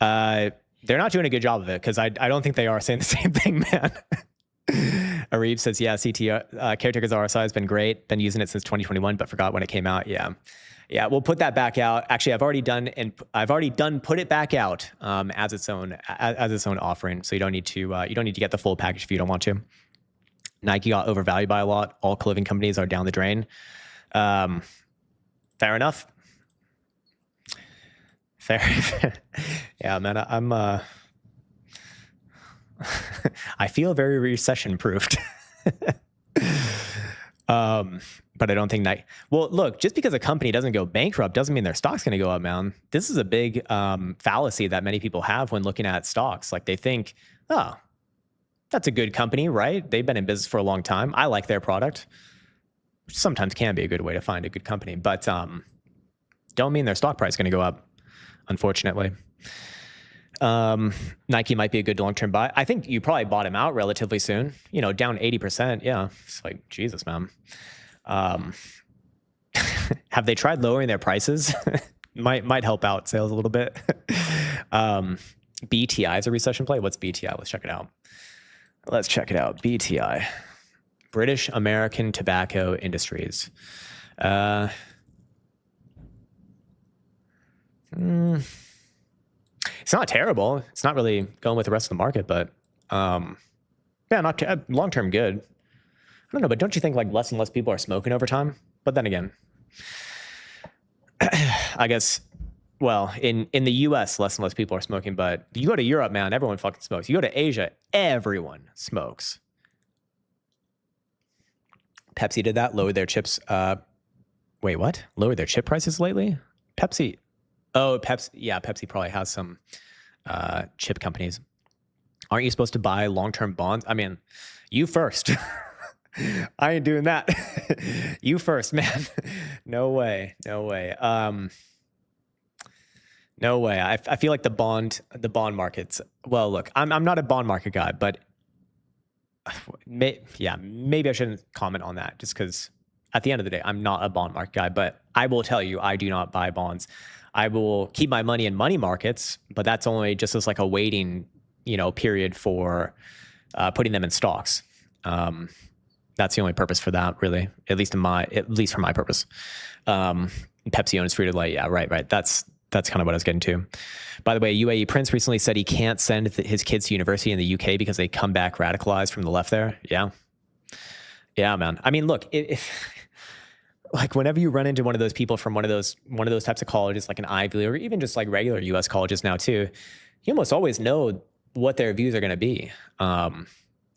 They're not doing a good job of it, because I don't think they are saying the same thing, man. Arib says, yeah, CT Caretakers RSI has been great. Been using it since 2021, but forgot when it came out. Yeah, we'll put that back out. Actually, I've already done put it back out as its own offering. So you don't need to get the full package if you don't want to. Nike got overvalued by a lot. All clothing companies are down the drain. Fair enough. Fair. Yeah, man, I'm I feel very recession-proofed. But I don't think well, look, just because a company doesn't go bankrupt doesn't mean their stock's going to go up, man. This is a big fallacy that many people have when looking at stocks. Like they think, oh, that's a good company, right? They've been in business for a long time. I like their product. Which sometimes can be a good way to find a good company, but don't mean their stock price is going to go up, unfortunately. Nike might be a good long-term buy. I think you probably bought him out relatively soon, down 80%. Yeah. It's like, Jesus, man. Have they tried lowering their prices? might help out sales a little bit. BTI is a recession play. What's BTI? Let's check it out. BTI. British American Tobacco Industries. It's not terrible. It's not really going with the rest of the market, but yeah, not long-term good. I don't know, but don't you think like less and less people are smoking over time? But then again, I guess, well, in the US, less and less people are smoking, but you go to Europe, man, everyone fucking smokes. You go to Asia, everyone smokes. Pepsi did that, lowered their chips. Wait, what? Lowered their chip prices lately? Pepsi. Oh, Pepsi. Yeah, Pepsi probably has some chip companies. Aren't you supposed to buy long-term bonds? I mean, you first. I ain't doing that. You first, man. No way. No way. No way. I feel like the bond markets. Well, look, I'm not a bond market guy, but maybe I shouldn't comment on that just because at the end of the day, I'm not a bond market guy. But I will tell you, I do not buy bonds. I will keep my money in money markets, but that's only just as like a waiting, period for putting them in stocks. That's the only purpose for that, really, at least for my purpose. Pepsi owns Frito-Lay. Yeah, right. That's kind of what I was getting to. By the way, UAE Prince recently said he can't send his kids to university in the UK because they come back radicalized from the left there. Yeah, man. I mean, look, if like whenever you run into one of those people from one of those types of colleges, like an Ivy League or even just like regular US colleges now too, you almost always know what their views are going to be.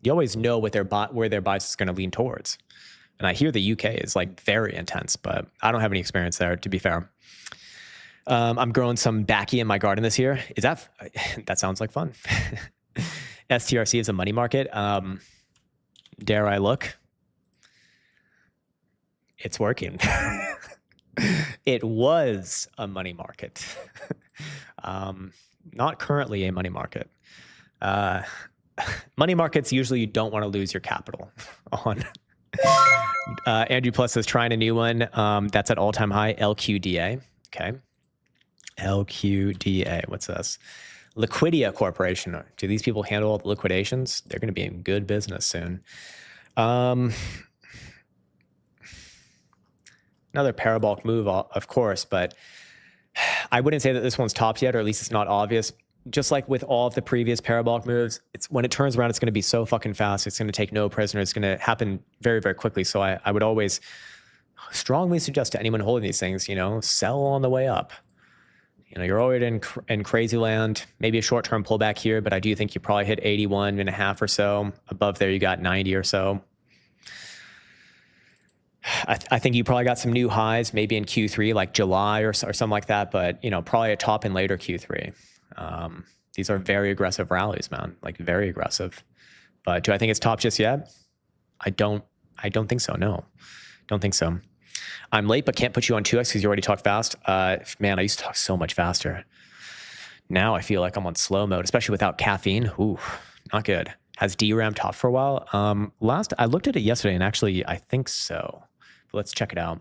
You always know where their bias is going to lean towards. And I hear the UK is like very intense, but I don't have any experience there, to be fair. I'm growing some baccy in my garden this year. That sounds like fun. STRC is a money market. Dare I look? It's working. It was a money market. Not currently a money market. Money markets, usually you don't want to lose your capital on. Andrew Plus is trying a new one. That's at all-time high, LQDA. Okay. LQDA. What's this? Liquidity Corporation. Do these people handle all the liquidations? They're going to be in good business soon. Another parabolic move, of course, but I wouldn't say that this one's topped yet, or at least it's not obvious. Just like with all of the previous parabolic moves, when it turns around, it's going to be so fucking fast. It's going to take no prisoners. It's going to happen very, very quickly. So I would always strongly suggest to anyone holding these things, sell on the way up. You're already in crazy land, maybe a short-term pullback here, but I do think you probably hit 81.5 or so. Above there, you got 90 or so. I think you probably got some new highs, maybe in Q3, like July or something like that, but probably a top in later Q3. These are very aggressive rallies, man, like very aggressive. But do I think it's top just yet? I don't think so. No, don't think so. I'm late, but can't put you on 2x because you already talk fast. Man, I used to talk so much faster. Now I feel like I'm on slow mode, especially without caffeine. Ooh, not good. Has DRAM topped for a while? I looked at it yesterday, and actually, I think so. Let's check it out.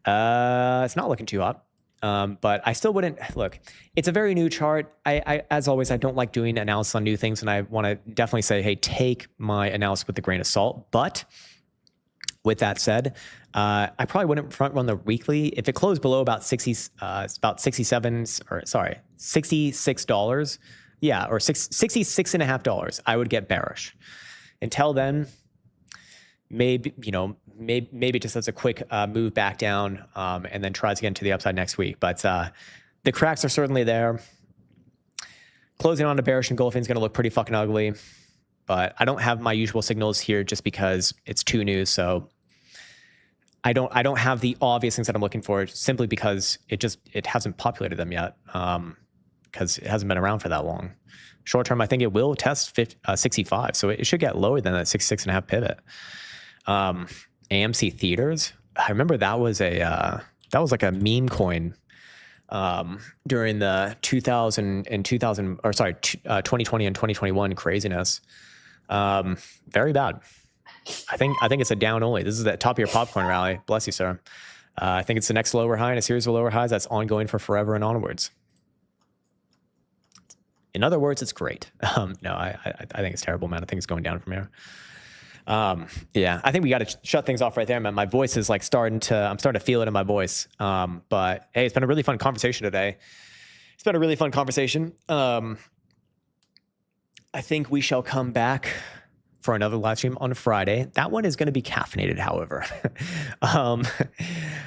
It's not looking too hot, but I still wouldn't look. It's a very new chart. As always, I don't like doing analysis on new things, and I want to definitely say, hey, take my analysis with a grain of salt. But with that said, I probably wouldn't front run the weekly if it closed below about $66. Yeah, or $66.50. I would get bearish. Until then, maybe just as a quick move back down and then tries again to the upside next week. But the cracks are certainly there. Closing on a bearish engulfing is going to look pretty fucking ugly. But I don't have my usual signals here just because it's too new. So I don't have the obvious things that I'm looking for simply because it hasn't populated them yet because it hasn't been around for that long. Short term, I think it will test 65, so it should get lower than that 66.5 pivot. AMC Theaters, I remember that was like a meme coin during the 2020 and 2021 craziness. Very bad. I think it's a down only. This is the top of your popcorn rally. Bless you, sir. I think it's the next lower high in a series of lower highs that's ongoing for forever and onwards. In other words, it's great. No, I think it's terrible, man. I think it's going down from here. Yeah, I think we got to shut things off right there, man. My voice is like I'm starting to feel it in my voice. But hey, it's been a really fun conversation today. It's been a really fun conversation. I think we shall come back for another live stream on Friday. That one is going to be caffeinated, however.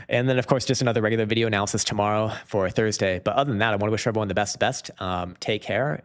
And then, of course, just another regular video analysis tomorrow for Thursday. But other than that, I want to wish everyone the best. Take care.